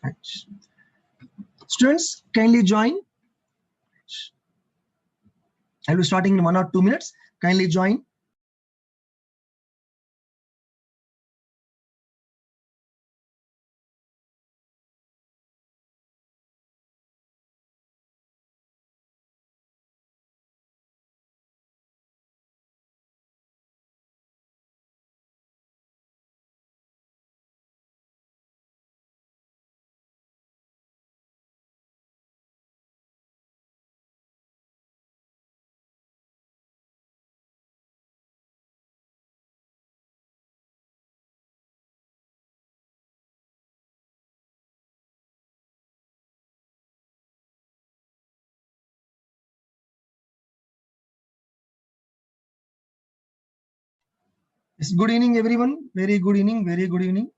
Right. Students, kindly join. I'll be starting in 1 or 2 minutes. Kindly join. Yes, good evening, everyone. Very good evening. Very good evening.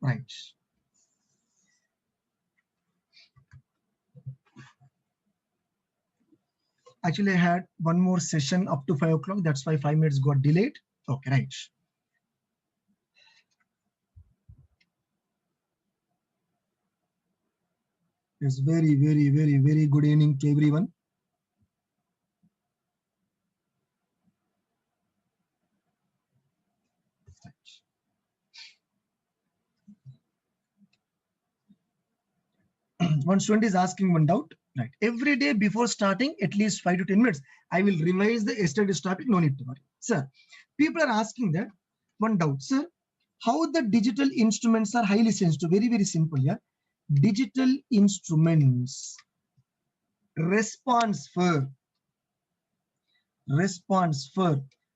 Right. Actually, I had one more session up to 5 o'clock. That's why 5 minutes got delayed. Okay, right. Yes, very, very, very, very good evening to everyone. One student is asking one doubt. Right. Every day before starting, at least 5 to 10 minutes, I will revise the yesterday's topic. No need to worry. Sir, people are asking that one doubt. Sir, how the digital instruments are highly sensitive? Very, very simple. Yeah. Digital instruments response for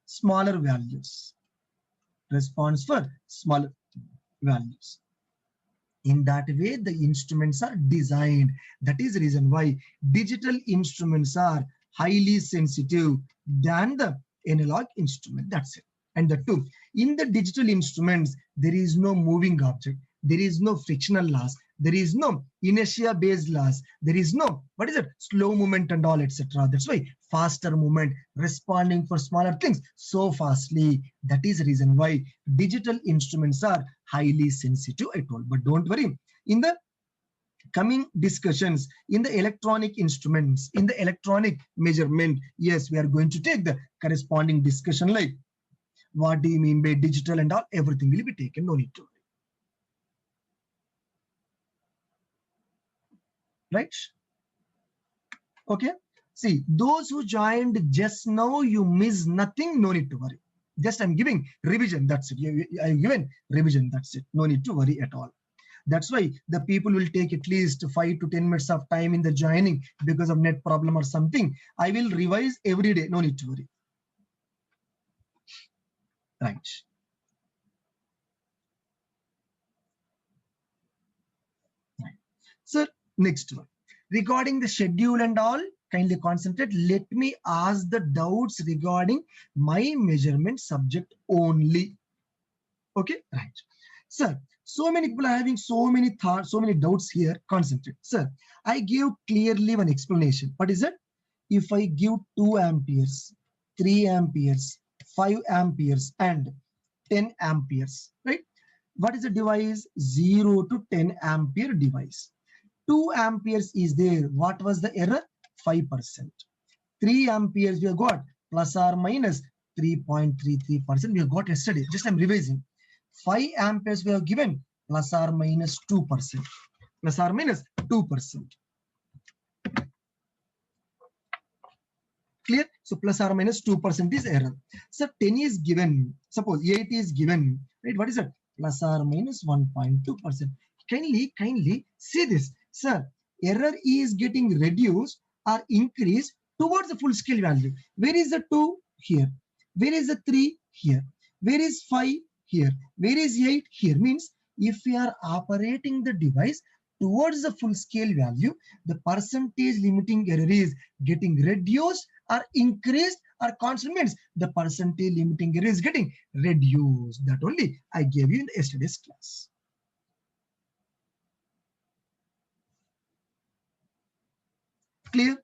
smaller values. Response for smaller values. In that way, the instruments are designed. That is the reason why digital instruments are highly sensitive than the analog instrument. That's it. And the two, in the digital instruments, there is no moving object. There is no frictional loss. There is no inertia based loss. There is no, what is it? Slow movement and all, etc. That's why faster movement, responding for smaller things so fastly. That is the reason why digital instruments are highly sensitive at all. But don't worry, in the coming discussions, in the electronic instruments, in the electronic measurement, yes, we are going to take the corresponding discussion like what do you mean by digital and all, everything will be taken, no need to worry. Right? Okay. See, those who joined just now, you miss nothing, no need to worry. Just I'm giving revision, that's it. I'm given revision, that's it. No need to worry at all. That's why the people will take at least 5 to 10 minutes of time in the joining because of net problem or something. I will revise every day, no need to worry. Right. So next one, regarding the schedule and all, kindly concentrate. Let me ask the doubts regarding my measurement subject only. Okay, right. Sir, so many people are having so many thoughts, so many doubts here. Concentrate. Sir, I give clearly one explanation. What is it? If I give 2 amperes, 3 amperes, 5 amperes, and 10 amperes, right? What is the device? 0 to 10 ampere device. 2 amperes is there. What was the error? 5%. 3 amperes we have got plus or minus 3.33% we have got yesterday. Just I'm revising. 5 amperes we have given plus or minus 2%. Plus or minus 2%. Clear? So plus or minus 2% is error. So 10 is given. Suppose 8 is given. Right? What is it? Plus or minus 1.2%. Kindly see this. Sir, error is getting reduced or increased towards the full scale value. Where is the 2? Here. Where is the 3? Here. Where is 5? Here. Where is 8? Here. Means if we are operating the device towards the full scale value, the percentage limiting error is getting reduced or increased or constant, means the percentage limiting error is getting reduced. That only I gave you in yesterday's class. Clear?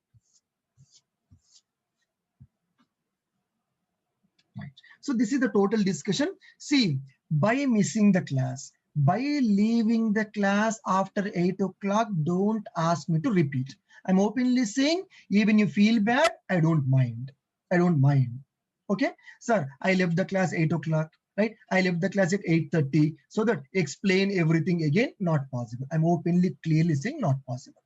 Right. So this is the total discussion. See, by missing the class, by leaving the class after 8 o'clock, don't ask me to repeat. I'm openly saying, even you feel bad, I don't mind. I don't mind. Okay, sir, I left the class 8 o'clock, right? I left the class at 8:30. So that explain everything again, not possible. I'm openly, clearly saying not possible.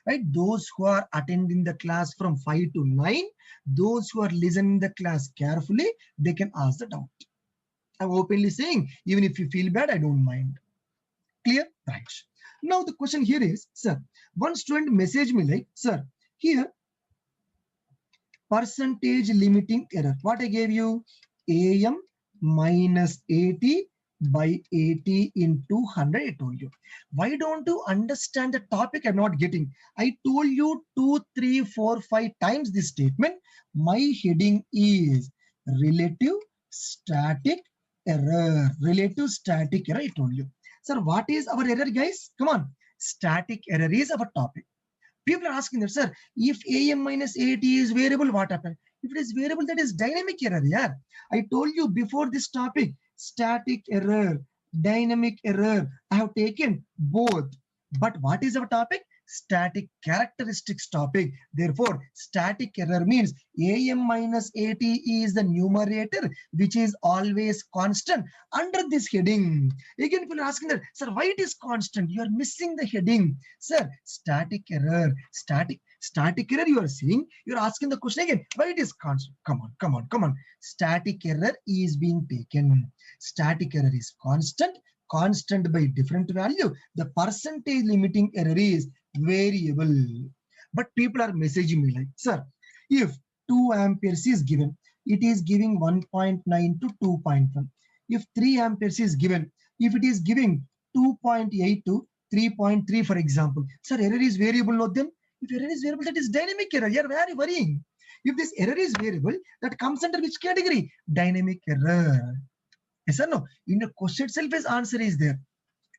Right? Those who are attending the class from 5 to 9, those who are listening the class carefully, they can ask the doubt. I'm openly saying, even if you feel bad, I don't mind. Clear? Right. Now the question here is, sir, one student messaged me like, sir, here, percentage limiting error. What I gave you? AM minus 80 by 80 into 100. I told you. Why don't you understand the topic? I'm not getting. I told you 2, 3, 4, 5 times this statement. My heading is relative static error. Relative static error. I told you. Sir, what is our error, guys? Come on. Static error is our topic. People are asking that, sir, if AM minus 80 is variable, what happened? If it is variable, that is dynamic error. Yeah, I told you before this topic, static error, dynamic error. I have taken both. But what is our topic? Static characteristics topic. Therefore, static error means AM minus 80 is the numerator, which is always constant under this heading. Again, people are asking that, sir, why it is constant? You are missing the heading. Sir, static error, static error you are seeing. You are asking the question again, why it is constant? Come on. Static error is being taken. Static error is constant by different value. The percentage limiting error is variable. But people are messaging me like, sir, if 2 amperes is given, it is giving 1.9 to 2.1. If 3 amperes is given, if it is giving 2.8 to 3.3, for example, sir, error is variable, not them. If error is variable, that is dynamic error. You are very worrying. If this error is variable, that comes under which category? Dynamic error. Yes or no? In the question itself, his answer is there.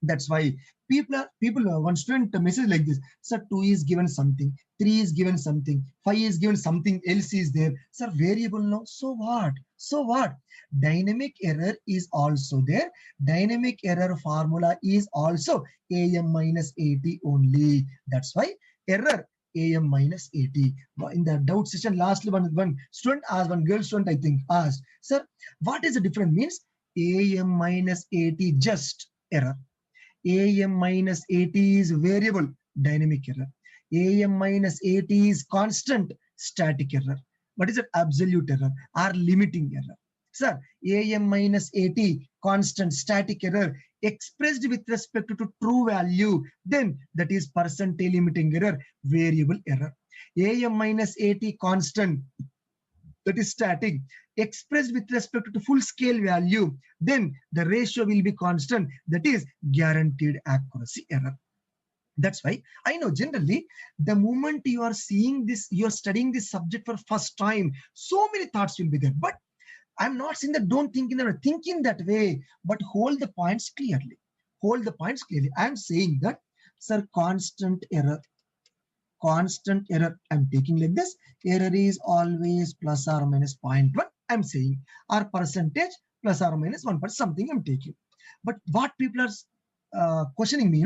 That's why one student message like this, sir, 2 is given something, 3 is given something, 5 is given something else is there. Sir, variable no. So what? Dynamic error is also there. Dynamic error formula is also AM minus 80 only. That's why error AM minus 80. In the doubt session, lastly, one student asked, one girl student, I think, asked, sir, what is the difference? Means AM minus 80 just error. AM minus 80 is variable, dynamic error. AM minus 80 is constant, static error. What is it? Absolute error or limiting error. Sir, AM minus 80, constant, static error, expressed with respect to true value, then that is percentage limiting error, variable error. AM minus 80, constant, that is static, expressed with respect to full scale value, then the ratio will be constant, that is guaranteed accuracy error. That's why I know generally the moment you are seeing this, you are studying this subject for first time, so many thoughts will be there. But I'm not saying that don't think in that way, think in that way, but hold the points clearly. I'm saying that, sir, constant error, constant error. I'm taking like this. Error is always plus or minus 0.1. I'm saying, or percentage plus or minus 1%, something I'm taking. But what people are questioning me,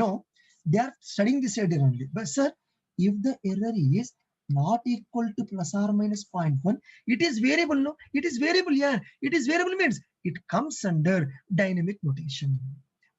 they are studying this error only. But sir, if the error is not equal to plus or minus 0.1, it is variable, no? It is variable, yeah. It is variable means it comes under dynamic notation.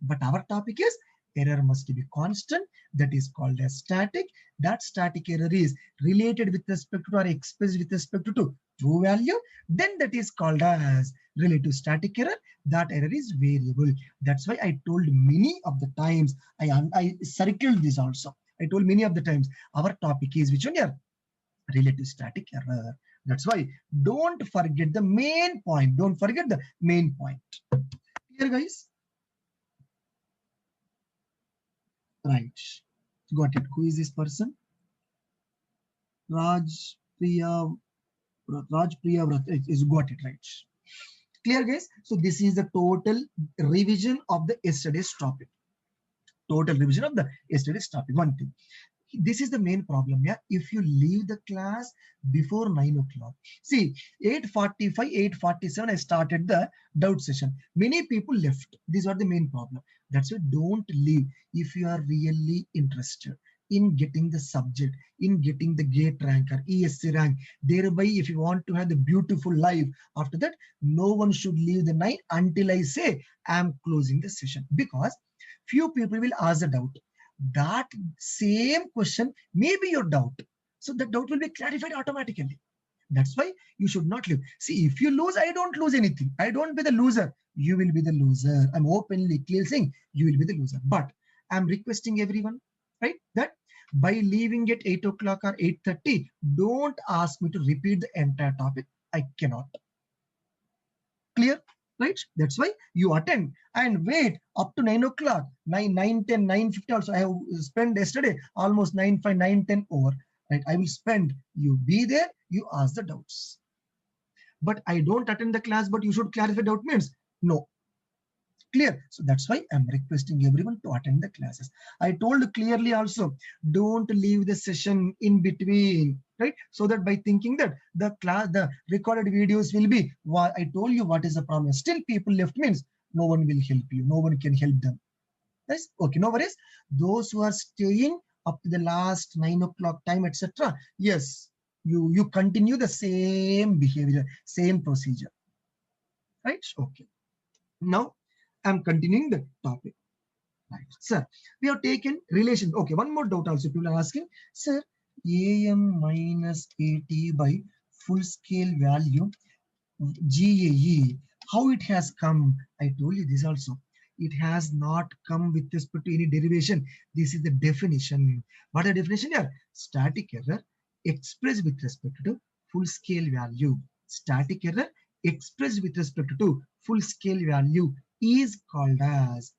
But our topic is error must be constant, that is called as static. That static error is related with respect to or expressed with respect to true value, then that is called as relative static error. That error is variable. That's why I told many of the times, I circled this also. I told many of the times our topic is which one here? Relative static error. That's why don't forget the main point. Don't forget the main point. Here, guys. Right. Got it. Who is this person? Raj Priya. Raj Priya Vrat is got it right. Clear, guys? So this is the total revision of the yesterday's topic. Total revision of the yesterday's topic. One thing. This is the main problem. Yeah, if you leave the class before 9 o'clock, see, 8:45, 8:47, I started the doubt session. Many people left. These are the main problem. That's why don't leave if you are really interested in getting the subject, in getting the GATE rank or ESC rank. Thereby, if you want to have the beautiful life after that, no one should leave the night until I say I'm closing the session. Because few people will ask the doubt. That same question may be your doubt. So the doubt will be clarified automatically. That's why you should not leave. See, if you lose, I don't lose anything. I don't be the loser. You will be the loser. I'm openly clear saying you will be the loser. But I'm requesting everyone, right, that by leaving at 8 o'clock or 8:30, don't ask me to repeat the entire topic. I cannot. Clear? Right? That's why you attend and wait up to 9 o'clock, 9:10, 9:50 also. I have spent yesterday almost 9:05, 9:10 over. Right? I will spend. You be there, you ask the doubts. But I don't attend the class, but you should clarify doubt means no. Clear? So that's why I'm requesting everyone to attend the classes. I told clearly also, don't leave the session in between, right? So that by thinking that the recorded videos will be, I told you what is the problem. Still people left means no one will help you. No one can help them. Yes? Okay, no worries. Those who are staying up to the last 9 o'clock time, etc. Yes, you continue the same behavior, same procedure. Right? Okay. Now, I'm continuing the topic. Right. Sir, we have taken relation. Okay, one more doubt also. People are asking, sir, AM minus 80 by full scale value, GAE, how it has come? I told you this also. It has not come with respect to any derivation. This is the definition. What is the definition here? Static error expressed with respect to full scale value. Static error expressed with respect to full scale value is called as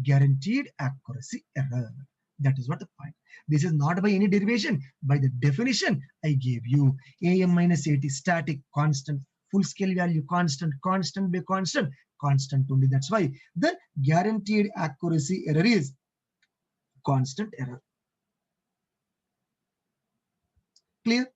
guaranteed accuracy error. That is what the point. This is not by any derivation. By the definition I gave you, AM minus 80 static, constant, full scale value, constant, constant by constant, constant only. That's why the guaranteed accuracy error is constant error. Clear?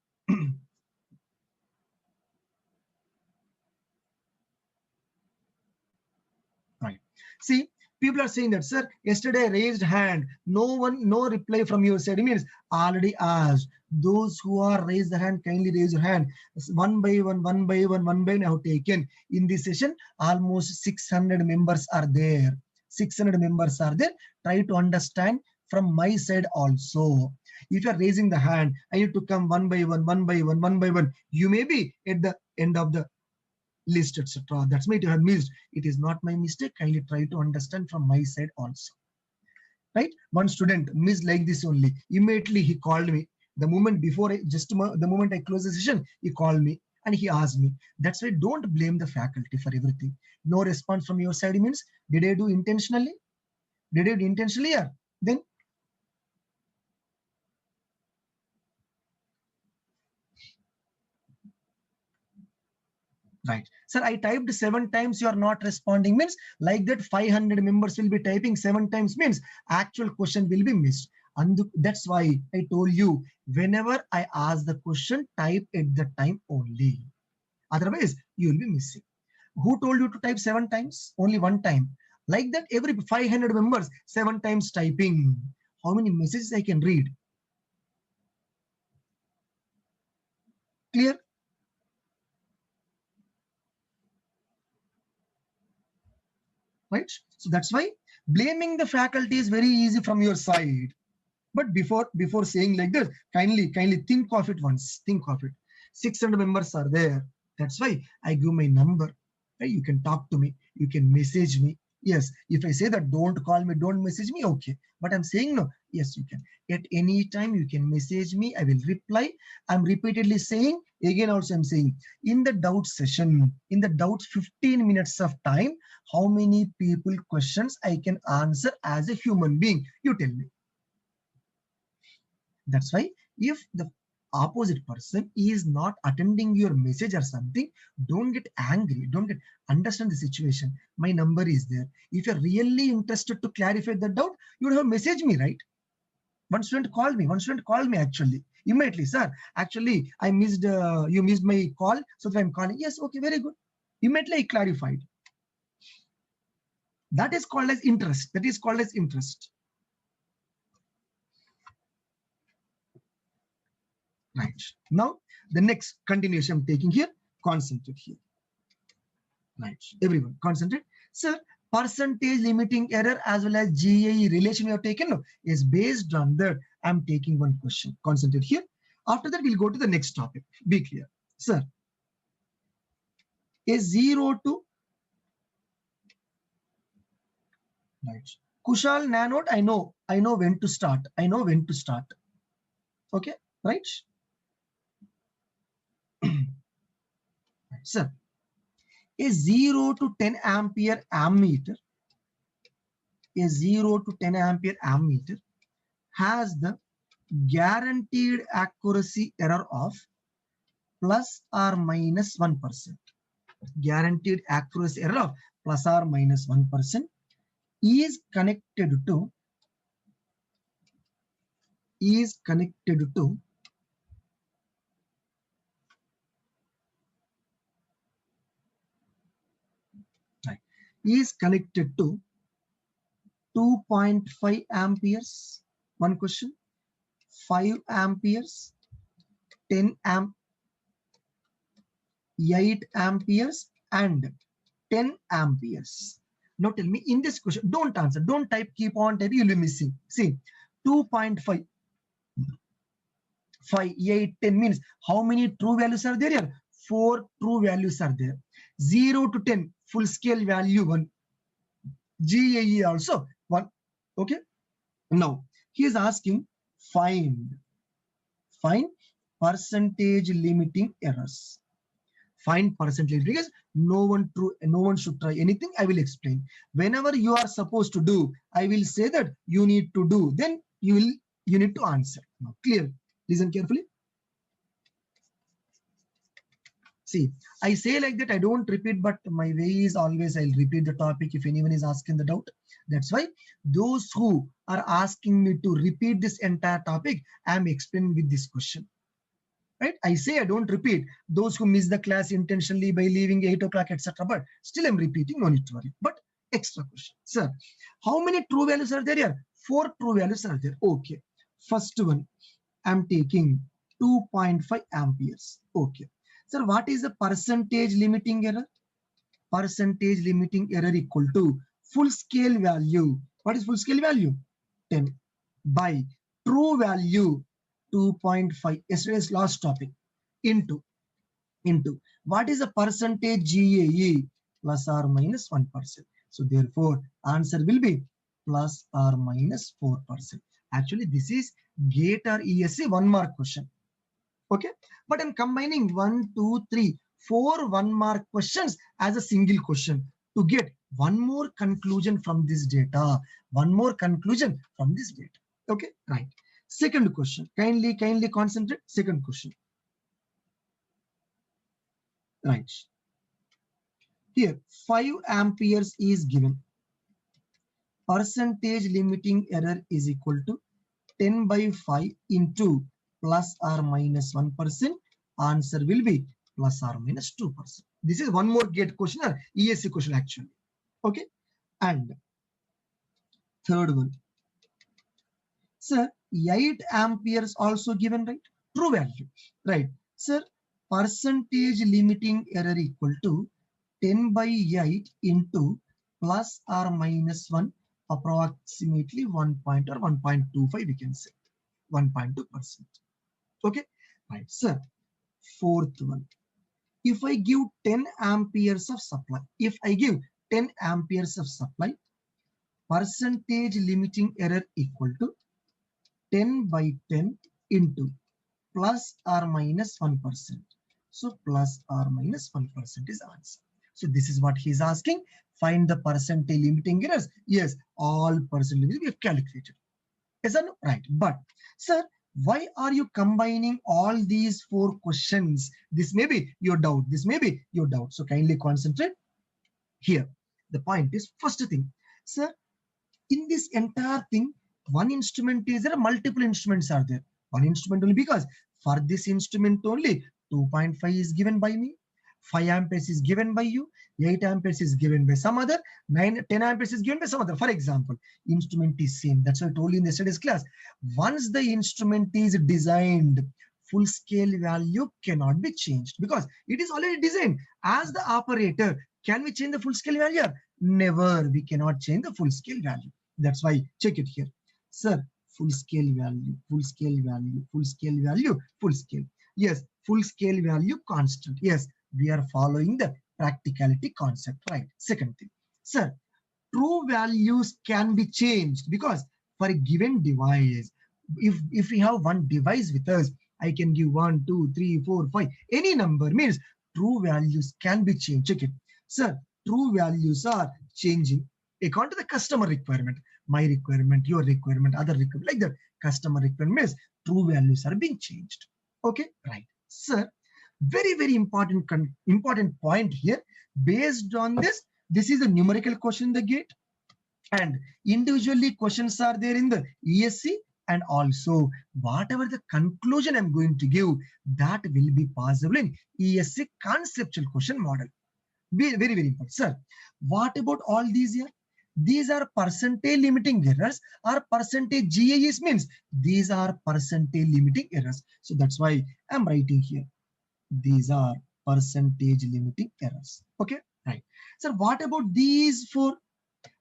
Right. See, people are saying that, sir, yesterday I raised hand, no reply from your side. It means already asked. Those who are raised the hand, kindly raise your hand. One by one, I have taken. In this session, almost 600 members are there. 600 members are there. Try to understand from my side also. If you are raising the hand, I need to come one by one. You may be at the end of the list, etc. That's why you have missed. It is not my mistake. Kindly try to understand from my side also. Right? One student missed like this only. Immediately he called me. The moment before, the moment I closed the session, he called me and he asked me. That's why don't blame the faculty for everything. No response from your side means, did I do intentionally? Did I do intentionally? Yeah. Then right. Sir, I typed 7 times, you are not responding means like that 500 members will be typing 7 times means actual question will be missed. And that's why I told you, whenever I ask the question, type at the time only. Otherwise, you will be missing. Who told you to type 7 times? Only one time. Like that, every 500 members, 7 times typing. How many messages I can read? Clear? Right? So that's why blaming the faculty is very easy from your side. But before saying like this, kindly think of it once. Think of it. 600 members are there. That's why I give my number. Right? You can talk to me. You can message me. Yes, if I say that don't call me, don't message me, okay. But I'm saying no. Yes, you can. At any time you can message me. I will reply. I'm repeatedly saying, again also I'm saying, in the doubt session, in the doubt 15 minutes of time, how many people questions I can answer as a human being? You tell me. That's why if the opposite person is not attending your message or something, don't get angry. Don't get understand the situation. My number is there. If you're really interested to clarify the doubt, you would have messaged me, right? One student called me. One student called me actually immediately, sir. Actually, I missed you missed my call, so that I'm calling. Yes, okay, very good. Immediately I clarified. That is called as interest. That is called as interest. Right. Now, the next continuation I'm taking here, concentrate here. Right. Everyone, concentrate. Sir, percentage limiting error as well as GAE relation you have taken no, is based on that. I'm taking one question. Concentrate here. After that, we'll go to the next topic. Be clear. Sir, a 0 to right. Kushal Nanot, I know when to start. I know when to start. Okay, right? Sir, a 0 to 10 ampere ammeter, a 0 to 10 ampere ammeter has the guaranteed accuracy error of plus or minus 1%. Guaranteed accuracy error of plus or minus 1% is connected to right, is connected to 2.5 amperes. One question. 5 amperes, 10 amp, 8 amperes, and 10 amperes. Now tell me in this question, don't answer, don't type, keep on typing, you'll be missing. See, 2.5, 5, 8, 10 means how many true values are there here? 4 true values are there. 0 to 10, full scale value 1. GAE also 1. Okay. Now, he is asking find percentage limiting errors. Find percentage because no one should try anything. I will explain. Whenever you are supposed to do, I will say that you need to do, then you need to answer. Now clear, listen carefully. See, I say like that, I don't repeat, but my way is always I'll repeat the topic if anyone is asking the doubt. That's why those who are asking me to repeat this entire topic, I am explaining with this question. Right? I say I don't repeat. Those who miss the class intentionally by leaving 8 o'clock, etc. But still I'm repeating, no need to worry. But extra question. Sir, how many true values are there here? 4 true values are there. Okay. First one, I'm taking 2.5 amperes. Okay. Sir, what is the percentage limiting error? Percentage limiting error equal to full scale value. What is full scale value? 10 by true value 2.5. Yesterday's last topic into what is the percentage GAE? Plus or minus 1%. So therefore answer will be plus or minus 4%. Actually this is GATE or ESA 1 mark question. Okay, but I'm combining 1, 2, 3, 4 1 mark questions as a single question to get one more conclusion from this data. One more conclusion from this data. Okay, right. Second question. Kindly concentrate. Second question. Right. Here, 5 amperes is given. Percentage limiting error is equal to 10 by 5 into plus or minus 1%, answer will be plus or minus 2%. This is one more gate question or ESC question actually. Okay. And third one, sir, 8 amperes also given, right? True value, right? Sir, percentage limiting error equal to 10 by 8 into plus or minus 1, approximately 1 point or 1.25, we can say 1.2%. Okay, right, sir. Fourth one, if I give 10 amperes of supply, if I give 10 amperes of supply, percentage limiting error equal to 10 by 10 into plus or minus 1%. So plus or minus 1% is answer. So this is what he's asking. Find the percentage limiting errors. Yes, all percentage we have calculated. Yes or no? Right. But sir, why are you combining all these 4 questions? This may be your doubt. This may be your doubt. So kindly concentrate here. The point is, first thing, sir, in this entire thing, one instrument is there, multiple instruments are there. One instrument only, because for this instrument only 2.5 is given by me, 5 amperes is given by you, 8 amperes is given by some other, 10 amperes is given by some other. For example, instrument is same. That's what I told you in yesterday's class. Once the instrument is designed, full scale value cannot be changed because it is already designed. As the operator, can we change the full scale value? Never. We cannot change the full scale value. That's why check it here. Sir, full scale value, full scale value, full scale value, full scale. Yes, full scale value constant. Yes, we are following the practicality concept, right? Second thing, sir, true values can be changed because for a given device, if we have one device with us, I can give 1, 2, 3, 4, 5, any number, means true values can be changed. Check it. Sir, true values are changing according to the customer requirement. My requirement, your requirement, other requirement, like that. Customer requirement means true values are being changed. Okay, right. Sir, very, very important point here. Based on this, this is a numerical question in the gate, and individually questions are there in the ESC, and also whatever the conclusion I'm going to give, that will be possible in ESC conceptual question model. Very, very important. Sir, what about all these here? These are percentage limiting errors or percentage GAEs, means these are percentage limiting errors. So that's why I'm writing here. These are percentage limiting errors. Okay, right. Sir, what about these four?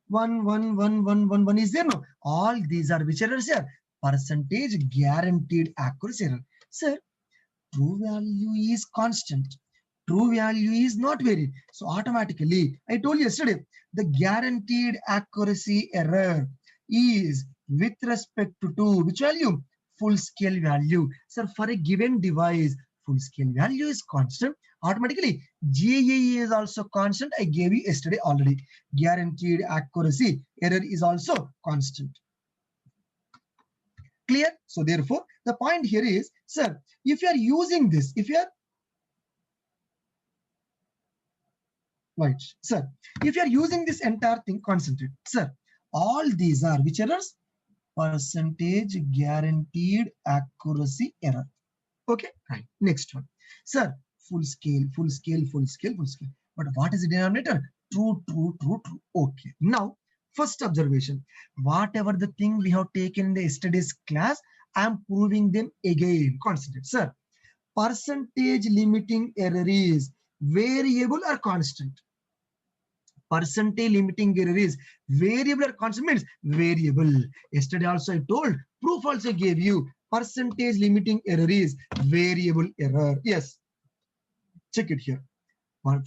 1, 1, 1, 1, 1, 1 is there? No. All these are which errors here? Percentage guaranteed accuracy error. Sir, true value is constant. True value is not varied. So automatically, I told you yesterday, the guaranteed accuracy error is with respect to which value? Full scale value. So for a given device, full scale value is constant. Automatically, GAE is also constant. I gave you yesterday already. Guaranteed accuracy error is also constant. Clear? So therefore, the point here is, sir, if you are using this, if you are right, sir, if you are using this entire thing, concentrate, sir, all these are which errors? Percentage guaranteed accuracy error. Okay, right. Next one, sir, full scale, full scale, full scale, full scale. But what is the denominator? True, true, true, true. Okay. Now, first observation, whatever the thing we have taken in the yesterday's class, I am proving them again. Concentrate, sir. Percentage limiting error is variable or constant? Percentage limiting error is variable or constant, means variable. Yesterday also I told, proof also gave you, percentage limiting error is variable error. Yes, check it here. 4%,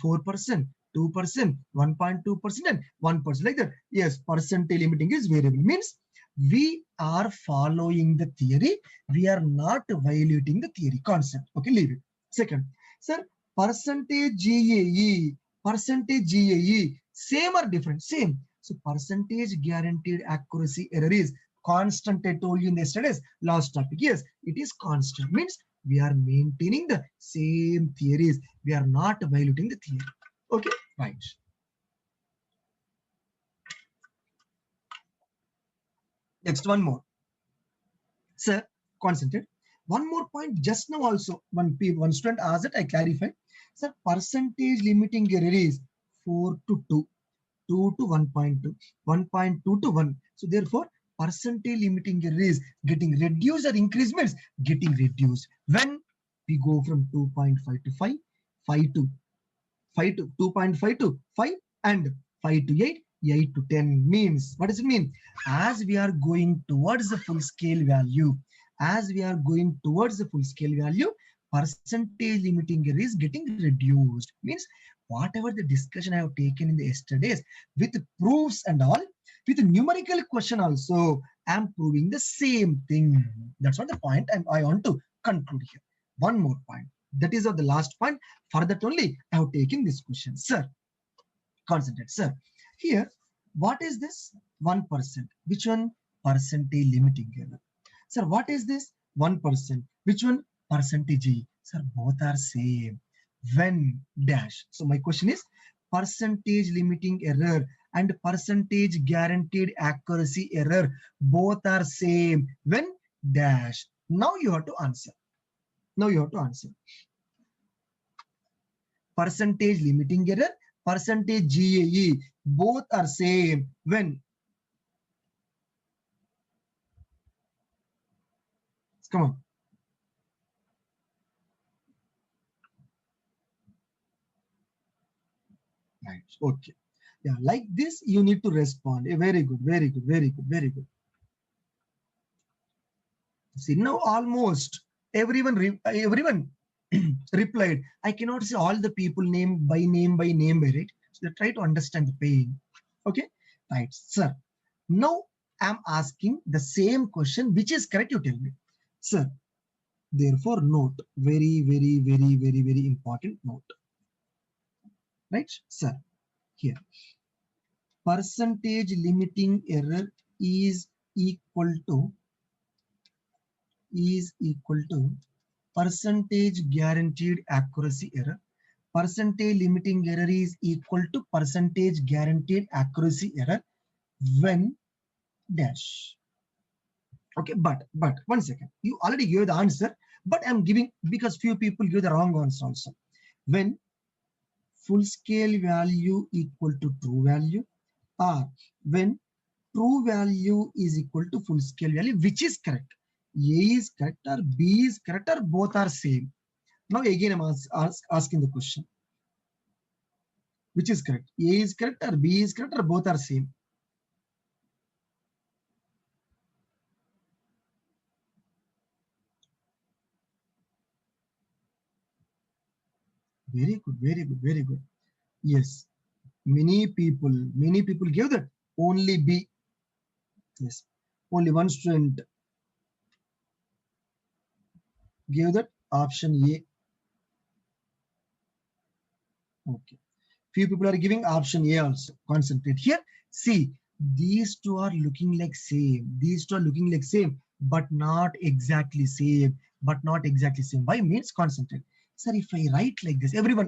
2%, 1.2%, and 1%, like that. Yes, percentage limiting is variable, means we are following the theory, we are not violating the theory concept. Okay, leave it. Second, sir, percentage GAE, same or different? Same. So percentage guaranteed accuracy error is constant. I told you in yesterday's last topic. Yes, it is constant, means we are maintaining the same theories. We are not violating the theory. Okay, right. Next one more. Sir, concentrate. One more point just now also, one student asked it, I clarified. Sir, percentage limiting error is 4 to 2, 2 to 1.2, 1.2 to 1. So therefore, percentage limiting error is getting reduced or increased means getting reduced. When we go from 2.5 to 5, 5 to 2.5 to 5 and 5 to 8, 8 to 10 means, what does it mean? As we are going towards the full scale value, percentage limiting error is getting reduced. Means whatever the discussion I have taken in the yesterday's with proofs and all, with numerical question also, I am proving the same thing. That's what the point I want to conclude here. One more point. That is the last point. For that only I have taken this question. Sir, concentrate. Sir, here, what is this 1%? Which one? Percentage limiting error. Sir, what is this 1%? Which one? Percentage E. Sir, both are same. When dash. So my question is percentage limiting error and percentage guaranteed accuracy error. Both are same. When dash. Now you have to answer. Percentage limiting error, percentage GAE, both are same. When? Come on. Right. Okay. Yeah, like this, you need to respond. Very good, very good, very good, very good. See, now almost everyone replied. I cannot say all the people name by name, right? So try to understand the pain. Okay, right, sir. Now I'm asking the same question, which is correct, you tell me. Sir, therefore note, very, very, very, very, very important note. Right, sir, here. Percentage limiting error is equal to percentage guaranteed accuracy error. Percentage limiting error is equal to percentage guaranteed accuracy error when dash. Okay, but 1 second. You already gave the answer, but I'm giving because few people give the wrong answer also. When full scale value equal to true value, or when true value is equal to full scale value, which is correct? A is correct or B is correct or both are same? Now again I'm asking the question. Which is correct? A is correct or B is correct or both are same? Very good, very good, very good. Yes, many people gave that only B. Yes, only one student gave that option A. Okay, few people are giving option A also. Concentrate here. See, these two are looking like same. These two are looking like same, but not exactly same. Why means concentrate. Sir, if I write like this, everyone,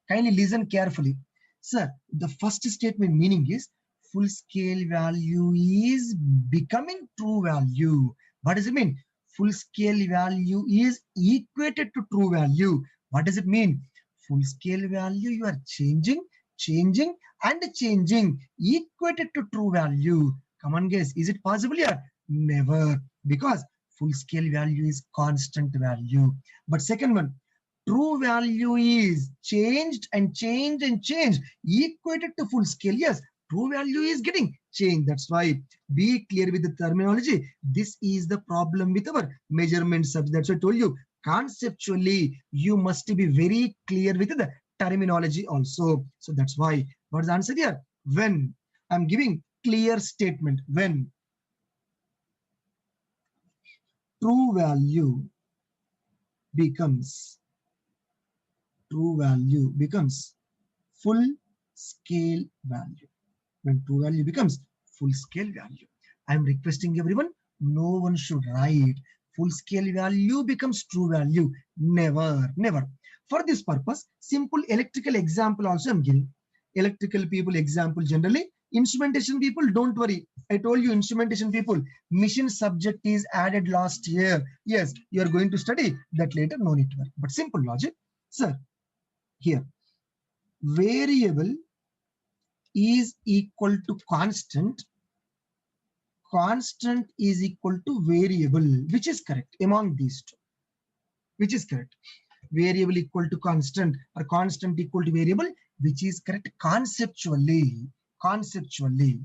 kindly listen carefully. Sir, the first statement meaning is full scale value is becoming true value. What does it mean? Full scale value is equated to true value. What does it mean? Full scale value you are changing and changing equated to true value. Come on guys, is it possible here? Never, because full scale value is constant value. But second one, true value is changed equated to full scale. Yes, true value is getting changed. That's why be clear with the terminology. This is the problem with our measurement subject. That's why I told you conceptually you must be very clear with the terminology also. So that's why what's the answer here? When I'm giving clear statement, when true value becomes full scale value. When true value becomes full scale value, I'm requesting everyone, no one should write full scale value becomes true value. Never. For this purpose, simple electrical example also I'm giving. Electrical people example generally Instrumentation people, don't worry. I told you, instrumentation people, mission subject is added last year. Yes, you are going to study that later, no need to worry. But simple logic, sir, here, variable is equal to constant. Constant is equal to variable, which is correct among these two. Which is correct? Variable equal to constant or constant equal to variable, which is correct conceptually. Conceptually.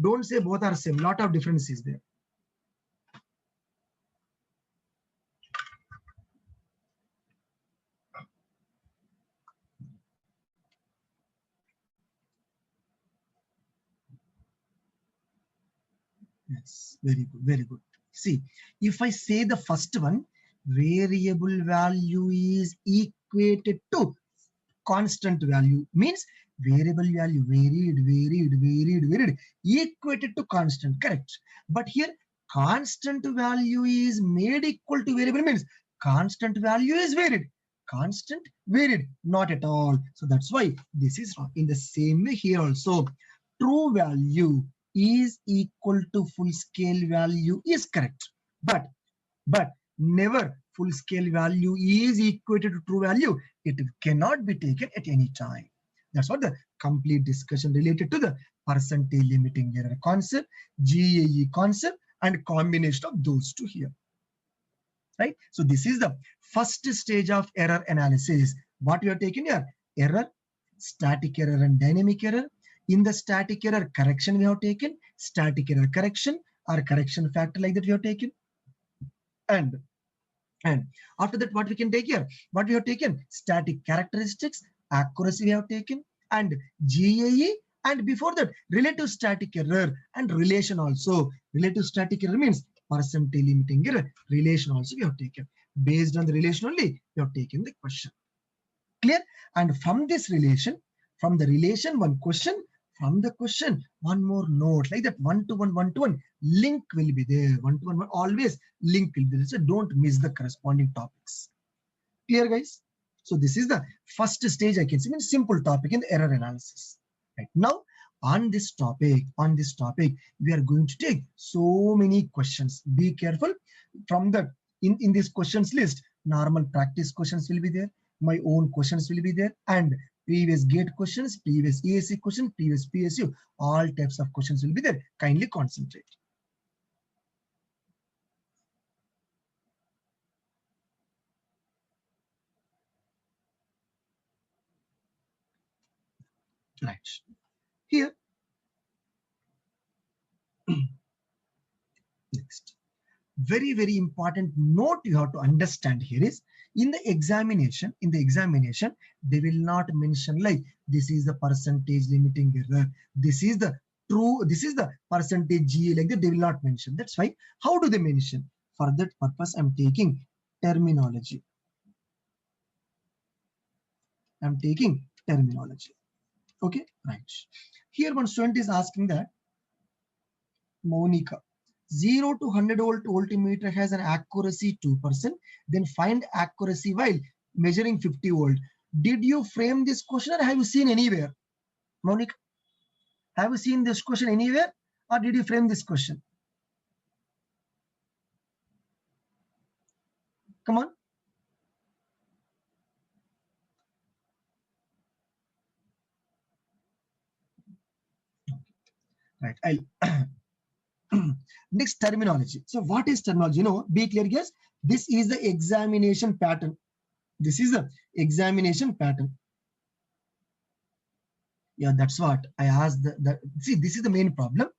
Don't say both are same. Lot of difference is there. Yes, very good, very good. See, if I say the first one, variable value is equated to constant value, means variable value varied, equated to constant, correct? But here, constant value is made equal to variable, means constant value is varied. Constant varied, not at all. So that's why this is wrong. In the same way here also, true value is equal to full scale value is correct, but never full scale value is equated to true value. It cannot be taken at any time. That's what the complete discussion related to the percentage limiting error concept, GAE concept, and combination of those two here. Right? So this is the first stage of error analysis. What we are taking here? Error, static error and dynamic error. In the static error correction we have taken, static error correction or correction factor, like that we have taken. And after that, what we can take here? What we have taken? Static characteristics, accuracy we have taken, and GAE, and before that, relative static error and relation also. Relative static error means percentage limiting error. Relation also we have taken. Based on the relation only, we have taken the question. Clear? And from this relation, from the relation, one question, from the question, one more note, like that, one to one link will be there. One to one, always link will be there. So don't miss the corresponding topics. Clear, guys? So this is the first stage, I can say, means simple topic in the error analysis. Right now, on this topic, we are going to take so many questions. Be careful. From the in this questions list, normal practice questions will be there. My own questions will be there, and previous GATE questions, previous EAC question, previous PSU, all types of questions will be there. Kindly concentrate. Right. Here, next. Very important note you have to understand here is, in the examination, they will not mention like this is the percentage limiting error, this is the percentage GA, like that they will not mention. That's why, how do they mention? For that purpose, I'm taking terminology. Okay, right. Here one student is asking that, Monica, 0 to 100 volt voltmeter has an accuracy 2%, then find accuracy while measuring 50 volt. Did you frame this question or have you seen anywhere? Monica, have you seen this question anywhere or did you frame this question? Come on. Right, I'll next, terminology. So what is terminology? Be clear, guys. This is the examination pattern. This is the examination pattern. Yeah, that's what I asked. See, this is the main problem.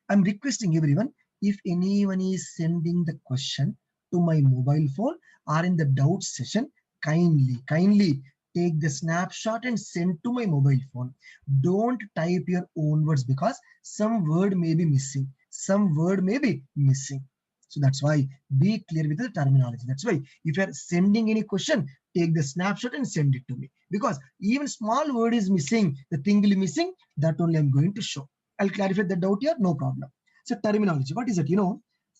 I'm requesting everyone, if anyone is sending the question to my mobile phone or in the doubt session, kindly take the snapshot and send to my mobile phone. Don't type your own words, because some word may be missing. So that's why, be clear with the terminology. That's why, if you are sending any question, take the snapshot and send it to me, because even small word is missing, the thing will be missing, that only I'm going to show. I'll clarify the doubt here, no problem. So terminology, what is it?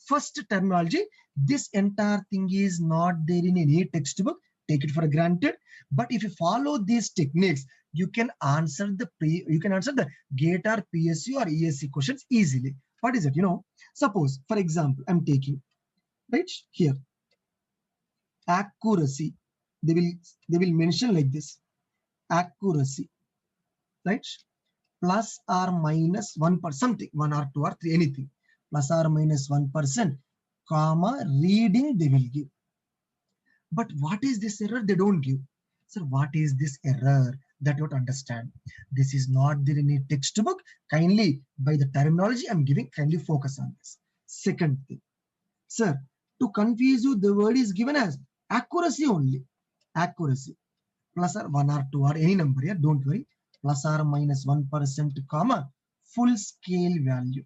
First terminology, this entire thing is not there in any textbook. take it for granted. But if you follow these techniques, you can answer the GATE or PSU or ESC questions easily. What is it? Suppose, for example, I'm taking right here accuracy. They will mention like this: accuracy, right? Plus or minus 1%, something, 1 or 2 or 3, anything, plus or minus 1%, comma, reading they will give. But what is this error? They don't give. Sir, what is this error? That you have to understand. This is not there in a textbook. Kindly, by the terminology I'm giving, kindly focus on this. Second thing, sir, to confuse you, the word is given as accuracy only. Accuracy. Plus or 1 or 2 or any number here, don't worry. Plus or minus 1%, comma, full scale value.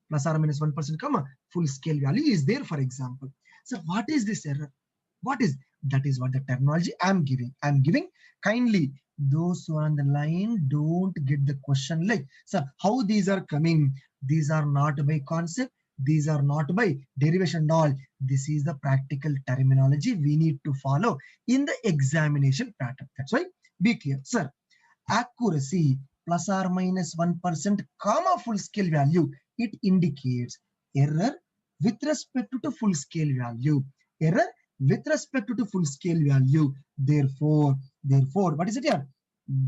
Plus or minus 1%, comma, full scale value is there, for example. So what is this error? What is that? Is what the terminology I'm giving. I'm giving. Kindly, those who are on the line, don't get the question like, sir, how these are coming? These are not by concept. These are not by derivation and all. This is the practical terminology we need to follow in the examination pattern. That's why be clear, sir. Accuracy plus or minus 1%, comma, full scale value. It indicates error with respect to full scale value. Error with respect to full scale value. Therefore, what is it here?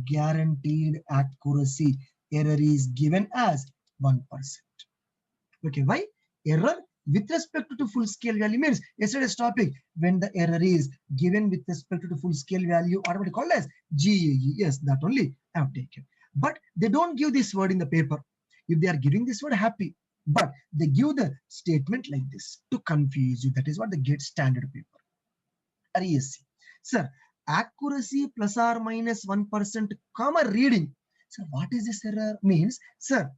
Guaranteed accuracy. Error is given as 1%. Okay, why? Error with respect to full scale value means yesterday's topic, when the error is given with respect to full scale value, or what we call as GAE. Yes, that only I have taken. But they don't give this word in the paper. If they are giving this word, happy. But they give the statement like this to confuse you. That is what they get standard paper. RESC. Sir, accuracy plus or minus 1%, comma, reading. Sir, what is this error? Means, sir,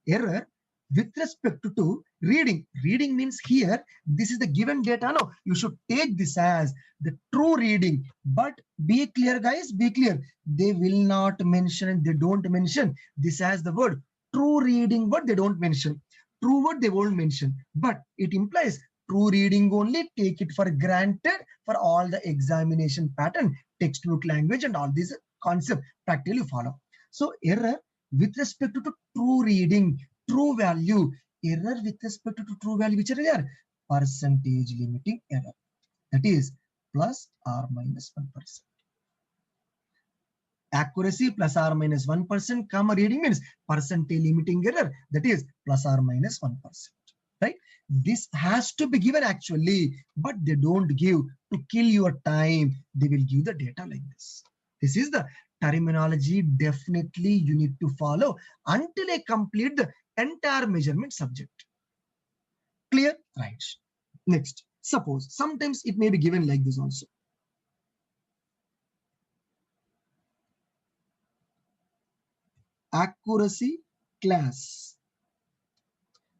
error with respect to reading. Reading means here, this is the given data. No, you should take this as the true reading. But be clear, guys, be clear. They will not mention, they don't mention this as the word true reading, but they don't mention. True word they won't mention. But it implies true reading only. Take it for granted for all the examination pattern, textbook language, and all these concepts practically follow. So error with respect to true reading, true value. Error with respect to true value, which are there? Percentage limiting error. That is plus or minus 1%. Accuracy plus or minus 1%, comma, reading means percentage limiting error. That is plus or minus 1%. Right? This has to be given actually, but they don't give. To kill your time, they will give the data like this. This is the terminology definitely you need to follow until I complete the entire measurement subject. Clear? Right. Next, suppose sometimes it may be given like this also. Accuracy class.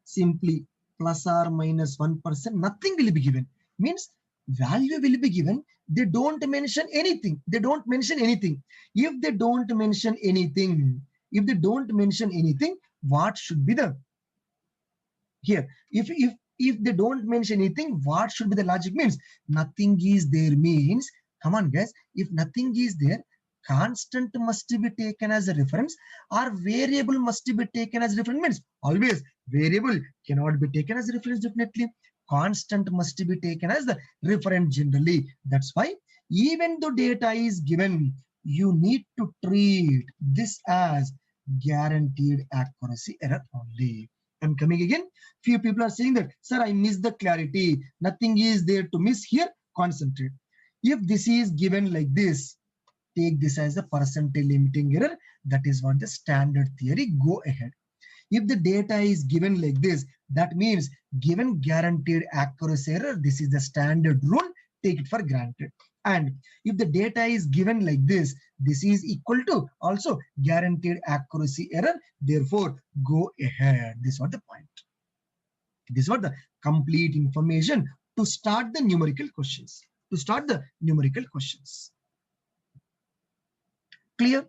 Simply plus or minus 1%, nothing will be given. Means value will be given. They don't mention anything. They don't mention anything. If they don't mention anything, what should be the here? If they don't mention anything, what should be the logic? Means nothing is there means, come on guys, if nothing is there, constant must be taken as a reference, or variable must be taken as reference. Means always variable cannot be taken as reference, definitely. Constant must be taken as the reference generally. That's why even though data is given, you need to treat this as guaranteed accuracy error only. I'm coming again. Few people are saying that, sir, I missed the clarity. Nothing is there to miss here. Concentrate. If this is given like this, take this as a percentage limiting error. That is what the standard theory. Go ahead. If the data is given like this, that means given guaranteed accuracy error. This is the standard rule. Take it for granted. And if the data is given like this is equal to also guaranteed accuracy error. Therefore, go ahead. This was the point. This was the complete information to start the numerical questions. Clear?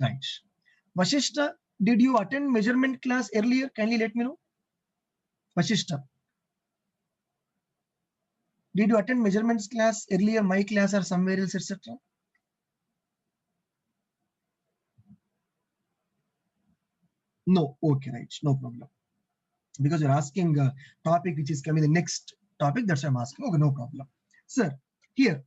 Right. Vashishta, did you attend measurement class earlier? Kindly let me know. Vashishta. Did you attend measurements class earlier, my class or somewhere else, etc.? No, okay, right, no problem. Because you're asking a topic which is coming the next topic, that's why I'm asking. Okay, no problem. Sir, here,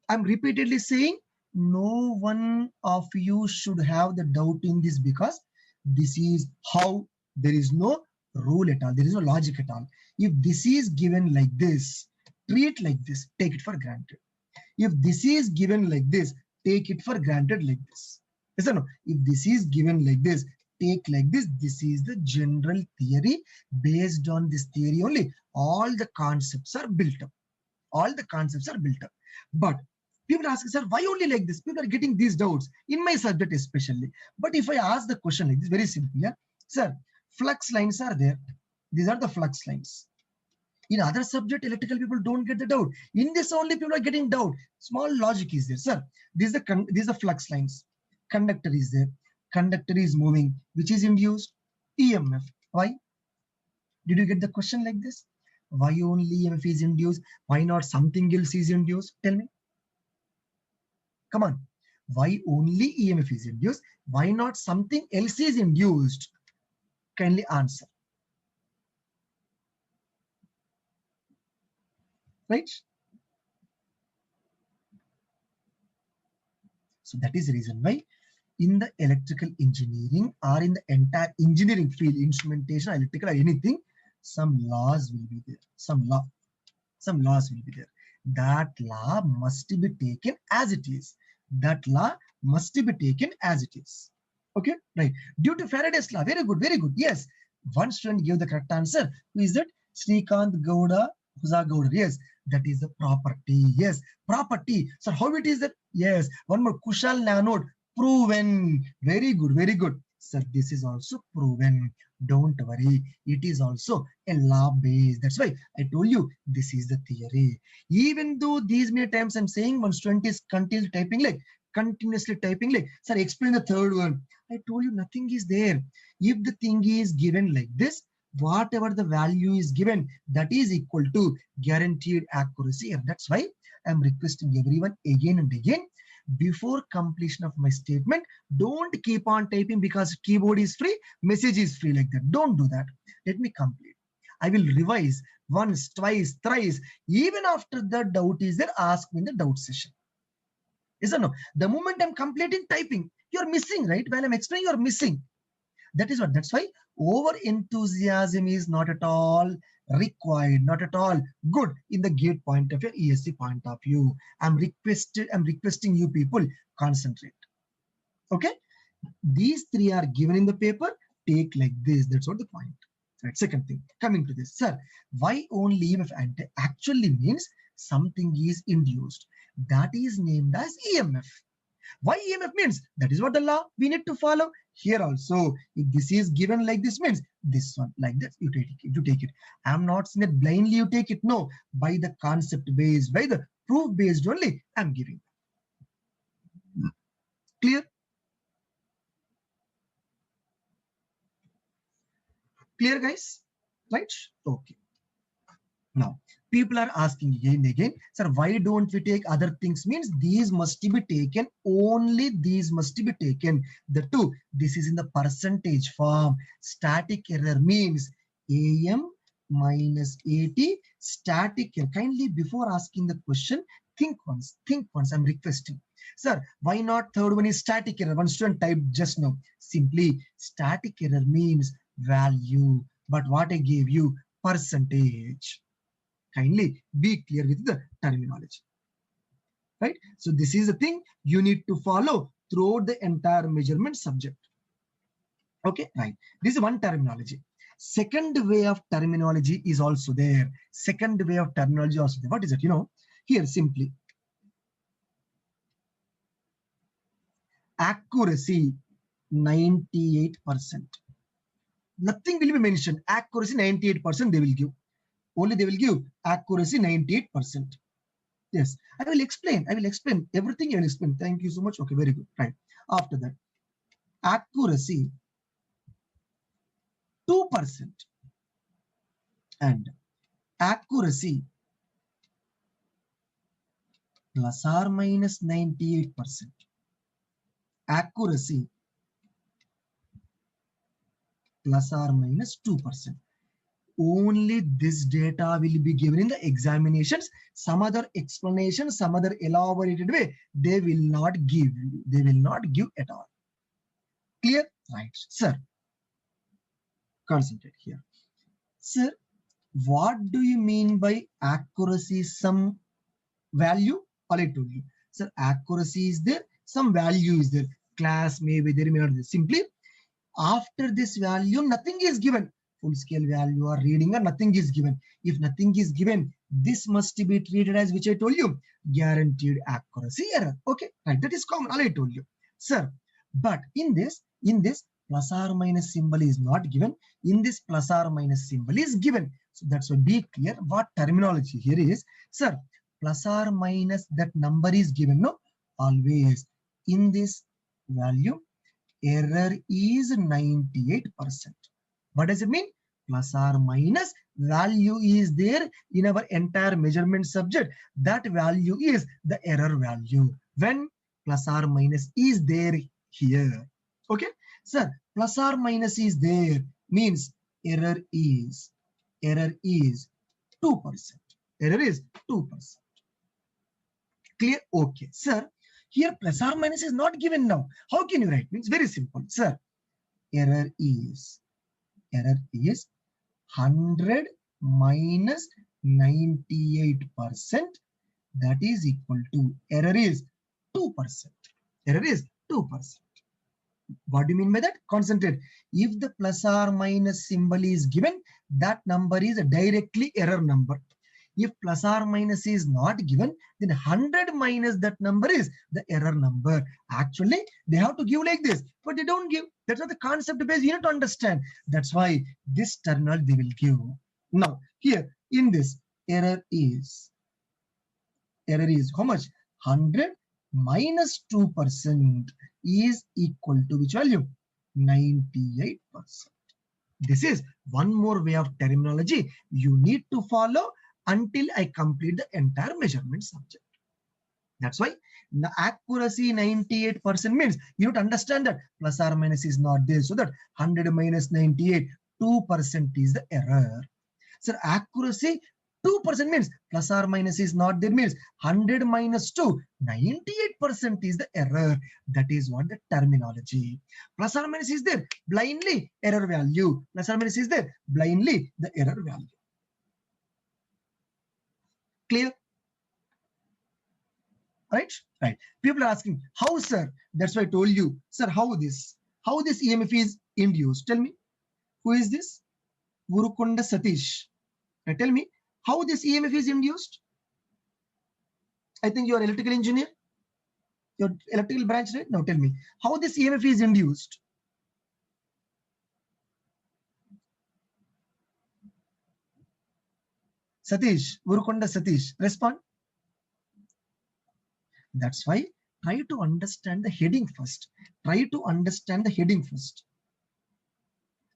I'm repeatedly saying no one of you should have the doubt in this because this is how there is no rule at all. There is no logic at all. If this is given like this, treat like this, take it for granted. If this is given like this, take it for granted like this. Yes or no? If this is given like this, take like this. This is the general theory. Based on this theory only, all the concepts are built up. All the concepts are built up. But people ask, sir, why only like this? People are getting these doubts in my subject especially. But if I ask the question like this, very simple, yeah, sir, flux lines are there. These are the flux lines. In other subject, electrical people don't get the doubt. In this only people are getting doubt. Small logic is there, sir. These are the flux lines. Conductor is there. Conductor is moving, which is induced EMF. Why? Did you get the question like this? Why only EMF is induced? Why not something else is induced? Tell me. Come on. Why only EMF is induced? Why not something else is induced? Kindly answer. Right? So that is the reason why in the electrical engineering or in the entire engineering field, instrumentation, electrical, or anything, some laws will be there. Some laws will be there. That law must be taken as it is. That law must be taken as it is. Okay, right. Due to Faraday's law, very good, very good. Yes, one student gave the correct answer. Who is that? Srikanth Gowda, Huza Gowda. Yes, that is the property. Yes, property. So how it is that? Yes, one more. Kushal Nanode, proven. Very good, very good. Sir, this is also proven. Don't worry. It is also a law base. That's why I told you this is the theory. Even though these many times I'm saying one student is continuously typing like, sir, explain the third one. I told you nothing is there. If the thing is given like this, whatever the value is given, that is equal to guaranteed accuracy. And that's why I'm requesting everyone again and again, before completion of my statement, don't keep on typing because keyboard is free, message is free like that. Don't do that. Let me complete. I will revise once, twice, thrice. Even after the doubt is there, ask me in the doubt session. Yes or no? The moment I'm completing typing, you're missing, right? While I'm explaining, you're missing. That is what. That's why over enthusiasm is not at all required, not at all good in the gate point of view, ESC point of view. I'm requesting you people concentrate. Okay, these three are given in the paper. Take like this. That's what the point. Right. Second thing, coming to this, sir, why only if anti actually means something is induced. That is named as EMF. Why EMF means? That is what the law we need to follow. Here also, if this is given like this means this one like that, you take it. You take it. I'm not saying that blindly you take it. No, by the concept based, by the proof based only, I'm giving. Clear? Clear, guys? Right? Okay. Now, people are asking again and again, sir, why don't we take other things? Means these must be taken, only these must be taken. The two, this is in the percentage form. Static error means AM minus AT static error. Kindly, before asking the question, think once, I'm requesting. Sir, why not third one is static error? One student typed just now. Simply, static error means value. But what I gave you, percentage. Kindly be clear with the terminology. Right? So this is the thing you need to follow throughout the entire measurement subject. Okay, right. This is one terminology. Second way of terminology is also there. Second way of terminology also there. What is it? You know, here simply accuracy 98%. Nothing will be mentioned. Accuracy 98% they will give. Only they will give accuracy 98%. Yes, I will explain. Everything I will explain. Thank you so much. Okay, very good. Right. After that, accuracy 2% and accuracy plus or minus 98%. Accuracy plus or minus 2%. Only this data will be given in the examinations. Some other explanation, some other elaborated way, they will not give. They will not give at all. Clear? Right, sir. Concentrate here. Sir, what do you mean by accuracy some value? All I told you. Sir, accuracy is there, some value is there. Class may be there, may not be there. Simply, after this value, nothing is given. Full scale value or reading or nothing is given. If nothing is given, this must be treated as, which I told you, guaranteed accuracy error. Okay, right, that is common. All I told you. Sir, but in this, plus or minus symbol is not given. In this, plus or minus symbol is given. So that's why be clear what terminology here is. Sir, plus or minus that number is given. No, always in this value, error is 98%. What does it mean? Plus or minus value is there in our entire measurement subject. That value is the error value when plus or minus is there here. Okay, sir, plus or minus is there means error is 2%. Error is 2%. Clear? Okay, sir. Here plus or minus is not given now. How can you write? It's very simple, sir. Error is 100 minus 98%. That is equal to error is 2%. Error is 2%. What do you mean by that? Concentrate. If the plus or minus symbol is given, that number is a directly error number. If plus or minus is not given, then 100 minus that number is the error number. Actually, they have to give like this, but they don't give. That's not the concept base. You have to understand. That's why this terminal they will give. Now, here in this, error is how much? 100 minus 2% is equal to which value? 98%. This is one more way of terminology you need to follow until I complete the entire measurement subject. That's why the accuracy 98% means you have to understand that plus or minus is not there. So that 100 minus 98, 2% is the error. So accuracy 2% means plus or minus is not there means 100 minus 2, 98% is the error. That is what the terminology. Plus or minus is there, blindly error value. Plus or minus is there, blindly the error value. Clear? Right? Right. People are asking, how, sir? That's why I told you, sir, how this EMF is induced? Tell me, who is this? Urukonda Satish. Now tell me, how this EMF is induced? I think you are electrical engineer. Your electrical branch, right? Now tell me, how this EMF is induced? Satish, Urukonda Satish, respond. That's why try to understand the heading first. Try to understand the heading first.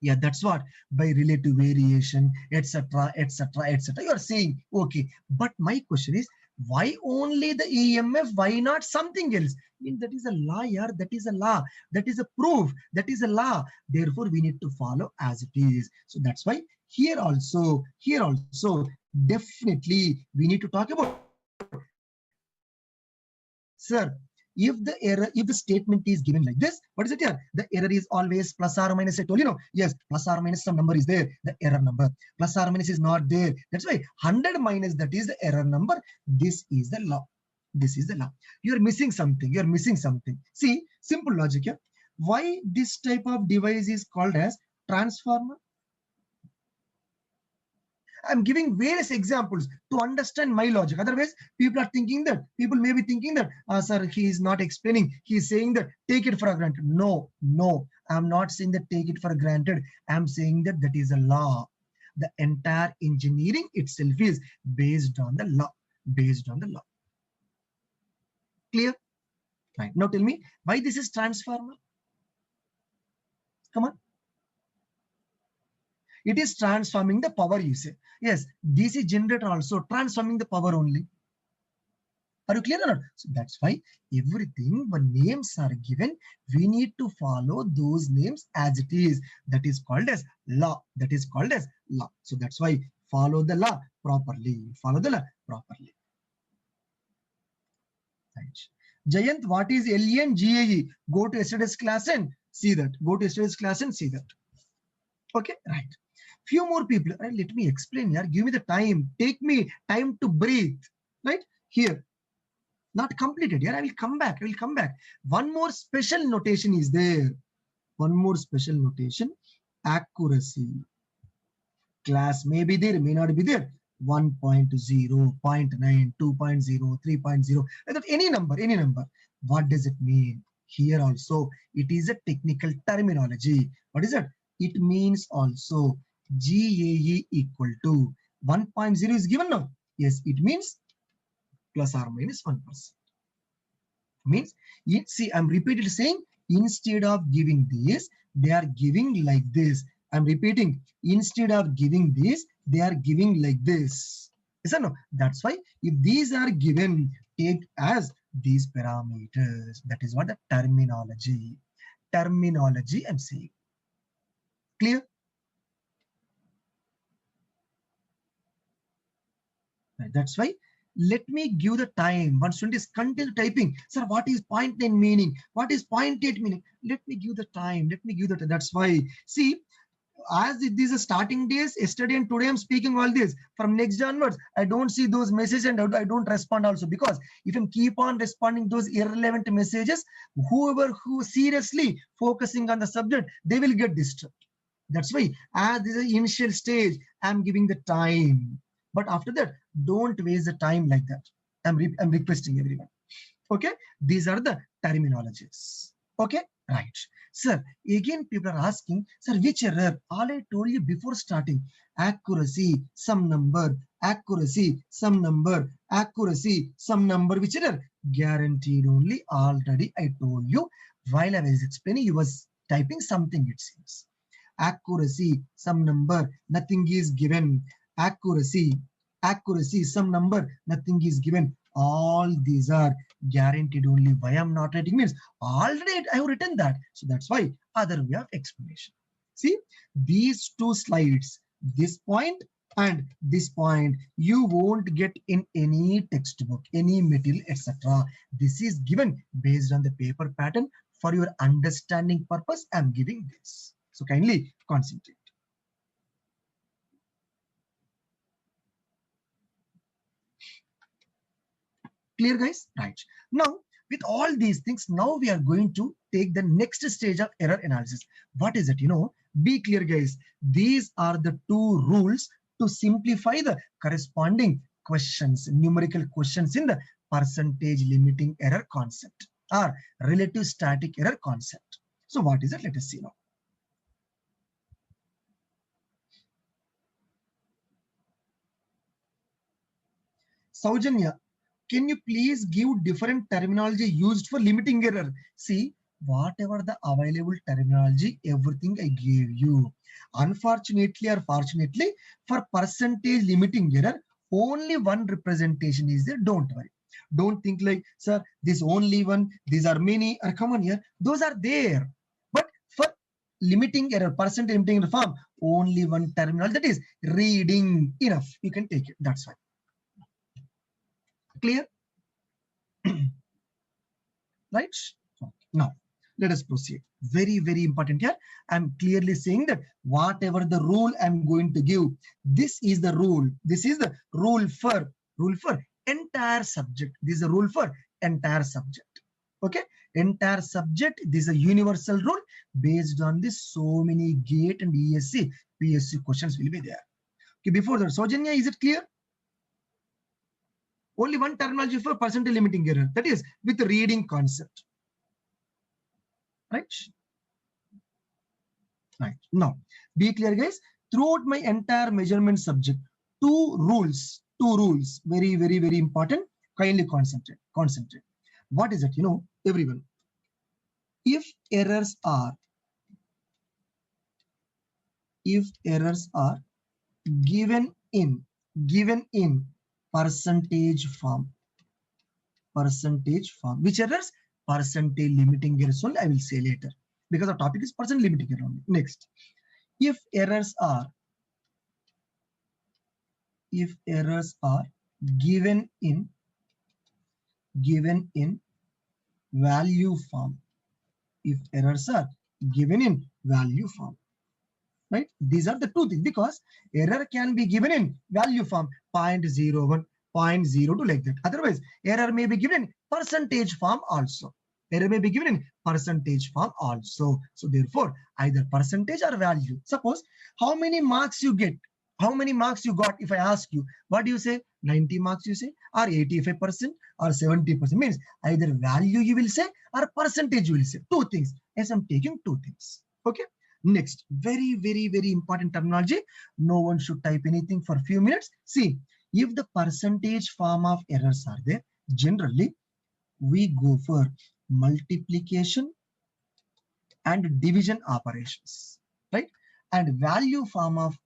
Yeah, that's what, by relative variation, etc., etc., etc. You are saying, okay, but my question is, why only the EMF? Why not something else? I mean, that is a law, yeah. That is a law. That is a proof. That is a law. Therefore, we need to follow as it is. So that's why here also, definitely we need to talk about. Sir, if the statement is given like this, what is it here? The error is always plus or minus. I told you, no, yes, plus or minus some number is there, the error number. Plus or minus is not there. That's why 100 minus that is the error number. This is the law. This is the law. You're missing something. You're missing something. See, simple logic here. Why this type of device is called as transformer? I'm giving various examples to understand my logic. Otherwise, people may be thinking that, sir, he is not explaining. He is saying that take it for granted. No, I'm not saying that take it for granted. I'm saying that that is a law. The entire engineering itself is based on the law. Clear? Right. Now tell me why this is transformer. Come on. It is transforming the power, you say. Yes, DC generator also transforming the power only. Are you clear or not? So that's why everything when names are given, we need to follow those names as it is. That is called as law. That is called as law. So that's why follow the law properly. Follow the law properly. Right. Jayant, what is LEN GAE? Go to yesterday's class and see that. Go to yesterday's class and see that. Okay, right. Few more people. Right, let me explain here. Give me the time. Take me time to breathe. Right here. Not completed. Here I will come back. I will come back. One more special notation is there. One more special notation. Accuracy. Class may be there, may not be there. 1.0, 0.9, 2.0, 3.0, any number, any number. What does it mean? Here also, it is a technical terminology. What is it? It means also GAE equal to 1.0 is given now. Yes, it means plus or minus 1%. Means, see, I'm repeatedly saying, instead of giving this, they are giving like this. I'm repeating, instead of giving this, they are giving like this. Yes or no? That's why if these are given, take as these parameters. That is what the terminology. Terminology I'm saying. Clear? That's why let me give the time. One student is continue typing. Sir, what is 0.9 meaning? What is 0.8 meaning? Let me give the time. Let me give the time. That's why. See, as these are starting days, yesterday and today I'm speaking all this. From next onwards, I don't see those messages and I don't respond also, because if I keep on responding those irrelevant messages, whoever who seriously focusing on the subject, they will get disturbed. That's why as this is initial stage, I'm giving the time. But after that, don't waste the time like that. I'm requesting everyone. Okay, these are the terminologies. Okay, right. Sir, again people are asking, sir, which error? All I told you before starting. Accuracy, some number, accuracy, some number, accuracy, some number. Which error? Guaranteed only. Already I told you while I was explaining, you was typing something, it seems. Accuracy, some number, nothing is given. Accuracy, accuracy, some number, nothing is given. All these are guaranteed only. Why I'm not writing means already I have written that. So that's why other way of explanation. See, these two slides, this point and this point, you won't get in any textbook, any material, etc. This is given based on the paper pattern. For your understanding purpose, I'm giving this. So kindly concentrate. Clear, guys? Right. Now, with all these things, now we are going to take the next stage of error analysis. What is it? Be clear, guys. These are the two rules to simplify the corresponding questions, numerical questions in the percentage limiting error concept or relative static error concept. So what is it? Let us see now. Saujanya, can you please give different terminology used for limiting error? See, whatever the available terminology, everything I gave you. Unfortunately or fortunately, for percentage limiting error, only one representation is there. Don't worry. Don't think like, sir, this only one, these are many, or come on here. Those are there. But for limiting error, percentage limiting error form, only one terminal, that is reading. Enough. You can take it. That's fine. Clear? Right? Now, let us proceed. Very, very important here. I'm clearly saying that whatever the rule I'm going to give, this is the rule. This is the rule for entire subject. This is a rule for entire subject. Okay? Entire subject. This is a universal rule based on this. So many GATE and ESC, PSC questions will be there. Okay, before that, Saujanya, is it clear? Only one terminology for percentage limiting error, that is with reading concept. Right? Right. Now, be clear, guys. Throughout my entire measurement subject, two rules, very, very, very important. Kindly concentrate. What is it? Everyone. If errors are given in percentage form, percentage form. Which errors? Percentage limiting errors only I will say later, because the topic is percent limiting error only. Next, if errors are given in value form, if errors are given in value form, right? These are the two things, because error can be given in value form 0.01, 0.02 like that. Otherwise, error may be given in percentage form also. Error may be given in percentage form also. So therefore, either percentage or value. Suppose how many marks you get, how many marks you got. If I ask you, what do you say? 90 marks you say, or 85% or 70%. Means either value you will say or percentage you will say. Two things. Yes, I'm taking two things. Okay. Next, very, very, very important terminology. No one should type anything for a few minutes. See, if the percentage form of errors are there, generally we go for multiplication and division operations, right? And value form of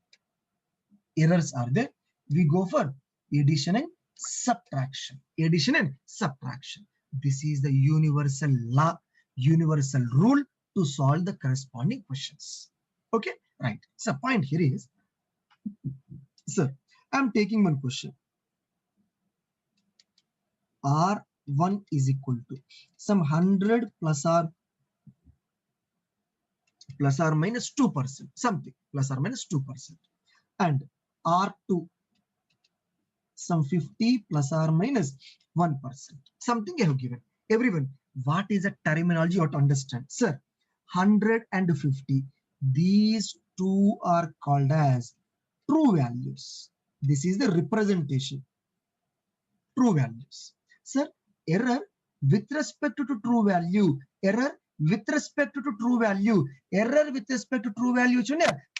errors are there, we go for addition and subtraction. Addition and subtraction. This is the universal law, universal rule to solve the corresponding questions. Okay, right. So point here is, sir, I'm taking one question. R1 is equal to some 100 plus or minus 2%, something plus or minus 2%, and R2 some 50 plus or minus 1%, something I have given. Everyone, what is the terminology you have to understand? Sir, 100 and 50, these two are called as true values. This is the representation, true values. Sir, error with respect to true value, error with respect to true value, error with respect to true value,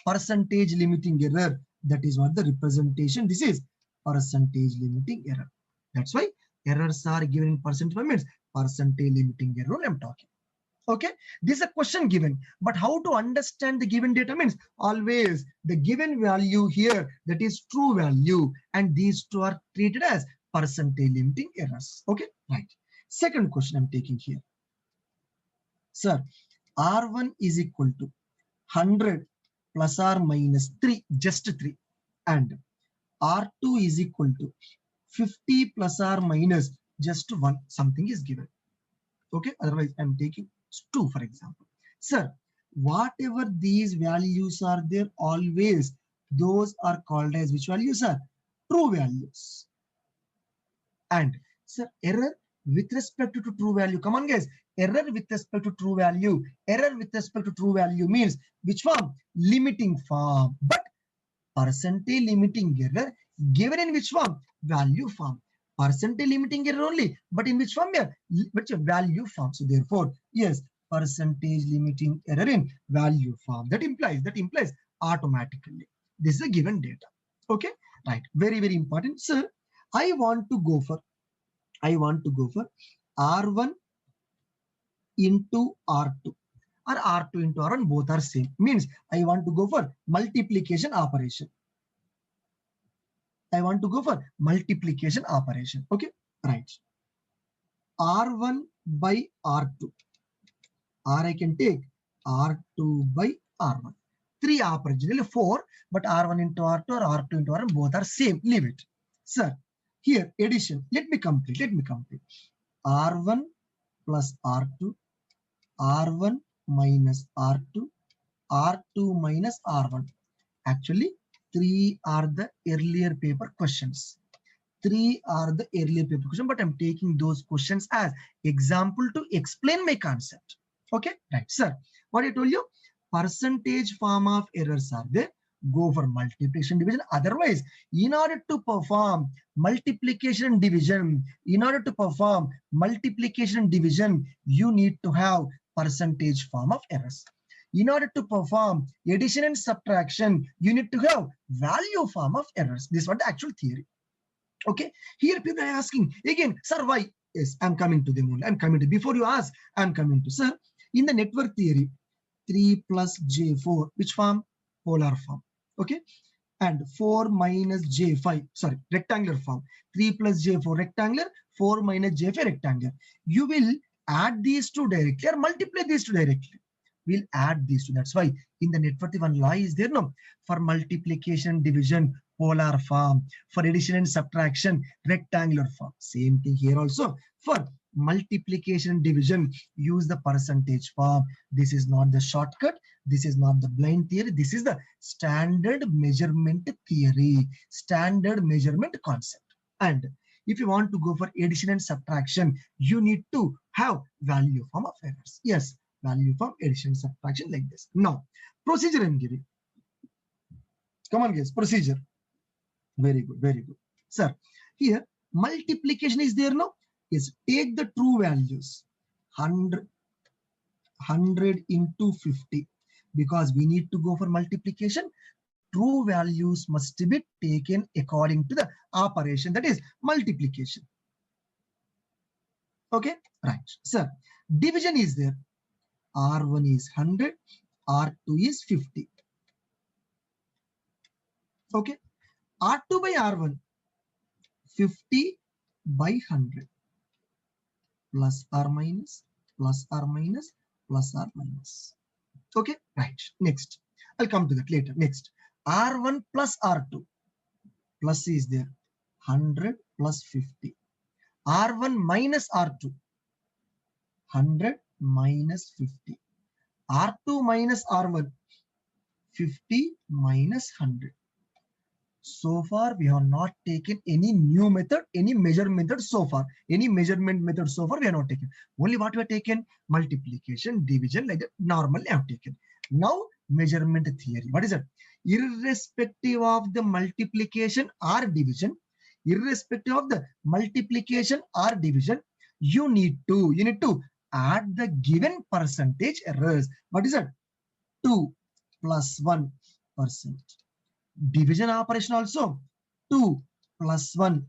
percentage limiting error. That is what the representation, this is percentage limiting error. That's why errors are given in percentage, means percentage limiting error I'm talking. Okay, this is a question given, but how to understand the given data means always the given value here, that is true value, and these two are treated as percentage limiting errors. Okay, right. Second question I'm taking here. Sir, R1 is equal to 100 plus or minus 3, just 3, and R2 is equal to 50 plus or minus just 1, something is given. Okay, otherwise I'm taking 2 for example. Sir, whatever these values are there, always those are called as which values are true values. And sir, error with respect to true value, come on guys, error with respect to true value, error with respect to true value means which form? Limiting form. But percentage limiting error given in which form? Value form. Percentage limiting error only, but in which form? Which value form. So therefore, yes, percentage limiting error in value form. That implies automatically this is a given data. Okay, right. Very, very important. Sir, I want to go for R1 into R2 or R2 into R1, both are same. Means I want to go for multiplication operation. I want to go for multiplication operation. Okay, right. R1 by R2. Or I can take R2 by R1. 3 operations, 4, but R1 into R2 or R2 into R1, both are same. Leave it. Sir, here addition. Let me complete. R1 plus R2, R1 minus R2, R2 minus R1. Actually, 3 are the earlier paper questions. 3 are the earlier paper questions, but I'm taking those questions as example to explain my concept. Okay, right, sir. What I told you, percentage form of errors are there. Go for multiplication division. Otherwise, in order to perform multiplication division, you need to have percentage form of errors. In order to perform addition and subtraction, you need to have value form of errors. This is what the actual theory. Okay, here people are asking again, sir, why? Yes, I'm coming to them only. I'm coming to, before you ask, I'm coming to, sir, in the network theory, 3 plus J4, which form? Polar form. Okay, and 4 minus j5, sorry, rectangular form. 3 plus j4 rectangular, 4 minus j5 rectangular. You will add these two directly or multiply these two directly. We'll add these two. That's why in the Network one law is there, no? For multiplication, division, polar form. For addition and subtraction, rectangular form. Same thing here also. For multiplication, division, use the percentage form. This is not the shortcut. This is not the blind theory. This is the standard measurement theory, standard measurement concept. And if you want to go for addition and subtraction, you need to have value form of errors. Yes, value form, addition, subtraction, like this. Now, procedure I'm giving. Come on, guys, procedure. Very good, very good. Sir, here multiplication is there, no? Yes, take the true values. 100 into 50. Because we need to go for multiplication, true values must be taken according to the operation, that is multiplication. Okay, right. Sir, division is there. R1 is 100, R2 is 50. Okay, R2 by R1, 50 by 100, plus or minus, plus or minus, plus or minus. Okay, right. Next, I'll come to that later. Next, R1 plus R2, plus is there, 100 plus 50. R1 minus R2, 100 minus 50. R2 minus R1, 50 minus 100. So far, we have not taken any new method, any measurement method so far. Any measurement method so far we have not taken. Only what we have taken? Multiplication, division, like that normally I have taken. Now, measurement theory. What is it? Irrespective of the multiplication or division, irrespective of the multiplication or division, you need to add the given percentage errors. What is it? 2 plus 1%. Division operation also 2 plus 1%.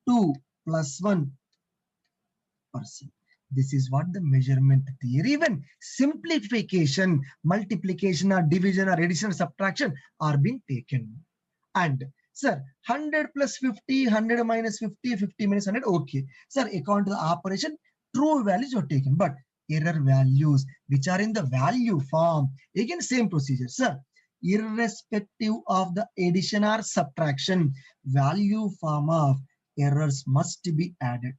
2 plus 1%. This is what the measurement theory. Even simplification, multiplication or division or addition or subtraction are being taken. And sir, 100 plus 50, 100 minus 50, 50 minus 100. Okay. Sir, according to the operation, true values are taken, but error values which are in the value form, again same procedure. Sir, irrespective of the addition or subtraction, value form of errors must be added.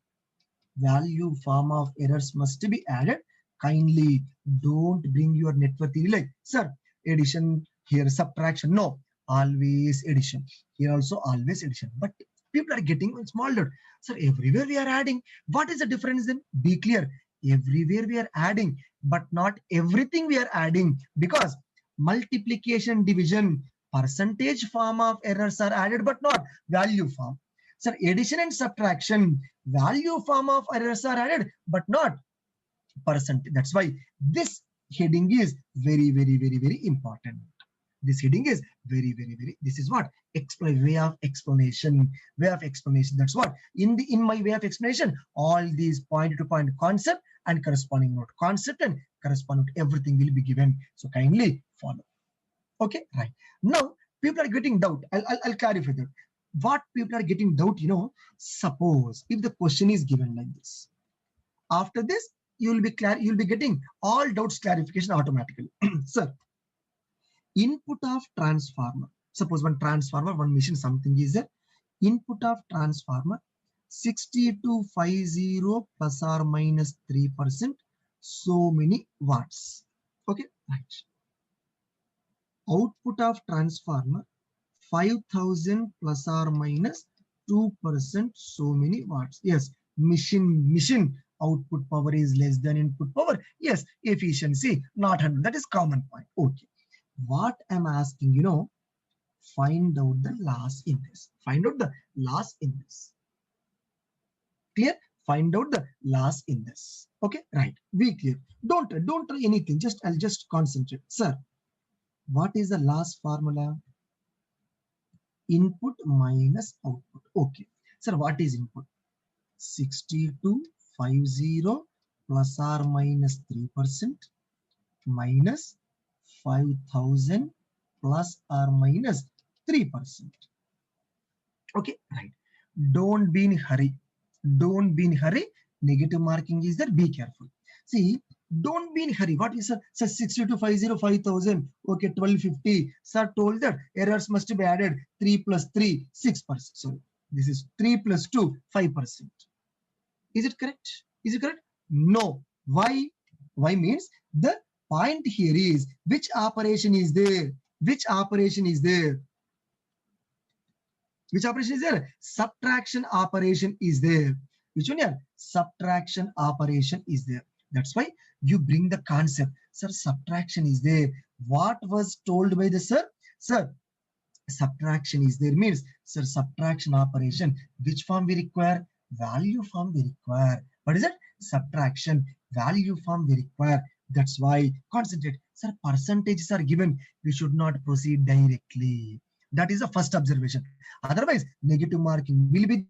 Value form of errors must be added. Kindly don't bring your network theory like, sir, addition, here subtraction. No, always addition. Here also always addition. But people are getting small dot. Sir, everywhere we are adding. What is the difference then? Be clear. Everywhere we are adding, but not everything we are adding, because multiplication, division, percentage form of errors are added, but not value form. So addition and subtraction, value form of errors are added, but not percentage. That's why this heading is very, very, very, very important. This heading is very, very, very. This is what explain way of explanation. Way of explanation. That's what in my way of explanation. All these point-to-point concept and corresponding note. Concept and corresponding everything will be given. So kindly follow. Okay, right. Now people are getting doubt. I'll clarify that. What people are getting doubt, suppose if the question is given like this. After this, you'll be getting all doubts clarification automatically. Sir, input of transformer. Suppose one transformer, one machine, something is there. Input of transformer 6250 plus or minus 3%. So many watts. Okay, right. Output of transformer 5000 plus or minus 2%. So many watts. Yes, machine output power is less than input power. Yes, efficiency not 100. That is common point. Okay. What I'm asking, find out the loss in this. Find out the loss in this. Clear? Find out the loss in this. Okay, right. Be clear. Don't try anything. I'll just concentrate. Sir, what is the loss formula? Input minus output. Okay. Sir, what is input? 6250 plus or minus 3% minus 5000 plus or minus 3%. Okay, right. Don't be in hurry. Don't be in hurry. Negative marking is there. Be careful. See, don't be in hurry. What is sir? Sir, 62505000. Okay, 1250. Sir told that errors must be added. 3 plus 3, 6%. Sorry, this is 3 plus 2, 5%. Is it correct? Is it correct? No. Why? Why means the point here is which operation is there? Which operation is there? Which operation is there? Subtraction operation is there. Which one here? Subtraction operation is there. That's why you bring the concept. Sir, subtraction is there. What was told by the sir? Sir, subtraction is there means, sir, subtraction operation. Which form we require? Value form we require. What is it? Subtraction. Value form we require. That's why concentrate. Sir, percentages are given. We should not proceed directly. That is the first observation. Otherwise, negative marking will be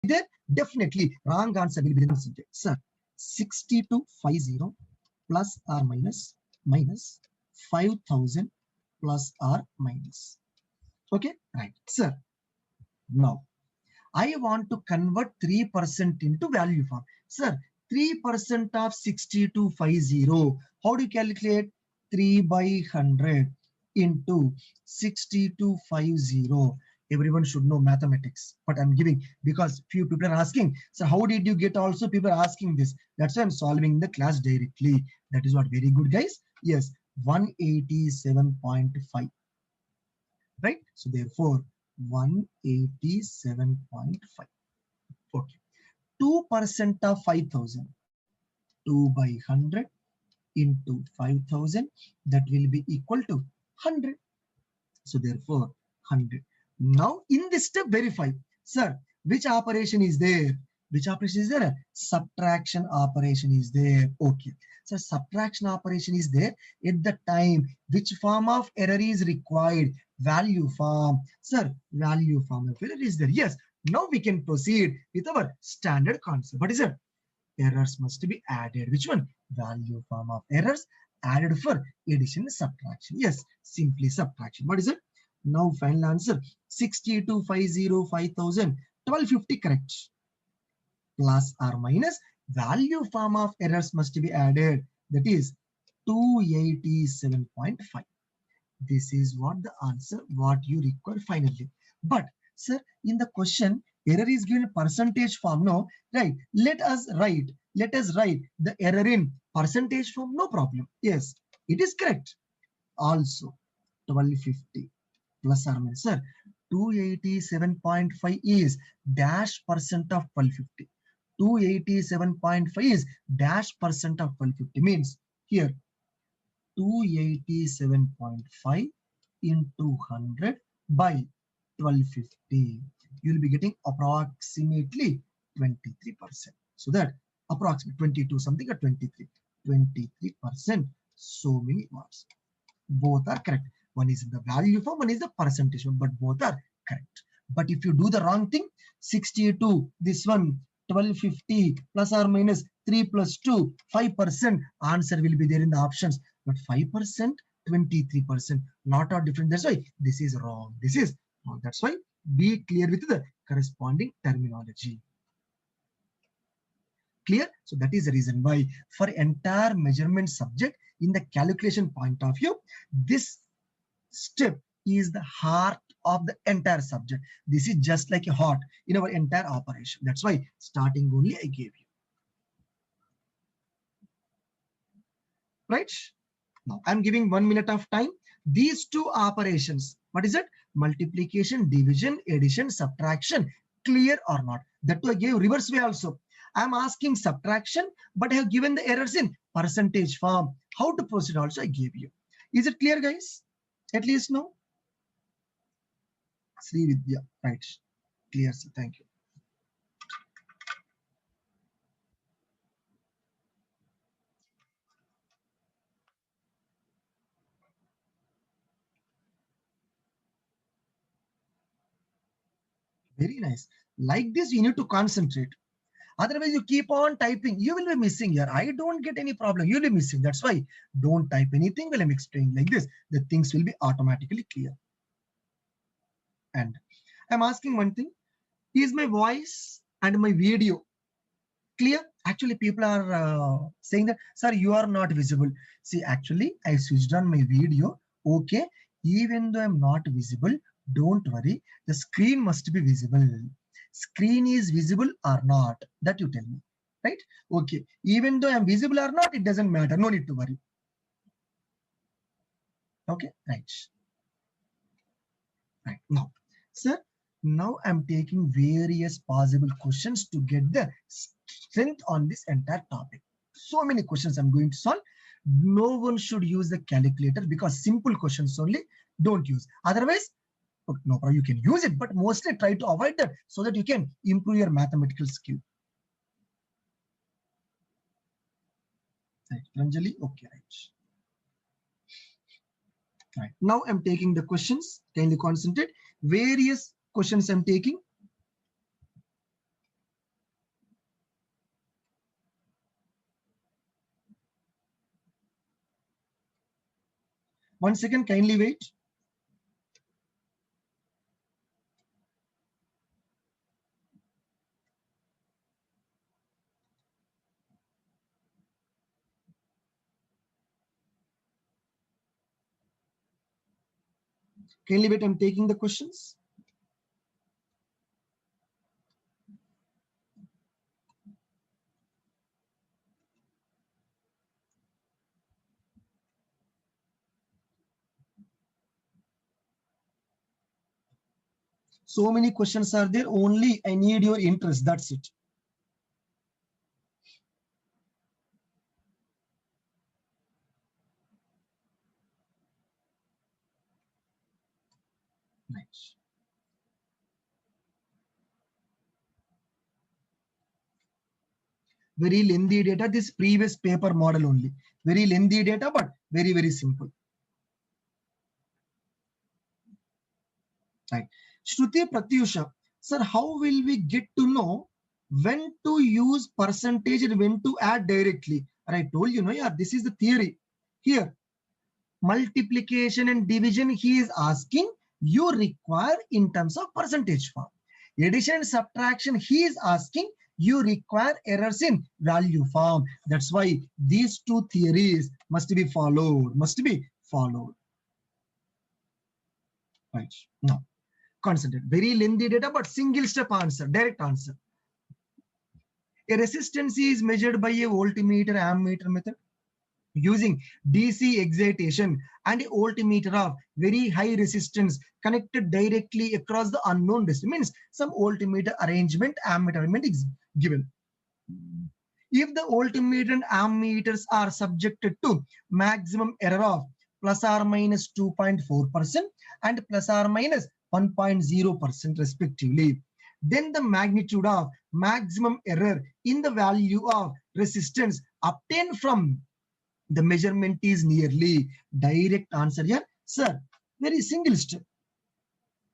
there. Definitely, wrong answer will be there. Definitely, wrong answer will be there. Sir, 6250 plus or minus 5000 plus or minus. Okay, right. Sir, now I want to convert 3% into value form. Sir, 3% of 6250. How do you calculate? 3 by 100 into 6250. Everyone should know mathematics, but I'm giving because few people are asking. So how did you get also? People are asking this. That's why I'm solving the class directly. That is what very good, guys. Yes, 187.5. Right? So therefore, 187.5. Okay. 2% of 5000. 2 by 100 into 5000. That will be equal to 100. So therefore, 100. Now in this step, verify. Sir, which operation is there? Which operation is there? Subtraction operation is there. Okay. So subtraction operation is there at the time. Which form of error is required? Value form. Sir, value form of error is there. Yes. Now we can proceed with our standard concept. What is it? Errors must be added. Which one? Value form of errors added for addition and subtraction. Yes, simply subtraction. What is it? Now final answer 62505000 1250 correct. Plus or minus value form of errors must be added. That is 287.5. This is what the answer, what you require finally. But sir, in the question, error is given percentage form. No, right? Let us write the error in percentage form. No problem. Yes, it is correct. Also, 1250 plus or minus. Sir, 287.5 is dash percent of 1250. 287.5 is dash percent of 1250 means here 287.5 into 100 by 1250. You will be getting approximately 23%. So that approximately 22 something or 23. 23%. So many marks. Both are correct. One is in the value form, one is the percentage form, but both are correct. But if you do the wrong thing, 62, this one, 1250 plus or minus 3 plus 2, 5%, answer will be there in the options. But 5%, 23%, not all different. That's why this is wrong. This is wrong. That's why be clear with the corresponding terminology. Clear? So that is the reason why for entire measurement subject in the calculation point of view, this step is the heart of the entire subject. This is just like a heart in our entire operation. That's why starting only I gave you. Right? Now I'm giving 1 minute of time. These two operations, what is it? Multiplication, division, addition, subtraction, clear or not? That too I gave reverse way also. I'm asking subtraction, but I have given the errors in percentage form. How to proceed also I gave you. Is it clear, guys? At least no? Sri Vidya, right? Clear, sir. Thank you. Very nice. Like this, you need to concentrate. Otherwise, you keep on typing, you will be missing here. I don't get any problem. You'll be missing. That's why don't type anything while I'm explaining like this. The things will be automatically clear. And I'm asking one thing. Is my voice and my video clear? Actually, people are saying that, sir, you are not visible. See, actually, I switched on my video. Okay. Even though I'm not visible, don't worry. The screen must be visible. Screen is visible or not? That you tell me. Right? Okay. Even though I'm visible or not, it doesn't matter. No need to worry. Okay. Right. Right. Now, sir, now I'm taking various possible questions to get the strength on this entire topic. So many questions I'm going to solve. No one should use the calculator because simple questions only don't use. Otherwise, no problem, you can use it, but mostly try to avoid that so that you can improve your mathematical skill. Right, Ranjali? Okay, right. Right. Now I'm taking the questions. Kindly concentrate. Various questions I'm taking. One second, kindly wait. Kindly wait, I'm taking the questions. So many questions are there. Only I need your interest. That's it. Right. Very lengthy data. This previous paper model only. Very lengthy data, but very, very simple. Right. Shruti Pratyusha, sir, how will we get to know when to use percentage and when to add directly? And I told you, no, yeah, this is the theory. Here, multiplication and division, he is asking you require in terms of percentage form. Addition and subtraction, he is asking you require errors in value form. That's why these two theories must be followed, Right. Now, concentrate. Very lengthy data, but single step answer, direct answer. A resistance is measured by a voltmeter ammeter method using DC excitation and a voltmeter of very high resistance connected directly across the unknown distance. Means some voltmeter arrangement, ammeter arrangement is given. If the voltmeter and ammeters are subjected to maximum error of plus or minus 2.4% and plus or minus 1.0% respectively, then the magnitude of maximum error in the value of resistance obtained from the measurement is nearly direct answer here. Sir, very single step.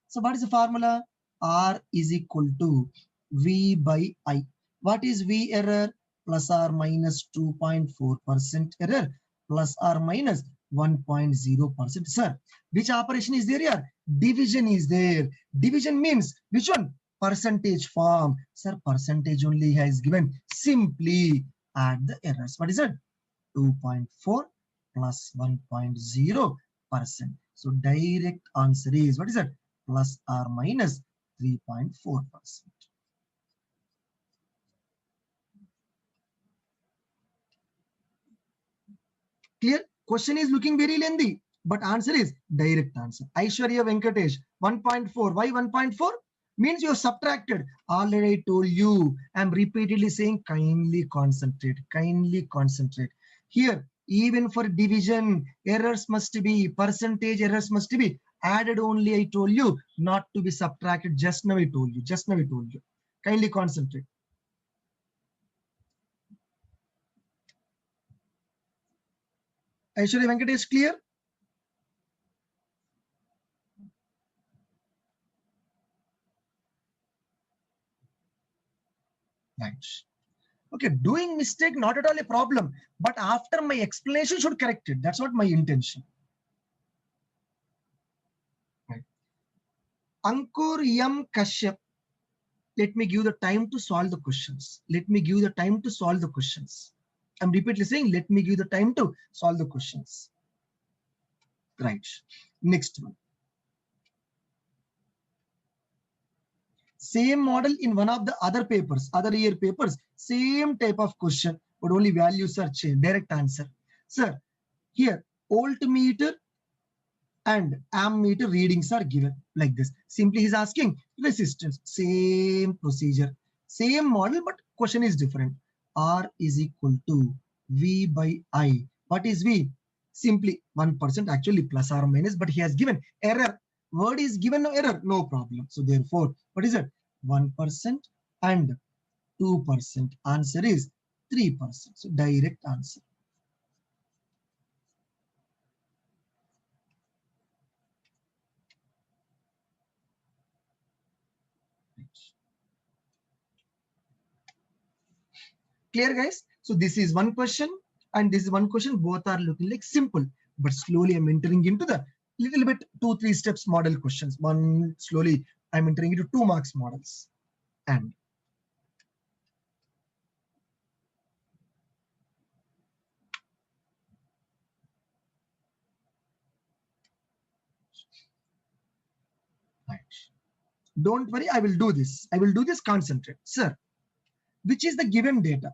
So what is the formula? R is equal to V by I. What is V error? Plus or minus 2.4% error, plus or minus 1.0%. Sir, which operation is there here? Division is there. Division means which one? Percentage form. Sir, percentage only has given. Simply add the errors. What is it? 2.4 plus 1.0%. So direct answer is, what is that? Plus or minus 3.4%. Clear? Question is looking very lengthy, but answer is direct answer. Aishwarya Venkatesh, 1.4. Why 1.4? Means you have subtracted. Already I told you. I'm repeatedly saying kindly concentrate. Kindly concentrate. Here, even for division, errors must be, percentage errors must be added only. I told you not to be subtracted. Just now I told you. Just now I told you. Kindly concentrate. Aishwarya Venkatesh, clear? Right. Okay, doing mistake, not at all a problem. But after my explanation should correct it. That's what my intention. Right. Ankur M. Kashyap. Let me give the time to solve the questions. Let me give the time to solve the questions. I'm repeatedly saying, let me give the time to solve the questions. Right. Next one. Same model in one of the other papers, other year papers, same type of question, but only values are changed. Direct answer. Sir, here, voltmeter and ammeter readings are given like this. Simply he's asking resistance, same procedure, same model, but question is different. R is equal to V by I. What is V? Simply 1%, actually plus or minus, but he has given error. Word is given, no error, no problem. So therefore, what is it? 1% and 2%. Answer is 3%. So direct answer. Clear, guys? So this is one question and this is one question. Both are looking like simple, but slowly I'm entering into the little bit 2-3 steps model questions. One slowly I'm entering into 2 marks models. And right. Don't worry, I will do this. I will do this, concentrate. Sir, which is the given data?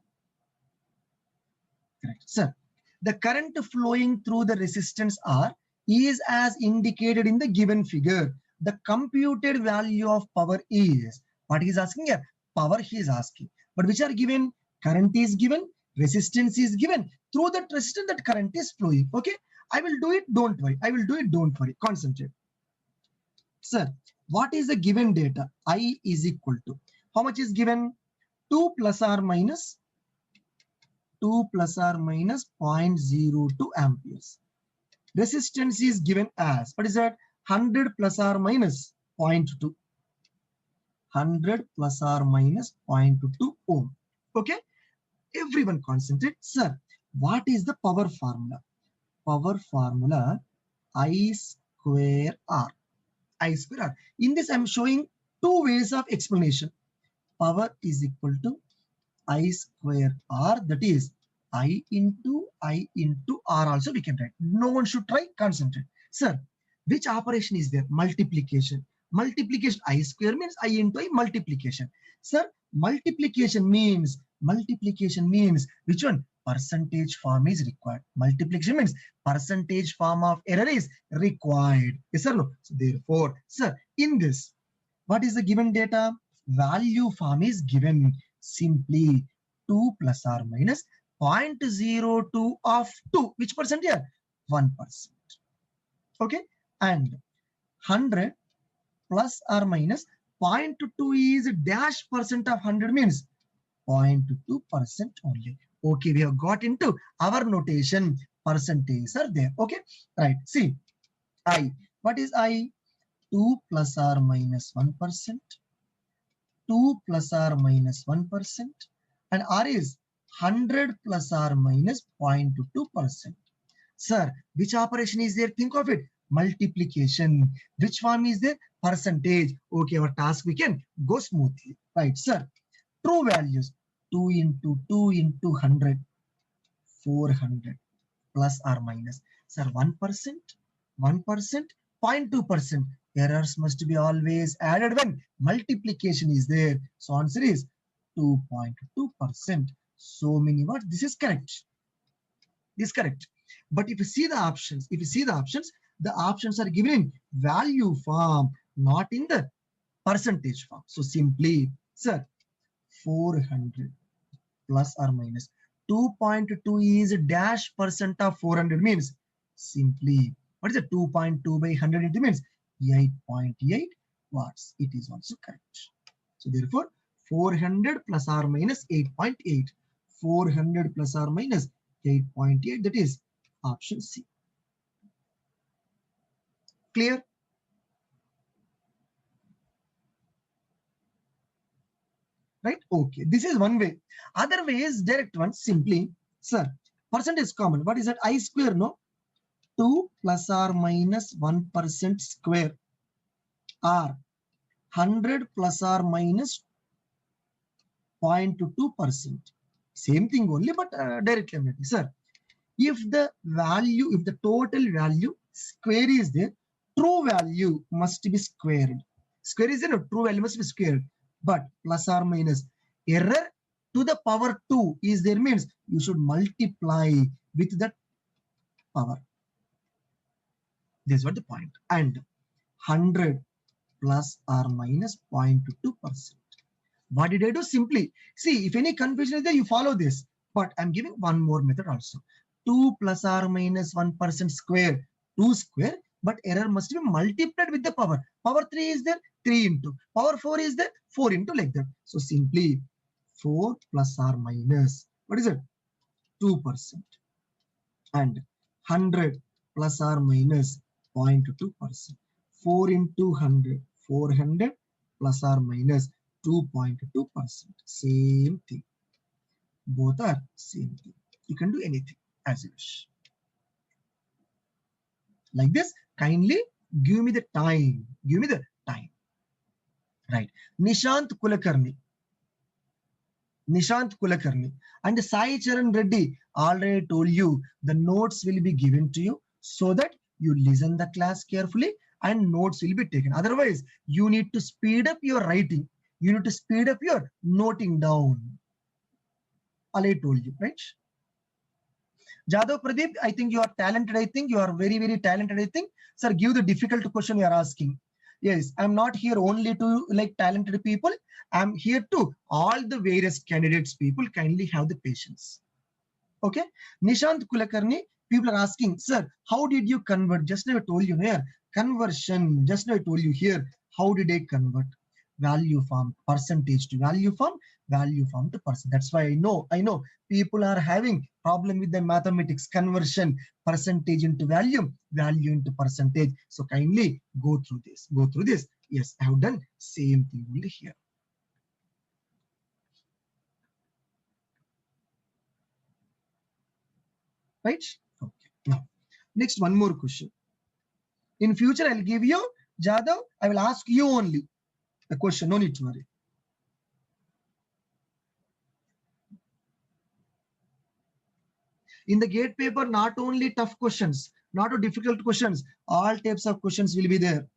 Correct. Sir, the current flowing through the resistance R is as indicated in the given figure. The computed value of power is, what he is asking here? Power he is asking. But which are given? Current is given, resistance is given. Through that resistance, that current is flowing. Okay, I will do it, don't worry. I will do it, don't worry. Concentrate. Sir, what is the given data? I is equal to, how much is given? 2 plus or minus 2 plus or minus 0.02 amperes. Resistance is given as, what is that? 100 plus or minus 0.2. 100 plus or minus 0.2 ohm. Okay, everyone concentrate. Sir, what is the power formula? Power formula I square R. I square R. In this, I'm showing 2 ways of explanation. Power is equal to I square R, that is I into R also we can write. No one should try, concentrate. Sir, which operation is there? Multiplication. Multiplication, I square means I into I, multiplication. Sir, multiplication means which one? Percentage form is required. Multiplication means percentage form of error is required. Yes or no? So therefore, sir, in this, what is the given data? Value form is given. Simply 2 plus or minus 0.02 of 2. Which percent here? 1%. Okay. And 100 plus or minus 0.2 is dash percent of 100 means 0.2% only. Okay, we have got into our notation. Percentages are there. Okay. Right. See, I. What is I? 2 plus or minus 1%. 2 plus or minus 1%, and R is 100 plus or minus 0.2%. Sir, which operation is there? Think of it. Multiplication. Which form is there? Percentage. Okay, our task we can go smoothly. Right, sir. True values. 2 into 100, 400 plus or minus. Sir, 1%, 0.2%. Errors must be always added when multiplication is there. So answer is 2.2%. So many words. This is correct. This is correct. But if you see the options, the options are given in value form, not in the percentage form. So simply, sir, 400 plus or minus 2.2 is dash percent of 400 means simply, what is it? 2.2 by 100, it means 8.8 watts. It is also correct. So therefore 400 plus or minus 8.8, 400 plus or minus 8.8, that is option C. Clear? right? Okay, this is one way. Other way is direct one. Simply, sir, percent is common. What is that? I square, no? 2 plus or minus 1% square, or 100 plus or minus 0.2%. Same thing only, but directly I'm writing. Sir, if the value, if the total value square is there, true value must be squared. Square is there, no, true value must be squared. But plus or minus error to the power 2 is there, means you should multiply with that power. This is what the point. And 100 plus or minus 0.2%. What did I do? Simply, see, if any confusion is there, you follow this. But I'm giving one more method also. 2 plus or minus 1% square, 2 square, but error must be multiplied with the power. Power 3 is there, 3 into. Power 4 is there, 4 into, like that. So simply 4 plus or minus, what is it? 2%. And 100 plus or minus 0.2%. 4 into 100, 400 plus or minus 2.2%. Same thing. Both are same thing. You can do anything as you wish. Like this, kindly give me the time. Give me the time. Right. Nishant Kulakarni. Nishant Kulakarni and Sai Charan Reddy already told you the notes will be given to you so that you listen the class carefully and notes will be taken. Otherwise, you need to speed up your writing. You need to speed up your noting down. I told you, right? Jadhav Pradeep, I think you are talented. I think you are very, very talented. I think, sir, give the difficult question you are asking. Yes, I'm not here only to like talented people. I'm here to all the various candidates people. Kindly have the patience. Okay. Nishant Kulakarni, people are asking, sir, how did you convert? Just now I told you here, conversion. Just now I told you here, how did I convert? Value form, percentage to value form to percent. That's why I know people are having problem with the mathematics conversion, percentage into value into percentage. So kindly go through this. Yes, I have done same thing only here. Right? Okay. Now, next one more question. In future, I'll give you, Jadhav, I will ask you only the question. No need to worry. In the gate paper, not only tough questions, not difficult questions, all types of questions will be there.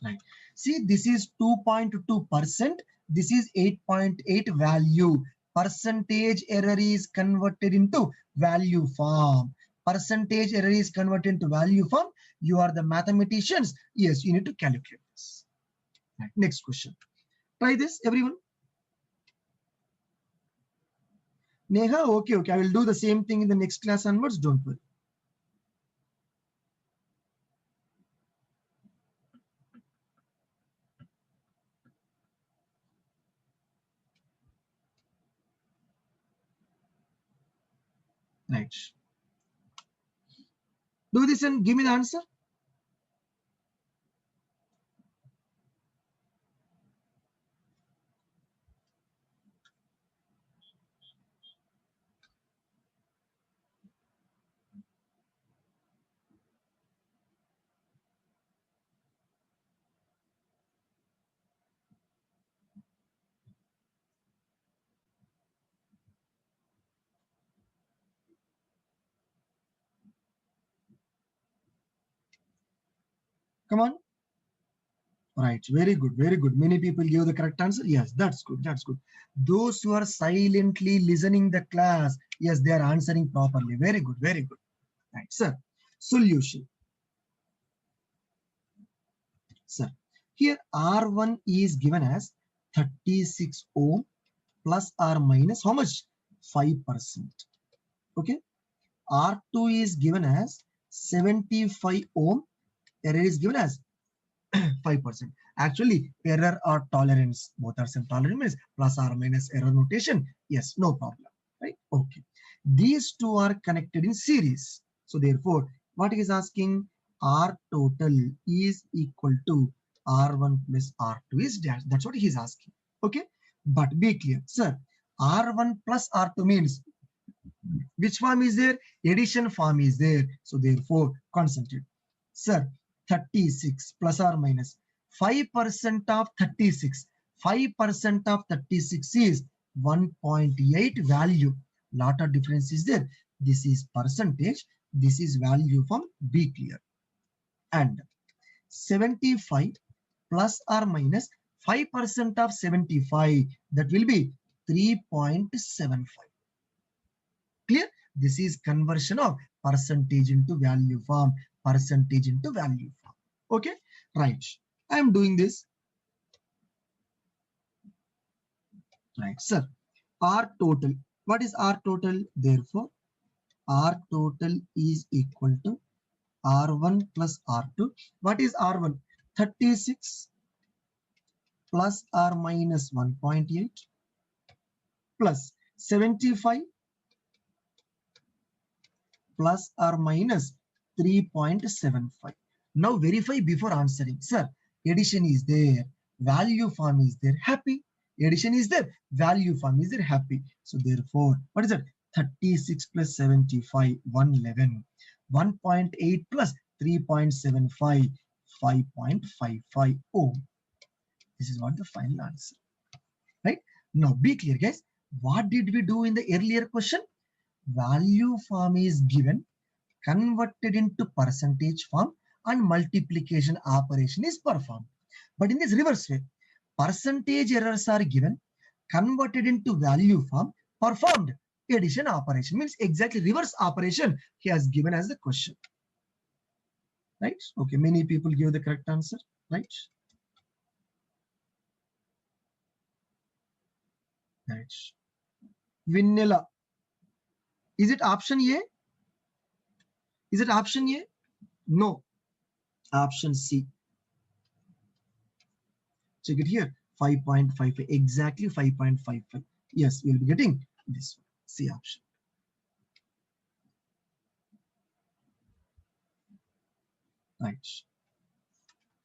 Right. See, this is 2.2%. This is 8.8 value. Percentage error is converted into value form. Percentage error is converted into value form. You are the mathematicians. Yes, you need to calculate this. Right. Next question. Try this, everyone. Neha, okay. I will do the same thing in the next class onwards. Don't worry. Right. Do this and give me the answer. Come on. Right, very good, very good. Many people give the correct answer. Yes, that's good, that's good. Those who are silently listening the class, yes, they are answering properly. Very good, very good. Right, sir. Solution. Sir, here R1 is given as 36 ohm plus or minus how much? 5%. Okay. R2 is given as 75 ohm. Error is given as 5%. Actually, error or tolerance, both are same. Tolerance means plus or minus error notation. Yes, no problem. Right? Okay. These two are connected in series. So therefore, what it is asking? R total is equal to R1 plus R2 is dash. That's what he's asking. Okay, but be clear, sir. R1 plus R2 means which form is there? Addition form is there. So therefore, concentrate. Sir, 36 plus or minus 5% of 36. 5% of 36 is 1.8 value. Lot of difference is there. This is percentage. This is value form. Be clear. And 75 plus or minus 5% of 75. That will be 3.75. Clear? This is conversion of percentage into value form. Percentage into value form. Okay, right. I am doing this. Right, sir. R total. What is R total? Therefore, R total is equal to R1 plus R2. What is R1? 36 plus or minus 1.8 plus 75 plus or minus 3.75. Now verify before answering. Sir, addition is there, value form is there, happy. Addition is there, value form is there, happy. So therefore, what is it? 36 plus 75, 111. 1.8 plus 3.75, 5.55 ohm. This is what the final answer. Right? Now be clear, guys. What did we do in the earlier question? Value form is given, converted into percentage form, and multiplication operation is performed. But in this reverse way, percentage errors are given, converted into value form, performed addition operation. Means exactly reverse operation he has given as the question. Right? Okay, many people give the correct answer. Right? Right. Vanilla. Is it option A? Is it option A? No. Option C. Check it here. 5.55. Exactly 5.55. Yes, we'll be getting this one. C option. Right.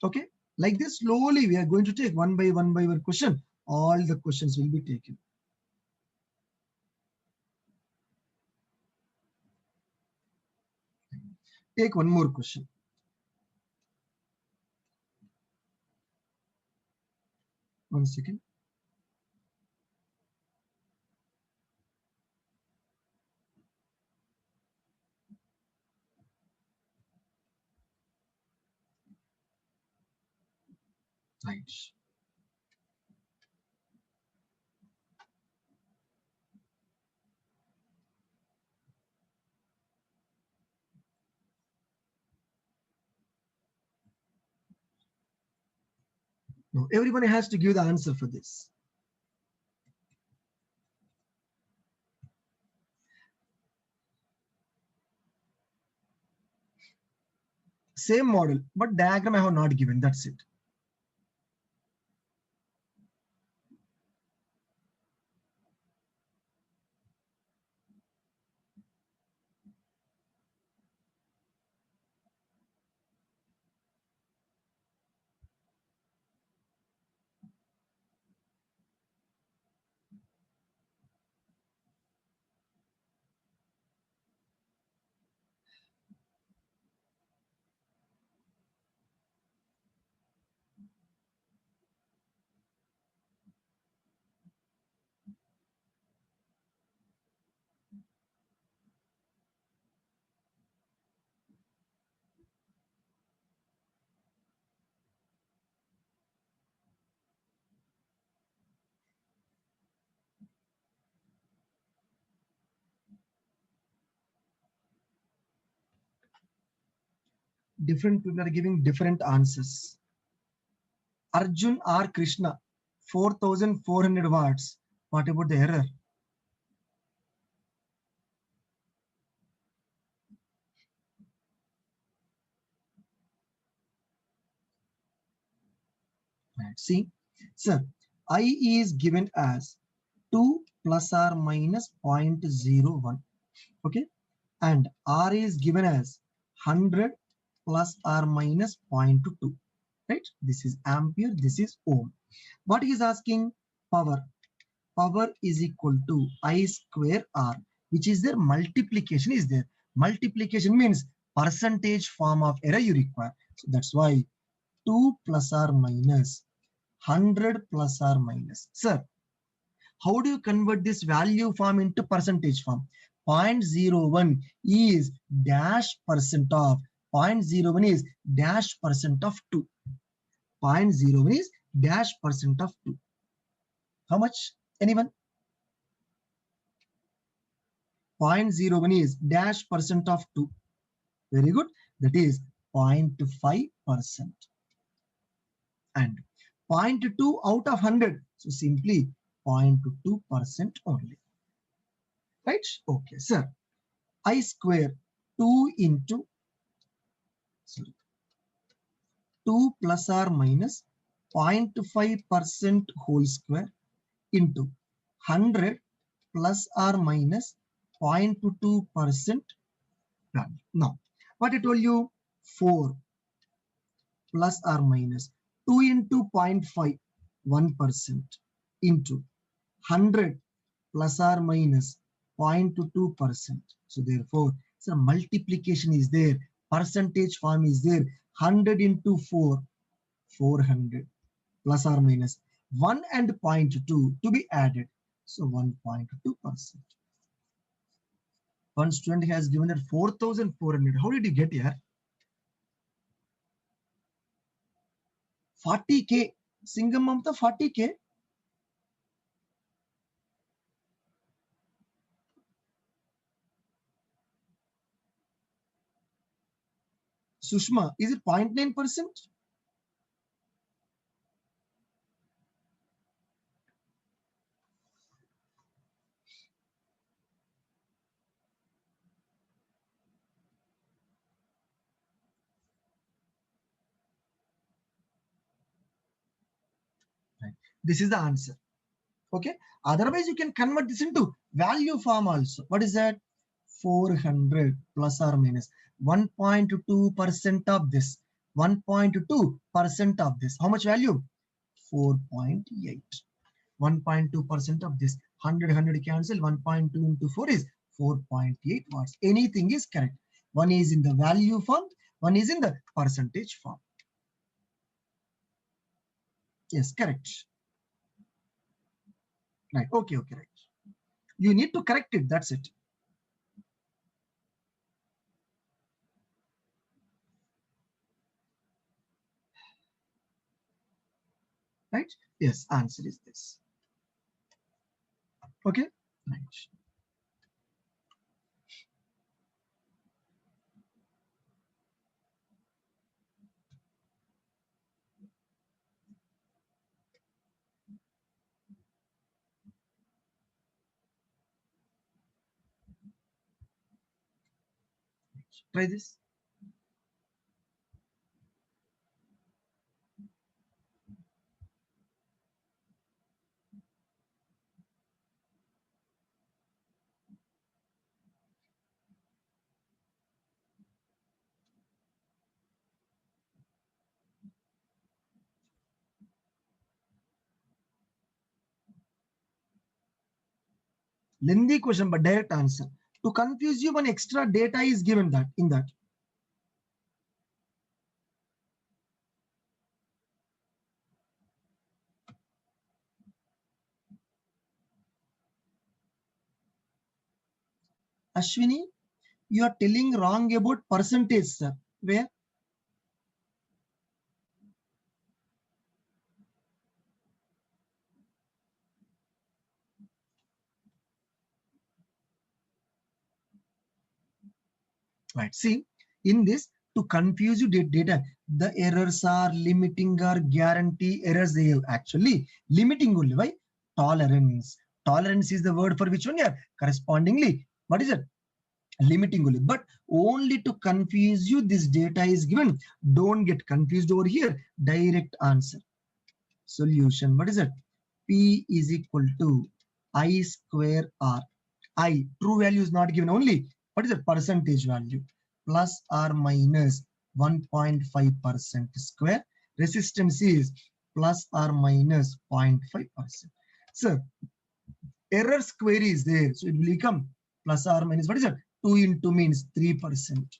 Okay. Like this, slowly we are going to take one by one question. All the questions will be taken. Take one more question. One second. Right. Now, everybody has to give the answer for this. Same model, but diagram I have not given. That's it. Different people are giving different answers. Arjun R. Krishna, 4,400 watts. What about the error? Right. See, sir, I is given as 2 plus or minus 0.01. Okay. And R is given as 100 plus or minus 0.2, right? This is ampere, this is ohm. What he is asking? Power. Power is equal to I square R, which is their multiplication is there. Multiplication means percentage form of error you require. So that's why 2 plus or minus 100 plus or minus. Sir, how do you convert this value form into percentage form? 0.01 is dash percent of 0.01 is dash percent of 2. 0.01 is dash percent of 2. How much? Anyone? 0.01 is dash percent of 2. Very good. That is 0.5%. And 0.2 out of 100. So simply 0.2% only. Right? Okay, sir. I square 2 into, sorry, 2 plus or minus 0.5% whole square into 100 plus or minus 0.2% value. Now, what I told you? 4 plus or minus 2 into 0.5, 1% into 100 plus or minus 0.2%. So therefore, so multiplication is there, percentage form is there, 100 into 4, 400 plus or minus 1 and 0.2 to be added. So 1.2%. One student has given that 4,400. How did you get here? 40K. Single month of 40K. Sushma, is it 0.9%? Right. This is the answer. Okay. Otherwise, you can convert this into value form also. What is that? 400 plus or minus 1.2% of this. 1.2% of this. How much value? 4.8. 1.2% of this. 100 cancel. 1.2 into 4 is 4.8 watts. Anything is correct. One is in the value form. One is in the percentage form. Yes, correct. Right. Okay, okay, right. You need to correct it. That's it. Right? Yes, answer is this. Okay, right. Try this. Lengthy question, but direct answer. To confuse you, one extra data is given that in that. Ashwini, you are telling wrong about percentage, sir. Where? Right. See, in this, to confuse you data, the errors are limiting or guarantee errors. They have actually limiting only. Why? Tolerance. Tolerance is the word for which one? Yeah. Correspondingly, what is it? Limiting only, but only to confuse you, this data is given. Don't get confused over here. Direct answer. Solution. What is it? P is equal to I square R. I, true value is not given only. What is the percentage value? Plus or minus 1.5% square. Resistance is plus or minus 0.5%. So error square is there. So it will become plus or minus, what is that? 2 into means 3%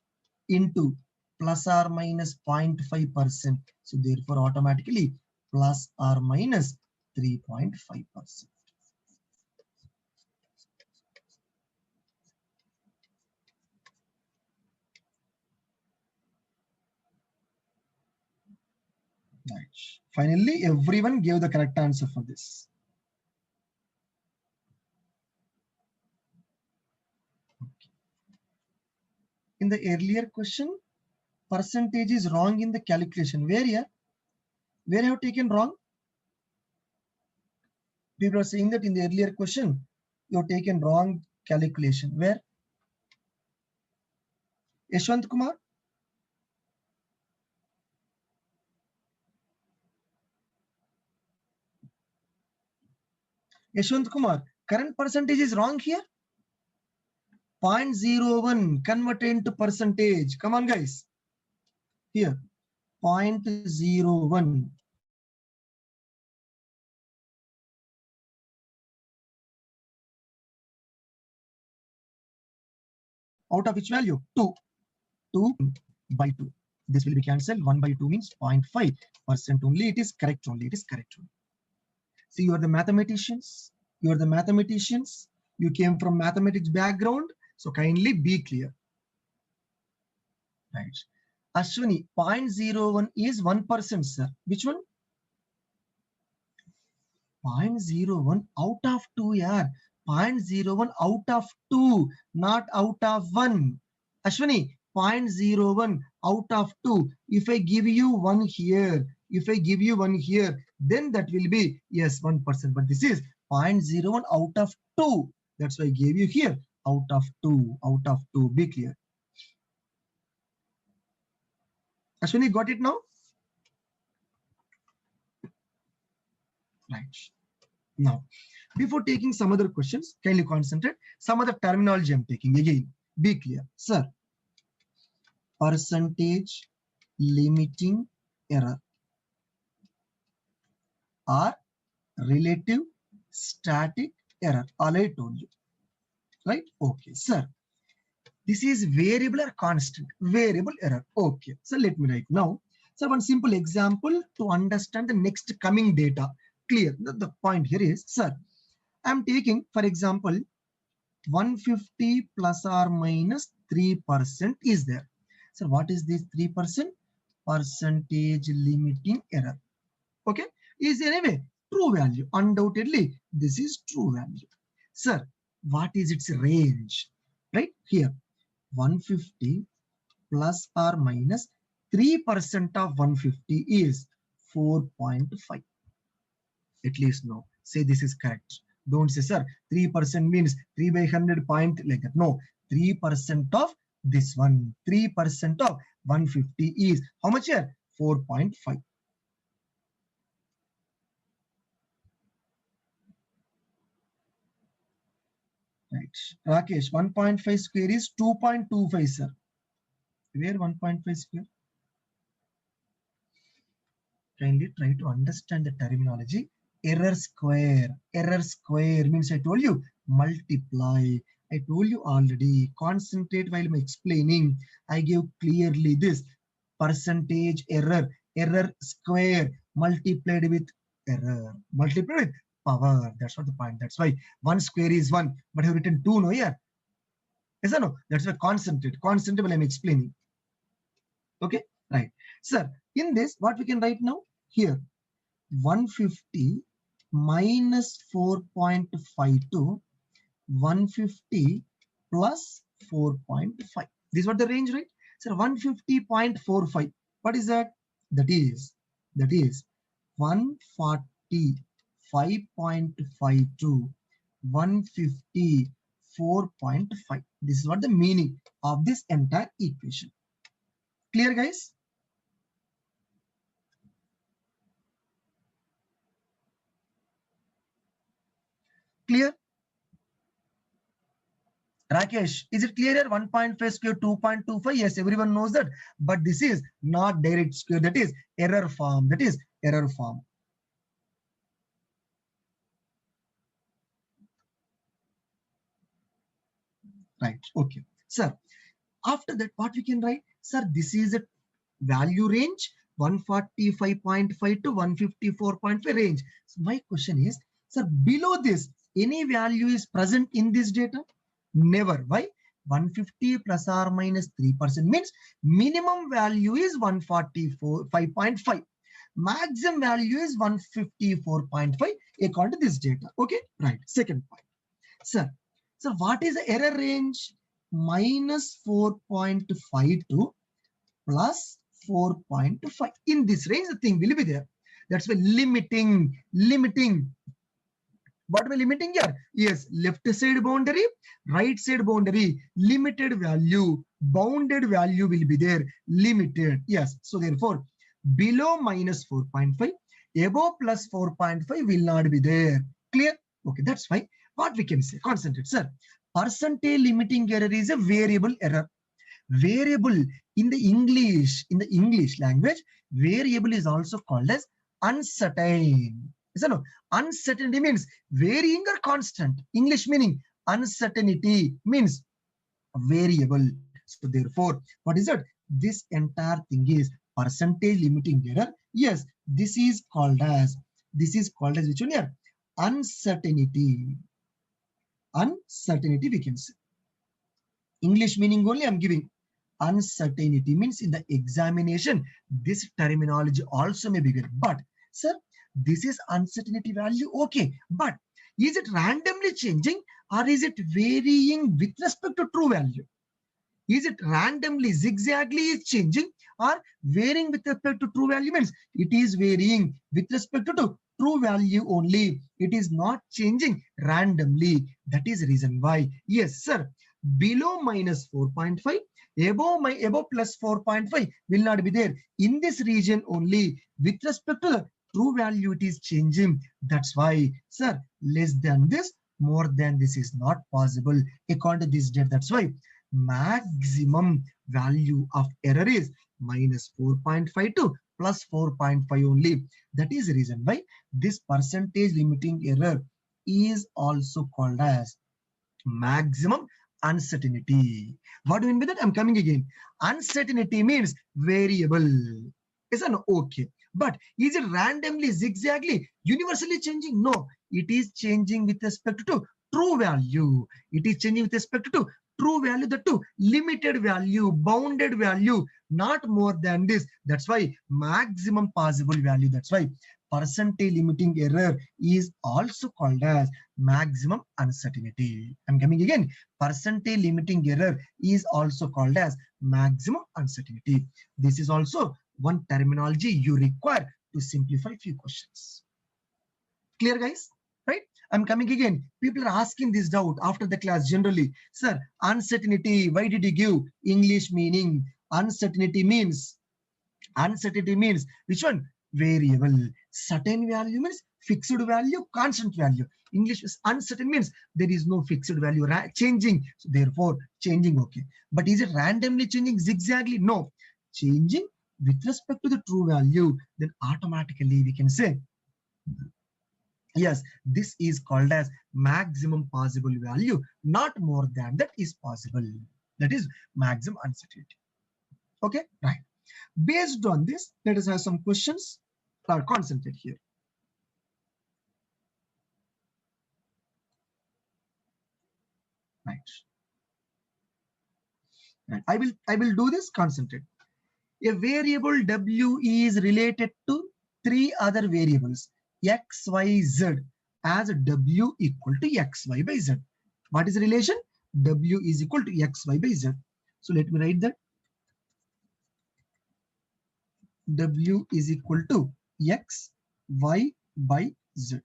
into plus or minus 0.5%. So therefore automatically plus or minus 3.5%. Right. Finally, everyone gave the correct answer for this. Okay. In the earlier question, percentage is wrong in the calculation. Where here? Where have taken wrong? People are saying that in the earlier question, you have taken wrong calculation. Where? Yashwant Kumar? Yashwant Kumar, current percentage is wrong here. 0.01 converted into percentage. Come on, guys. Here, 0.01. Out of which value? 2. 2 by 2. This will be cancelled. 1 by 2 means 0.5% only. It is correct only. It is correct only. See, you are the mathematicians. You are the mathematicians. You came from mathematics background. So kindly be clear. Right. Ashwini, 0.01 is 1%, sir. Which one? 0.01 out of 2, yeah. 0.01 out of 2, not out of 1. Ashwini, 0.01 out of 2. If I give you 1 here, then that will be, yes, 1%. But this is 0.01 out of 2. That's why I gave you here, out of 2, out of 2. Be clear. Ashwini, got it now? Right. Now, before taking some other questions, kindly concentrate. Some other terminology I'm taking again. Be clear. Sir, percentage limiting error or relative static error. All I told you. Right? Okay, sir. This is variable or constant? Variable error. Okay. So let me write now. So one simple example to understand the next coming data. Clear. The point here is, sir, I'm taking, for example, 150 plus or minus 3% is there. So what is this 3%? Percentage limiting error. Okay, is anyway true value. Undoubtedly, this is true value. Sir, what is its range? Right here, 150 plus or minus 3% of 150 is 4.5. At least no. Say this is correct. Don't say, sir, 3% means 3 by 100 point like that. No, 3% of this one, 3% of 150 is how much here? 4.5. Right. Rakesh, 1.5 square is 2.25, sir. Where 1.5 square? Kindly try to understand the terminology. Error square. Error square means, I told you, multiply. I told you already. Concentrate while I'm explaining. I give clearly this. Percentage error. Error square multiplied with error. Multiplied with power. That's not the point. That's why 1 square is 1. But I've written 2 no here. Yes or no? That's why concentrate. Concentrate while I'm explaining. Okay, right. Sir, in this, what we can write now? Here, 150 minus 4.52, 150 plus 4.5. This is what the range, right? So 150.45. What is that? That is 145.52, 154.5. This is what the meaning of this entire equation. Clear, guys? Clear? Rakesh, is it clear here? 1.5 square, 2.25. Yes, everyone knows that. But this is not direct square. That is error form. That is error form. Right. Okay. Sir, after that, what we can write? Sir, this is a value range 145.5 to 154.5 range. So my question is, sir, below this, any value is present in this data? Never. Why? 150 plus or minus 3% means minimum value is 145.5. Maximum value is 154.5 according to this data. Okay, right. Second point. Sir, so what is the error range? Minus 4.5 to plus 4.5. In this range, the thing will be there. That's why limiting. What am I limiting here? Yes, left side boundary, right side boundary, limited value, bounded value will be there, limited. Yes, so therefore, below minus 4.5, above plus 4.5 will not be there. Clear? Okay, that's why what we can say, concentrate, sir. Percentage limiting error is a variable error. Variable in the English language, variable is also called as uncertain. Is that no? Uncertainty means varying or constant. English meaning uncertainty means variable. So therefore, what is it? This entire thing is percentage limiting error. Yes, this is called as which one here? Uncertainty. Uncertainty we can say. English meaning only I'm giving. Uncertainty means in the examination, this terminology also may be given. But, sir, this is uncertainty value. Okay. But is it randomly changing or is it varying with respect to true value? Is it randomly, zigzagly changing or varying with respect to true value? Means it is varying with respect to true value only. It is not changing randomly. That is the reason why. Yes, sir. Below minus 4.5, above plus 4.5 will not be there. In this region only, with respect to the true value, it is changing. That's why, sir, less than this, more than this is not possible according to this date. That's why maximum value of error is minus 4.5 to plus 4.5 only. That is the reason why this percentage limiting error is also called as maximum uncertainty. What do you mean by that? I'm coming again. Uncertainty means variable. Is that okay? But is it randomly, zigzagly, universally changing? No, it is changing with respect to true value. It is changing with respect to true value, the two limited value, bounded value, not more than this. That's why maximum possible value. That's why percentage limiting error is also called as maximum uncertainty. I'm coming again. Percentage limiting error is also called as maximum uncertainty. This is also one terminology you require to simplify few questions. Clear, guys? Right? I'm coming again. People are asking this doubt after the class generally. Sir, uncertainty, why did you give English meaning? Uncertainty means which one? Variable. Certain value means fixed value, constant value. English is uncertain means there is no fixed value changing. So therefore, changing okay. But is it randomly changing zigzagly? No. Changing with respect to the true value, then automatically we can say yes, this is called as maximum possible value, not more than that is possible. That is maximum uncertainty. Okay, right. Based on this, let us have some questions. Concentrate here. Right. Right. I will do this. Concentrate. A variable W is related to three other variables X, Y, Z as W equal to XY by Z. What is the relation? W is equal to XY by Z. So let me write that. W is equal to X, Y by Z.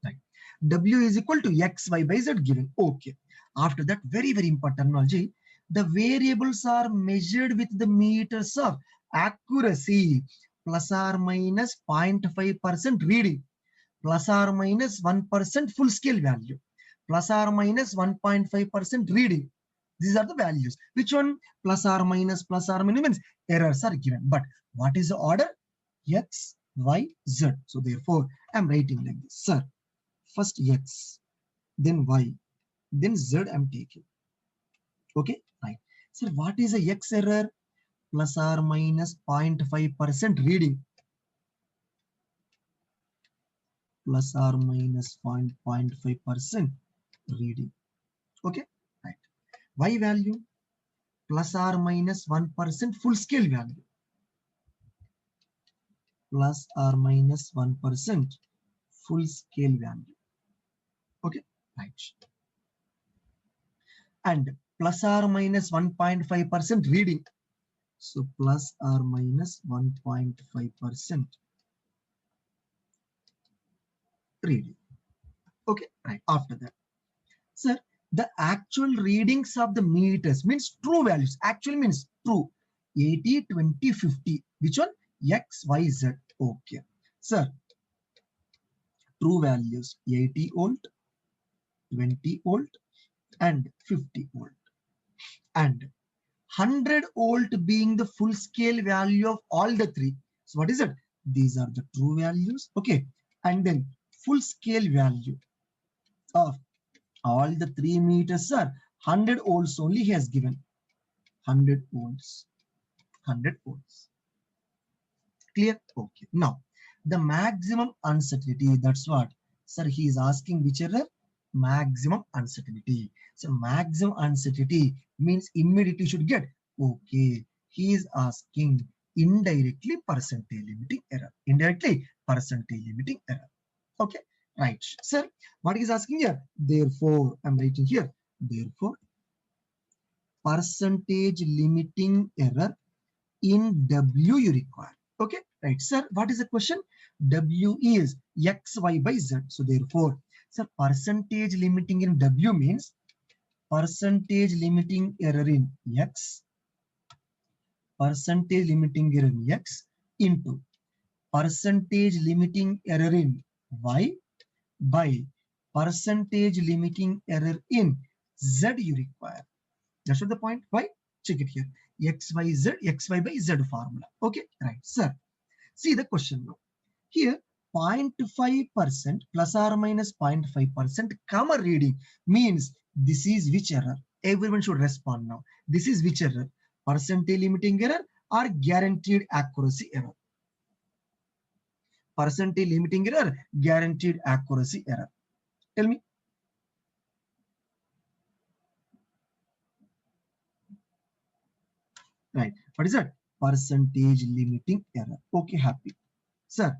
Right. W is equal to X, Y by Z given. Okay. After that, very, very important terminology. The variables are measured with the meters of accuracy, plus or minus 0.5% reading, plus or minus 1% full scale value, plus or minus 1.5% reading. These are the values. Which one? Plus or minus means errors are given. But what is the order? X, Y, Z. So therefore, I'm writing like this. Sir, first X, then Y, then Z I'm taking. Okay, right. Sir, what is a X error? Plus or minus 0.5% reading. Plus or minus 0.5% reading. Okay, right. Y value? Plus or minus 1% full scale value. Plus or minus 1% full scale value. Okay, right. And plus or minus 1.5% reading. So plus or minus 1.5% reading. Okay, right. After that, sir, the actual readings of the meters means true values. Actually means true. 80, 20, 50. Which one? X, Y, Z. Okay. Sir, true values 80 volt, 20 volt, and 50 volt. And 100 volt being the full scale value of all the three. So what is it? These are the true values. Okay. And then full scale value of all the 3 meters are 100 volts only he has given. 100 volts. 100 volts. Clear? Okay. Now, the maximum uncertainty, that's what. Sir, he is asking which error? Maximum uncertainty. So, maximum uncertainty means immediately should get. Okay. He is asking indirectly percentage limiting error. Indirectly percentage limiting error. Okay. Right. Sir, what he is asking here? Therefore, I'm writing here. Therefore, percentage limiting error in W you require. Okay, right, sir. What is the question? W is X, Y by Z. So therefore, sir, percentage limiting in W means percentage limiting error in X, percentage limiting error in X into percentage limiting error in Y by percentage limiting error in Z you require. That's what the point. Why? Check it here. X, Y, Z, X, Y by Z formula. Okay, right, sir. See the question now. Here, 0.5% plus or minus 0.5% comma reading means this is which error? Everyone should respond now. This is which error? Percentage limiting error or guaranteed accuracy error? Percentage limiting error, guaranteed accuracy error. Tell me. Right. What is that? Percentage limiting error. Okay, happy. Sir,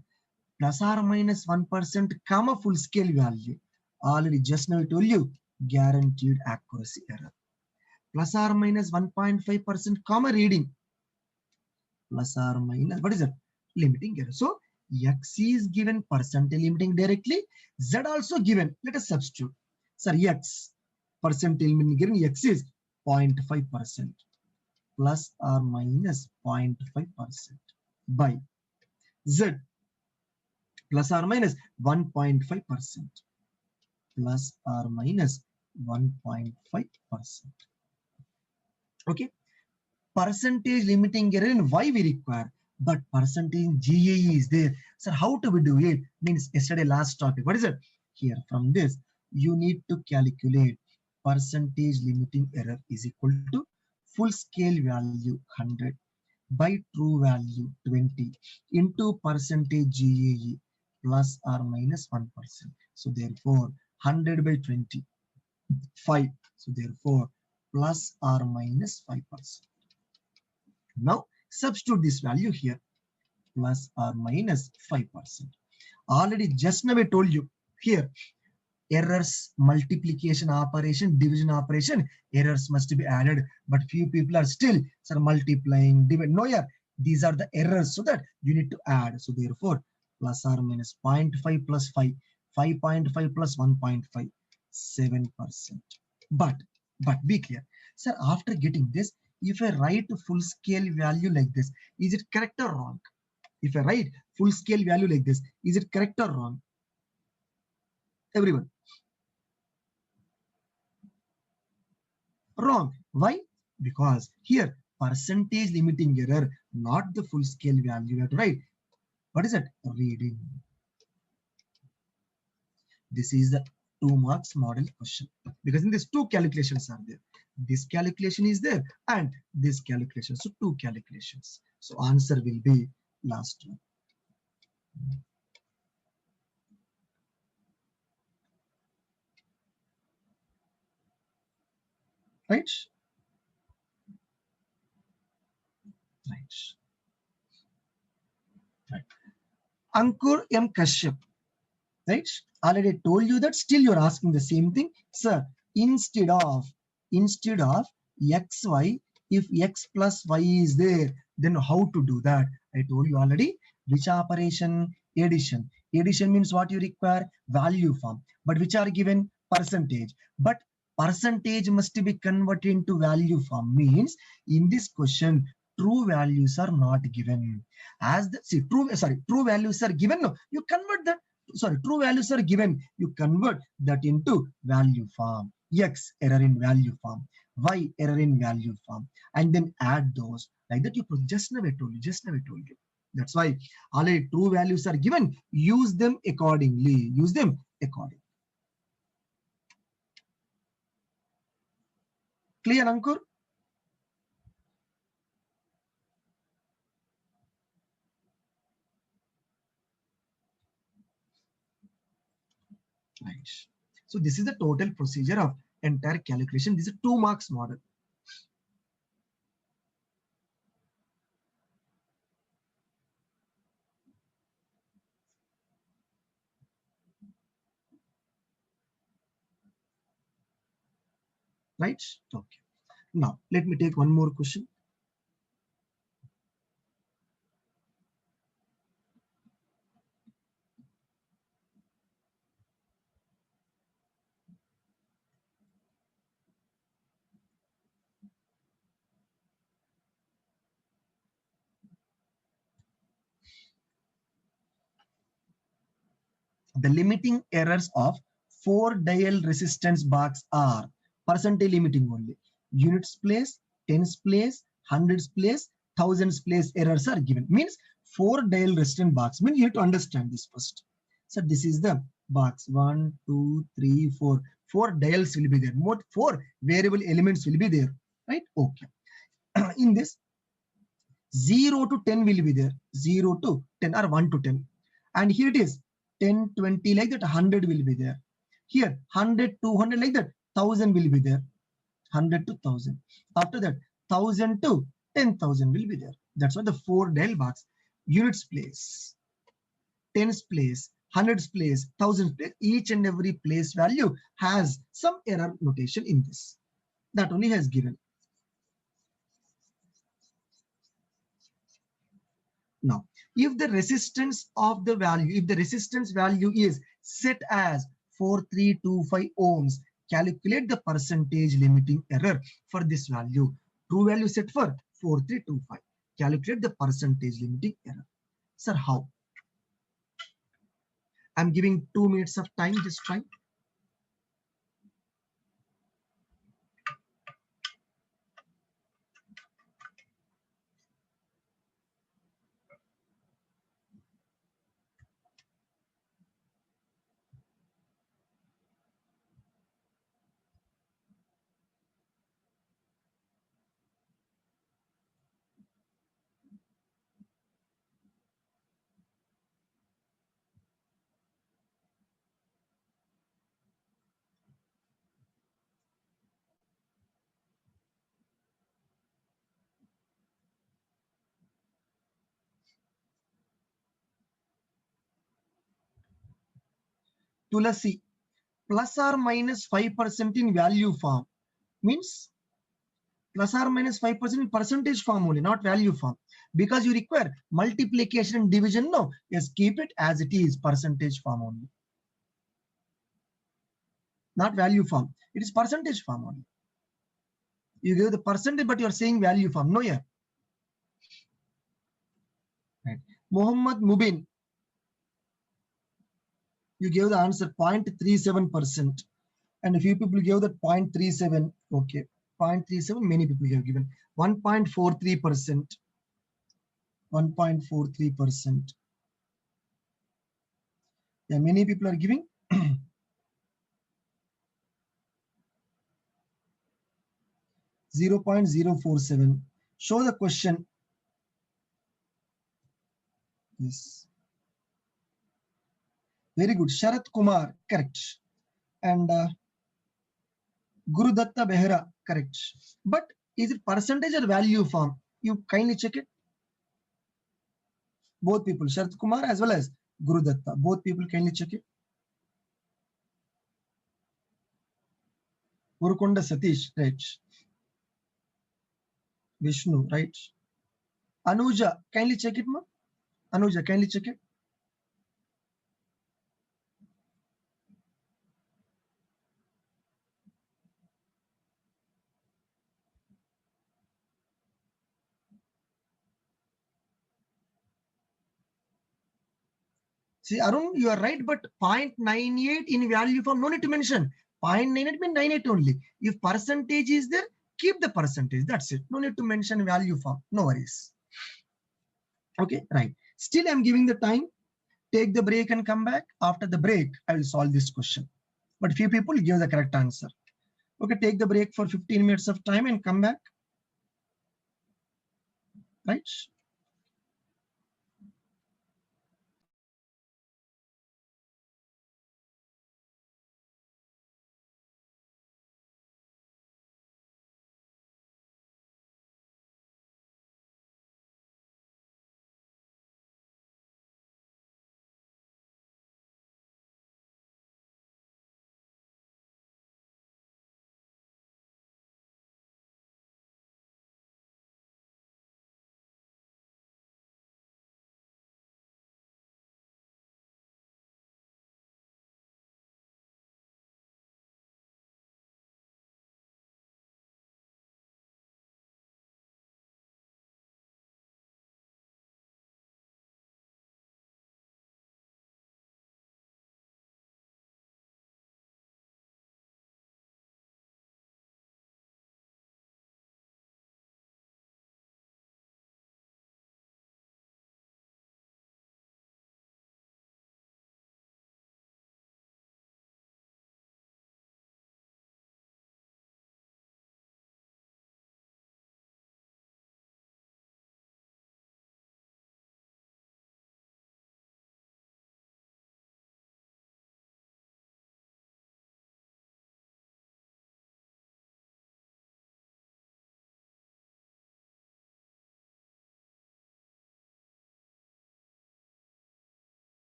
plus or minus 1% comma full scale value. Already just now I told you, guaranteed accuracy error. Plus or minus 1.5% comma reading. Plus or minus, what is that? Limiting error. So, X is given percentage limiting directly. Z also given. Let us substitute. Sir, X, percentage limiting given X is 0.5%. Plus or minus 0.5% by Z plus or minus 1.5% plus or minus 1.5%. Okay. Percentage limiting error in Y we require, but percentage in GAE is there. So how do we do it? Means yesterday last topic. What is it? Here from this, you need to calculate percentage limiting error is equal to full scale value 100 by true value 20 into percentage GAE plus or minus 1%. So therefore 100 by 20, 5. So therefore plus or minus 5%. Now substitute this value here, plus or minus 5%. Already just now I told you here, errors, multiplication operation, division operation, errors must be added, but few people are still, sir, multiplying, divide. No, yeah, these are the errors, so that you need to add. So therefore, plus or minus 0.5 plus 5, 5.5 plus 1.5, 7%. But be clear, Sir, after getting this, if I write full scale value like this, is it correct or wrong? If I write full scale value like this, is it correct or wrong? Everyone. Wrong. Why? Because here percentage limiting error, not the full scale value. You have to write. What is it? Reading. This is the 2 marks model question, because in this 2 calculations are there. This calculation is there and this calculation. So 2 calculations. So answer will be last one. Right? Right. Right. Ankur M. Kashyap. Right? Already told you that, still you're asking the same thing. Sir, instead of xy, if x plus y is there, then how to do that? I told you already. Which operation? Addition. Addition means what you require? Value form. But which are given? Percentage. But percentage must be converted into value form. Means in this question, true values are not given. As the true values are given. No, you convert that. True values are given. You convert that into value form. X error in value form. Y error in value form. And then add those. Like that you put. Just now I told you. Just now I told you. That's why already true values are given. Use them accordingly. Use them accordingly. Clear, Ankur? Right. So this is the total procedure of entire calculation. This is a 2 marks model. Right? Okay. Now let me take one more question. The limiting errors of 4 dial resistance box are percentage limiting only. Units place, tens place, hundreds place, thousands place errors are given. Means 4 dial resistance box. Means you have to understand this first. So this is the box. 1, 2, 3, 4. 4 dials will be there. More 4 variable elements will be there. Right? Okay. In this, 0 to 10 will be there. 0 to 10 or 1 to 10. And here it is 10, 20 like that, 100 will be there. Here 100, 200 like that, 1000 will be there. 100 to 1000. After that, 1000 to 10,000 will be there. That's what the 4 dial box. Units place, tens place, hundreds place, thousands place. Each and every place value has some error notation in this. That only has given. Now, if the resistance of the value, if the resistance value is set as 4325 ohms, calculate the percentage limiting error for this value. True value set for 4325. Calculate the percentage limiting error. Sir, how? I'm giving 2 minutes of time. Just try. Tulasi, plus or minus 5% in value form means plus or minus 5% in percentage form only, not value form. Because you require multiplication and division. No, yes, keep it as it is, percentage form only. Not value form. It is percentage form only. You gave the percentage, but you're saying value form. No, yeah. Right. Muhammad Mubin, you gave the answer 0.37%. And a few people gave that 0.37. Okay. 0.37, many people have given. 1.43%. 1.43%. Yeah, many people are giving. 0.047. Show the question. Yes. Very good. Sharat Kumar, correct. And Gurudatta Behra, correct. But is it percentage or value form? You kindly check it. Both people, Sharat Kumar as well as Gurudatta. Both people kindly check it. Urukonda Satish, right. Vishnu, right. Anuja, kindly check it, ma. Anuja, kindly check it. See, Arun, you are right, but 0.98 in value form, no need to mention. 0.98 means 98 only. If percentage is there, keep the percentage. That's it. No need to mention value form. No worries. Okay, right. Still, I'm giving the time. Take the break and come back. After the break, I will solve this question. But few people give the correct answer. Okay, take the break for 15 minutes of time and come back. Right?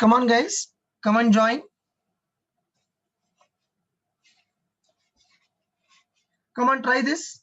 Come on, guys. Come and join. Come on, try this.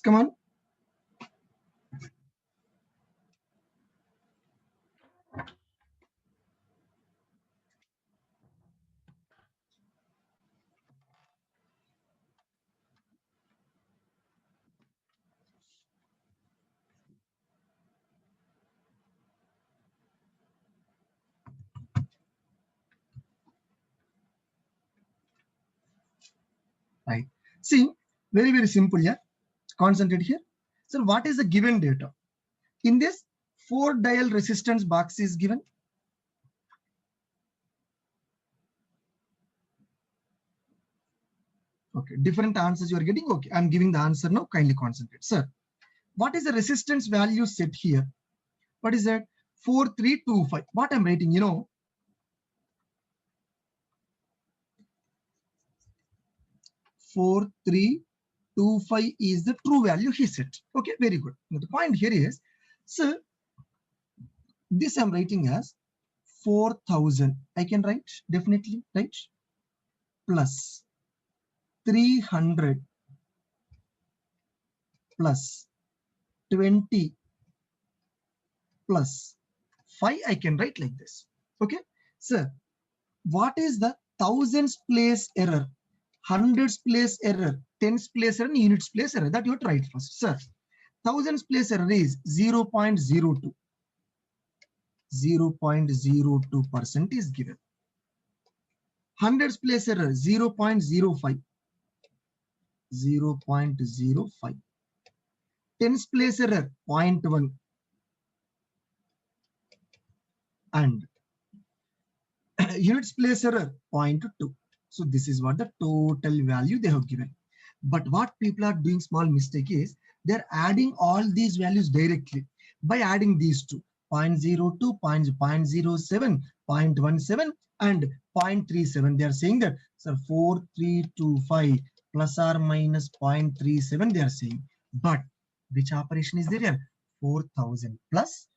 Come on. Right. See, very, very simple. Yeah. Concentrate here. So what is the given data? In this, 4 dial resistance box is given. Okay, different answers you are getting. Okay, I'm giving the answer now. Kindly concentrate. Sir, what is the resistance value set here? What is that? 4325. What I'm writing, 4325 is the true value he set. Okay, very good. Now the point here is, sir, this I'm writing as 4000. I can write definitely, right? Plus 300 plus 20 plus 5. I can write like this. Okay, sir, what is the thousands place error, hundreds place error, tens place error, and units place error? That you have to write first. Sir, thousands place error is 0.02. 0.02% is given. Hundreds place error 0.05. 0.05. Tens place error 0.1. And units place error 0.2. So this is what the total value they have given. But what people are doing small mistake is they're adding all these values directly by adding these two: 0.02, 0.07, 0.17, and 0.37. They are saying that, sir, 4325 plus or minus 0.37 they are saying. But which operation is there here? 4000 plus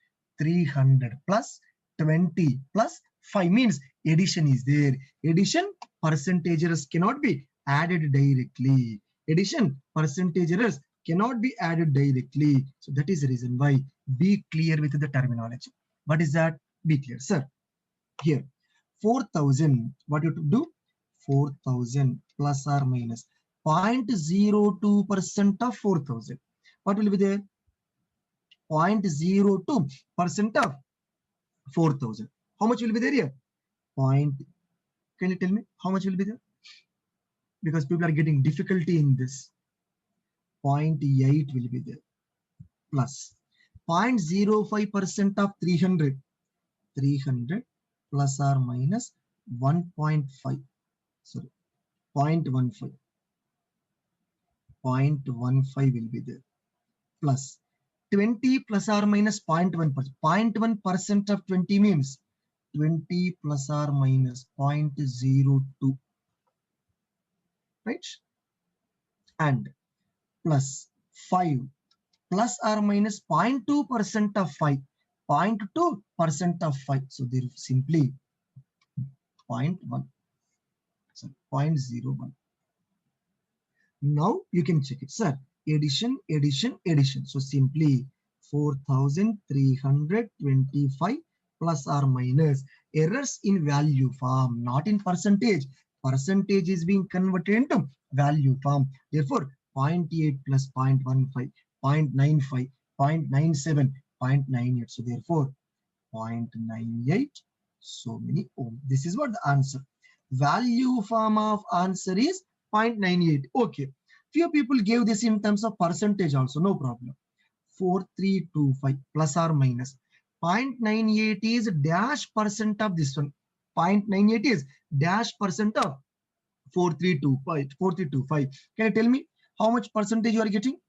300 plus 20 plus 5 means addition is there. Addition percentage errors cannot be added directly. Addition percentage errors cannot be added directly. So that is the reason why be clear with the terminology. What is that? Be clear, sir. Here 4000, what you have to do? 4000 plus or minus 0.02% of 4000. What will be there? 0.02% of 4000. How much will be there here? Point. Can you tell me how much will be there? Because people are getting difficulty in this. 0.8 will be there. Plus 0.05% of 300. 300 plus or minus 1.5. Sorry, 0.15. 0.15 will be there. Plus 20 plus or minus 0.1%. 0.1% of 20 means 20 plus or minus 0.02. Right? And plus 5 plus or minus 0.2% of 5. 0.2% of 5. So there is simply 0.1. So 0.01. Now you can check it, sir. Addition, addition, addition. So simply 4,325 plus or minus errors in value form, not in percentage. Percentage is being converted into value form. Therefore, 0.8 plus 0.15, 0.95, 0.97, 0.98. So therefore, 0.98. So many ohm. This is what the answer. Value form of answer is 0.98. Okay. Few people gave this in terms of percentage also. No problem. 4325 plus or minus 0.98 is dash percent of this one. 0.98 is dash percent of 4325. 4325. Can you tell me how much percentage you are getting?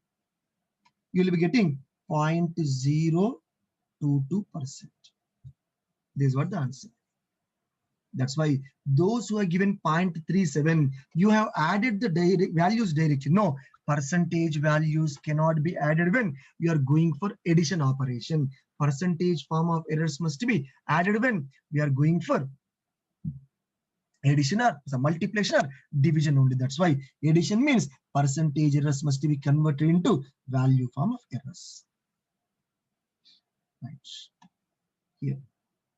You will be getting 0.022%. This is what the answer. That's why those who are given 0.37, you have added the values directly. No, percentage values cannot be added when you are going for addition operation. Percentage form of errors must be added when we are going for addition or multiplication or division only. That's why addition means percentage errors must be converted into value form of errors. Right. Here,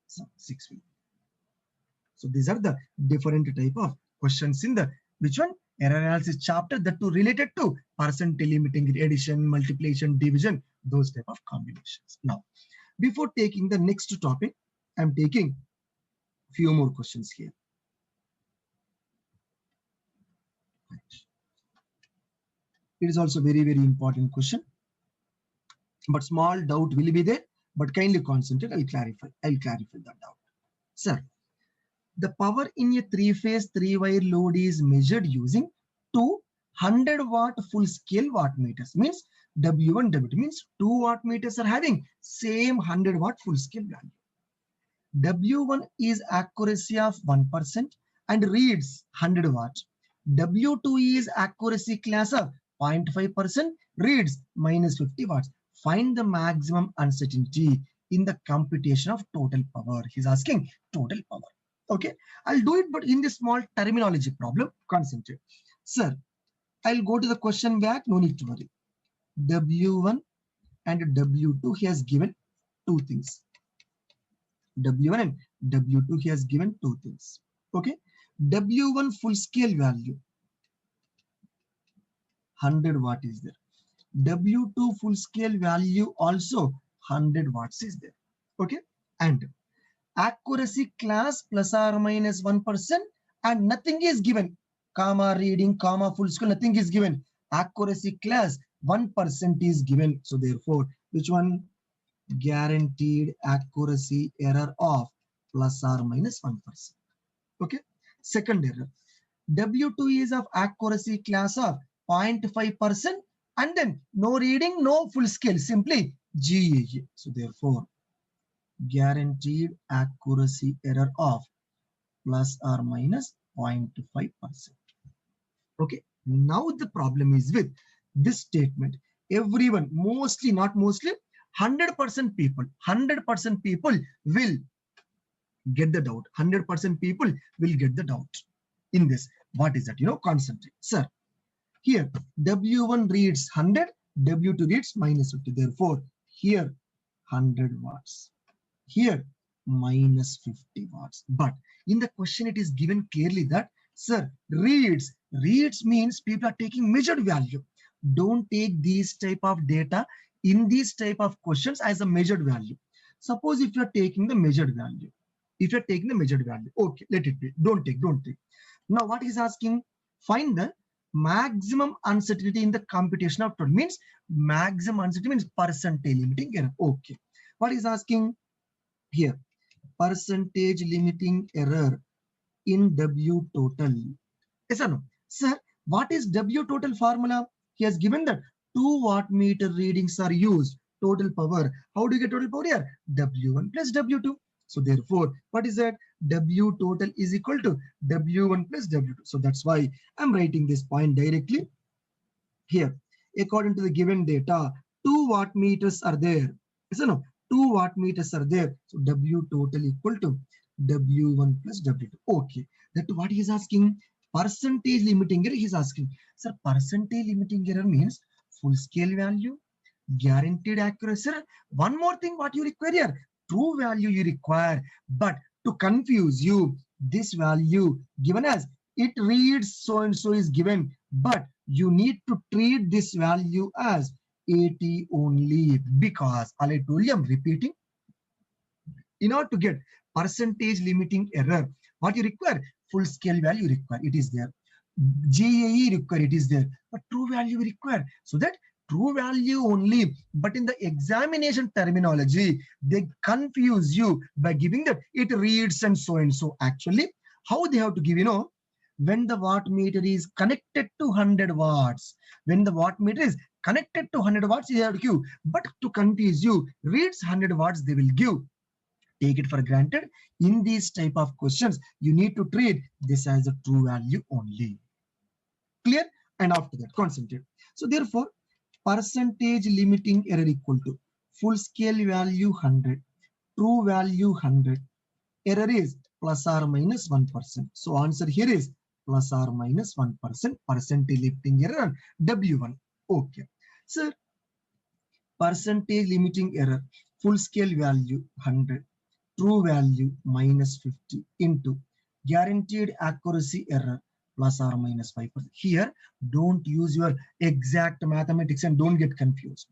so 6 weeks. So these are the different type of questions in the which one? Error analysis chapter, that too related to percentage limiting, addition, multiplication, division, those type of combinations. Now, before taking the next topic, I'm taking few more questions here. It is also very, very important question, but small doubt will be there, but kindly concentrate. I'll clarify that doubt. Sir, the power in a three-phase, three-wire load is measured using two 100-watt full-scale wattmeters. Means W1, W2 means two wattmeters are having same 100-watt full-scale value. W1 is accuracy of 1% and reads 100 watts. W2 is accuracy class of 0.5%, reads minus 50 watts. Find the maximum uncertainty in the computation of total power. He's asking total power. Okay, I'll do it, but in the small terminology problem, concentrate. Sir, I'll go to the question back, no need to worry. W1 and W2, he has given two things. W1 and W2, he has given two things. Okay, W1 full scale value, 100 watt is there. W2 full scale value also 100 watts is there. Okay, and accuracy class plus or minus 1% and nothing is given. Comma reading, comma full scale, nothing is given. Accuracy class 1% is given. So therefore, which one? Guaranteed accuracy error of plus or minus 1%. Okay. Second error. W2 is of accuracy class of 0.5% and then no reading, no full scale, simply GAA. So therefore, guaranteed accuracy error of plus or minus 0.5%. Okay, now the problem is with this statement. Everyone, mostly, not mostly, 100% people will get the doubt. 100% people will get the doubt in this. What is that? Concentrate. Sir, here W1 reads 100, W2 reads minus 50. Therefore, here 100 watts. Here minus 50 watts. But in the question, it is given clearly that, sir, reads means people are taking measured value. Don't take these type of data in these type of questions as a measured value. Suppose if you are taking the measured value, if you're taking the measured value. Okay, let it be. Don't take. Now what he's asking, find the maximum uncertainty in the computation of total. Means maximum uncertainty means percentage limiting error. Okay, what he's asking here, percentage limiting error in W total. Yes or no? Sir, what is W total formula? He has given that 2 wattmeter readings are used. Total power. How do you get total power here? W1 plus W2. So therefore, what is that? W total is equal to W1 plus W2. So that's why I'm writing this point directly here. According to the given data, 2 wattmeters are there. Yes or no? 2 wattmeters are there. So W total equal to W1 plus W2. Okay. That what he is asking, percentage limiting error he is asking. Sir, percentage limiting error means full scale value, guaranteed accuracy. One more thing what you require here, true value you require. But to confuse you, this value given as it reads so and so is given, but you need to treat this value as 80 only, because I told you, I'm repeating, in order to get percentage limiting error, what you require, full scale value require, it is there. GAE require, it is there. But true value require. So that true value only, but in the examination terminology, they confuse you by giving that it reads and so and so. Actually, how they have to give, when the wattmeter is connected to 100 watts, when the wattmeter is connected to 100 watts, they have to give. But to confuse you, reads 100 watts, they will give. Take it for granted. In these type of questions, you need to treat this as a true value only. Clear? And after that, concentrate. So therefore, percentage limiting error equal to full scale value 100, true value 100. Error is plus or minus 1%. So answer here is plus or minus 1%. Percentage limiting error W1. Okay. Sir, percentage limiting error, full scale value 100. True value minus 50 into guaranteed accuracy error plus or minus 5%. Here, don't use your exact mathematics and don't get confused.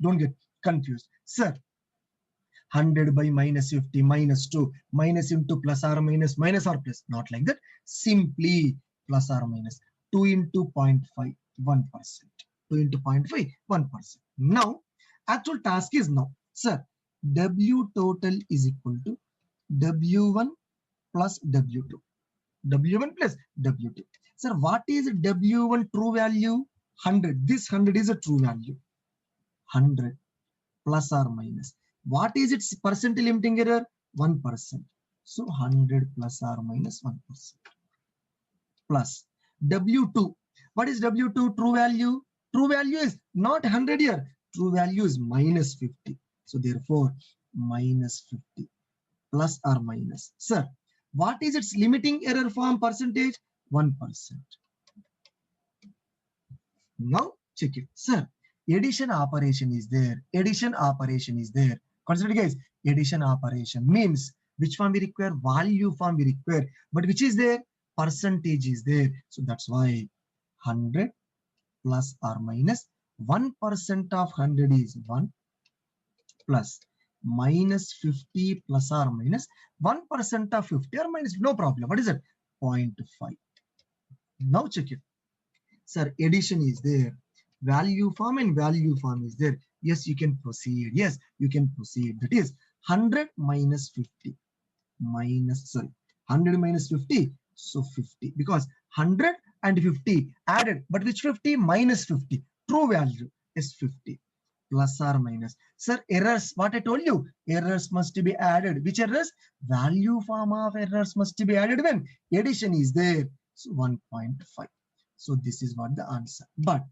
Sir, 100 by minus 50 minus 2 minus into plus or minus or plus. Not like that. Simply plus or minus 2 into 0.5, 1%. 2 into 0.5, 1%. Now, actual task is now. Sir, W total is equal to W1 plus W2. W1 plus W2. Sir, what is W1 true value? 100. This 100 is a true value. 100 plus or minus. What is its percentage limiting error? 1%. So 100 plus or minus 1%. Plus W2. What is W2 true value? True value is not 100 here. True value is minus 50. So therefore, minus 50. Plus or minus. Sir, what is its limiting error form percentage? 1%. Now check it. Sir, addition operation is there. Consider guys, addition operation means which form we require? Value form we require. But which is there? Percentage is there. So that's why 100 plus or minus 1% of 100 is 1 plus minus 50 plus or minus 1% of 50 or minus, no problem. What is it? 0.5. Now check it. Sir, addition is there. Value form and value form is there. Yes, you can proceed. Yes, you can proceed. That is 100 minus 50 minus, 100 minus 50. So 50, because 100 and 50 added, but which 50? Minus 50. True value is 50. Plus or minus. Sir, errors, what I told you, errors must be added. Which errors? Value form of errors must be added when addition is there. So 1.5. So this is what the answer. But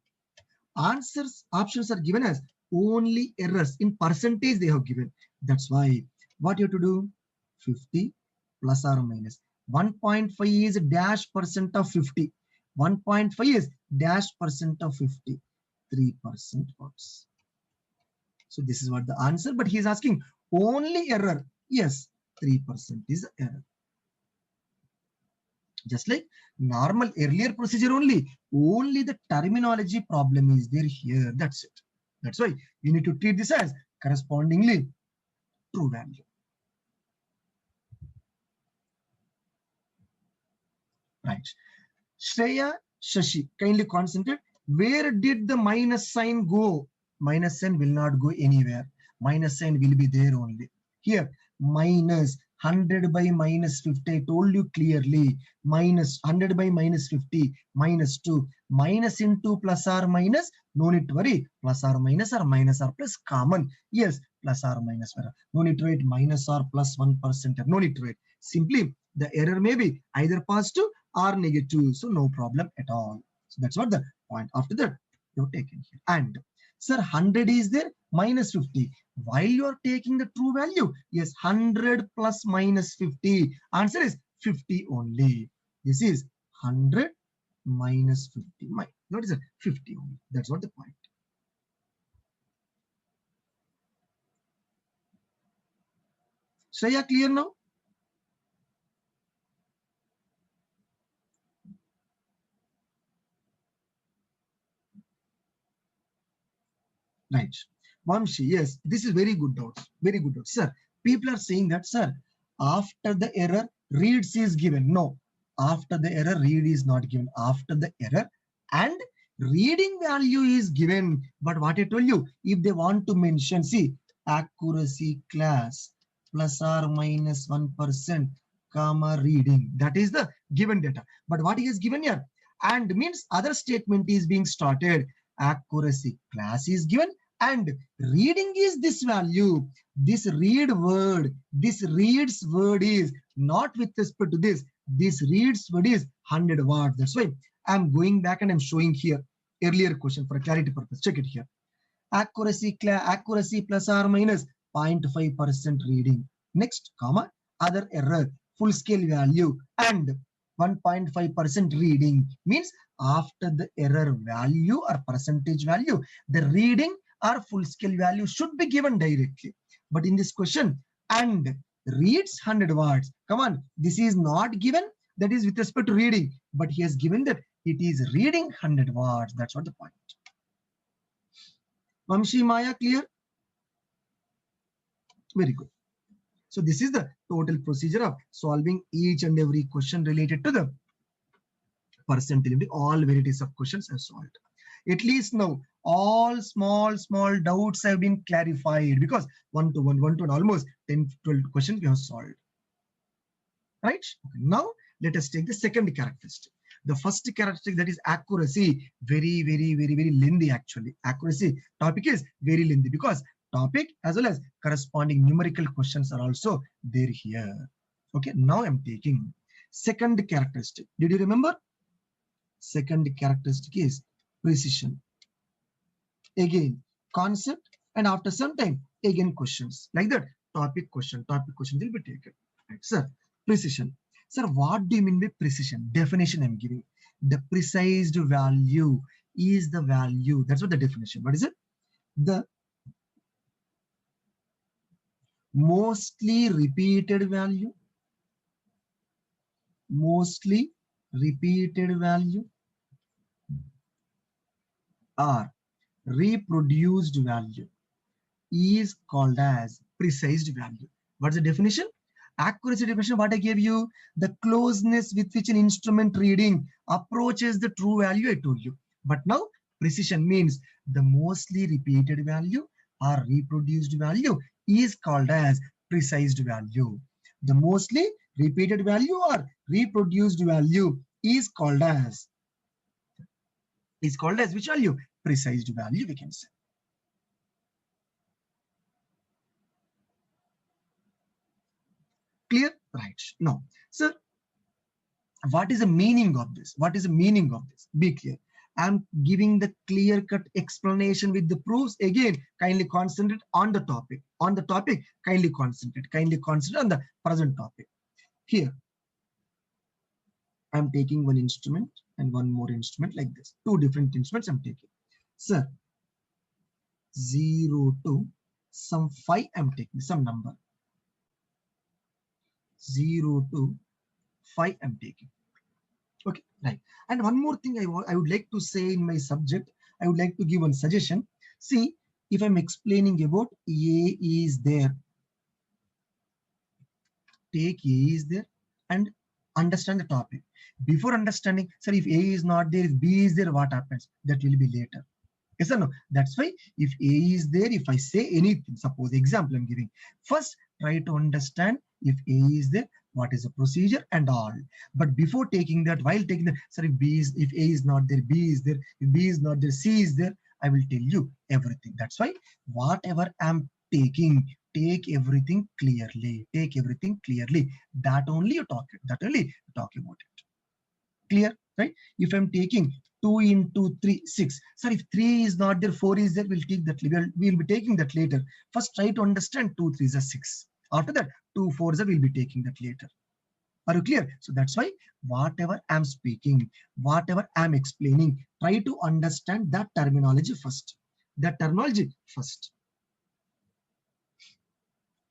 options are given as only errors in percentage they have given. That's why what you have to do? 50 plus or minus. 1.5 is dash percent of 50. 1.5 is dash percent of 50. 3% works. So this is what the answer, but he is asking only error. Yes, 3% is error. Just like normal earlier procedure only the terminology problem is there here. That's it. That's why you need to treat this as correspondingly true value. Right. Shreya, Shashi, kindly concentrate. Where did the minus sign go? Minus sign will not go anywhere. Minus sign will be there only. Here, minus 100 by minus 50. I told you clearly. Minus 100 by minus 50, minus 2. Minus into plus or minus. No need to worry. Plus or minus or plus common. Yes, plus or minus. No need to write minus or plus 1%. No need to write. Simply, the error may be either positive or negative. So no problem at all. So that's what the point. After that, you have taken here. And sir, 100 is there, minus 50. While you are taking the true value, yes, 100 plus minus 50. Answer is 50 only. This is 100 minus 50. What is it? 50 only. That's what the point. Shreya, clear now? Right. Vamshi, yes, this is very good doubt. Very good doubt. Sir, people are saying that, sir, after the error, reads is given. No, after the error, read is not given. After the error and reading value is given. But what I told you, if they want to mention, see, accuracy class plus or minus 1%, comma reading. That is the given data. But what he has given here? And means other statement is being started. Accuracy class is given and reading is this value. This read word, this reads word is not with respect to this. This reads word is 100 words. That's why I'm going back and I'm showing here earlier question for a clarity purpose. Check it here. Accuracy plus or minus 0.5% reading. Next, comma, other error, full scale value and 1.5% reading means after the error value or percentage value, the reading or full scale value should be given directly. But in this question, and reads 100 words. Come on, this is not given. That is with respect to reading, but he has given that it is reading 100 words. That's what the point. Vamshi, Maya, clear? Very good. So this is the total procedure of solving each and every question related to the percentage. All varieties of questions are solved. At least now, all small doubts have been clarified because one to one, almost 10, 12 questions we have solved. Right? Okay. Now, let us take the second characteristic. The first characteristic, that is accuracy, very lengthy actually. Accuracy topic is very lengthy because topic as well as corresponding numerical questions are also there here. Okay, now I'm taking second characteristic. Did you remember? Second characteristic is precision. Again, concept, and after some time, again questions. Like that, topic question will be taken. Right, sir, precision. Sir, what do you mean by precision? Definition I'm giving. The precise value is the value. That's what the definition. What is it? The mostly repeated value. Mostly repeated value or reproduced value is called as precise value. What's the definition? Accuracy definition, what I gave you, the closeness with which an instrument reading approaches the true value, I told you. But now precision means the mostly repeated value or reproduced value is called as precise value. The mostly repeated value or reproduced value is called as which value? Precise value, we can say. Clear? Right. Now, sir, what is the meaning of this? What is the meaning of this? Be clear. I'm giving the clear-cut explanation with the proofs. Again, kindly concentrate on the topic. On the topic, kindly concentrate. Kindly concentrate on the present topic. Here, I'm taking one instrument and one more instrument like this. Two different instruments I'm taking. Sir, 0 to some 5 I'm taking, some number. 0 to 5 I'm taking. Okay, right. And one more thing I would like to say in my subject, I would like to give one suggestion. See, if I'm explaining about A is there, take A is there, and Understand the topic. Before understanding, sir, if A is not there, if B is there, what happens? That will be later. Yes or no? That's why if A is there, if I say anything, suppose example I'm giving, first try to understand if A is there, what is the procedure and all. But before taking that, while taking that, sir, if A is not there, B is there, if B is not there, C is there, I will tell you everything. That's why whatever I'm taking, take everything clearly. Take everything clearly. That only you talk it. That only you talk about it. Clear, right? If I'm taking 2 into 3, 6. Sir, if 3 is not there, 4 is there, we'll take that. We'll be taking that later. First, try to understand 2 3s are 6. After that, 2 4s are, we'll be taking that later. Are you clear? So that's why whatever I'm speaking, whatever I'm explaining, try to understand that terminology first. That terminology first.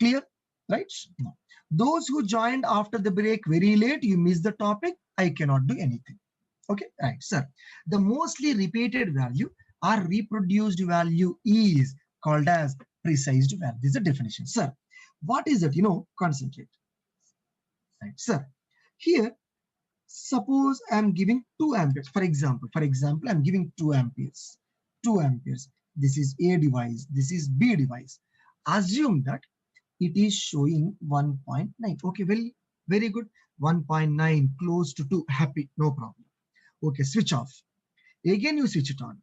Clear? Right? No. Those who joined after the break very late, you missed the topic. I cannot do anything. Okay, right, sir. The mostly repeated value or reproduced value is called as precise value. This is the definition, sir. What is it? Concentrate. Right, sir. Here, suppose I'm giving 2 amperes. For example, I'm giving 2 amperes. 2 amperes. This is A device. This is B device. Assume that it is showing 1.9. Okay, very good. 1.9, close to 2. Happy, no problem. Okay, switch off. Again, you switch it on.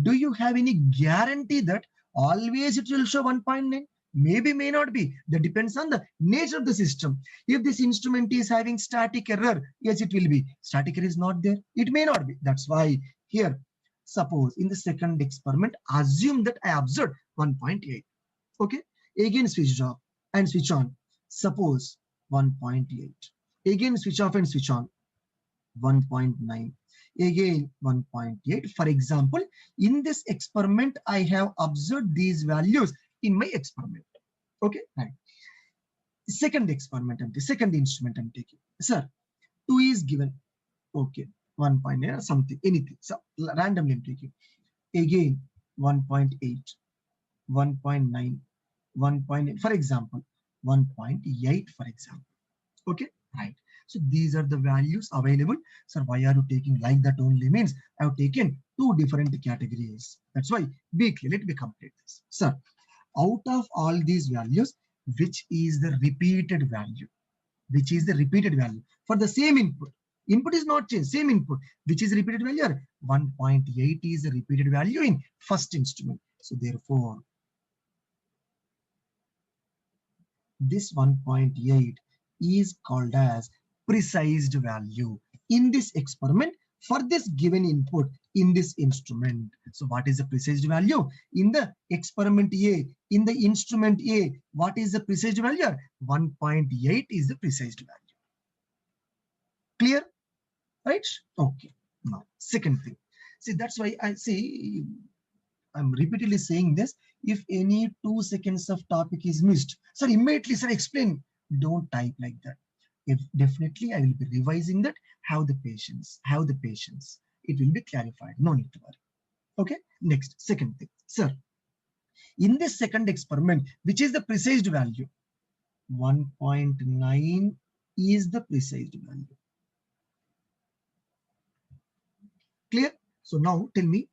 Do you have any guarantee that always it will show 1.9? Maybe, may not be. That depends on the nature of the system. If this instrument is having static error, yes, it will be. Static error is not there. It may not be. That's why here, suppose in the second experiment, assume that I observed 1.8. Okay. Again, switch off and switch on. Suppose 1.8. Again, switch off and switch on. 1.9. Again 1.8. For example, in this experiment, I have observed these values in my experiment. Okay, right. Second experiment, second instrument I'm taking. Sir, 2 is given. Okay, 1.9 or something, anything. So randomly I'm taking. Again 1.8, 1.9, 1.8. For example, 1.8. For example. Okay, right. So these are the values available. Sir, why are you taking like that only? Means I have taken 2 different categories. That's why be clear. Let me complete this. Sir, out of all these values, which is the repeated value? Which is the repeated value for the same input? Input is not changed, same input. Which is repeated value? 1.8 is the repeated value in first instrument. So therefore, this 1.8 is called as precise value in this experiment for this given input in this instrument. So what is the precise value in the experiment A, in the instrument A? What is the precise value? 1.8 is the precise value. Clear? Right? Okay. Now second thing, see, that's why I say I'm repeatedly saying this. If any 2 seconds of topic is missed, sir, immediately, sir, explain. Don't type like that. If definitely I will be revising that. Have the patience. Have the patience. It will be clarified. No need to worry. Okay. Next, second thing, sir. In this second experiment, which is the precise value? 1.9 is the precise value. Clear? So now tell me,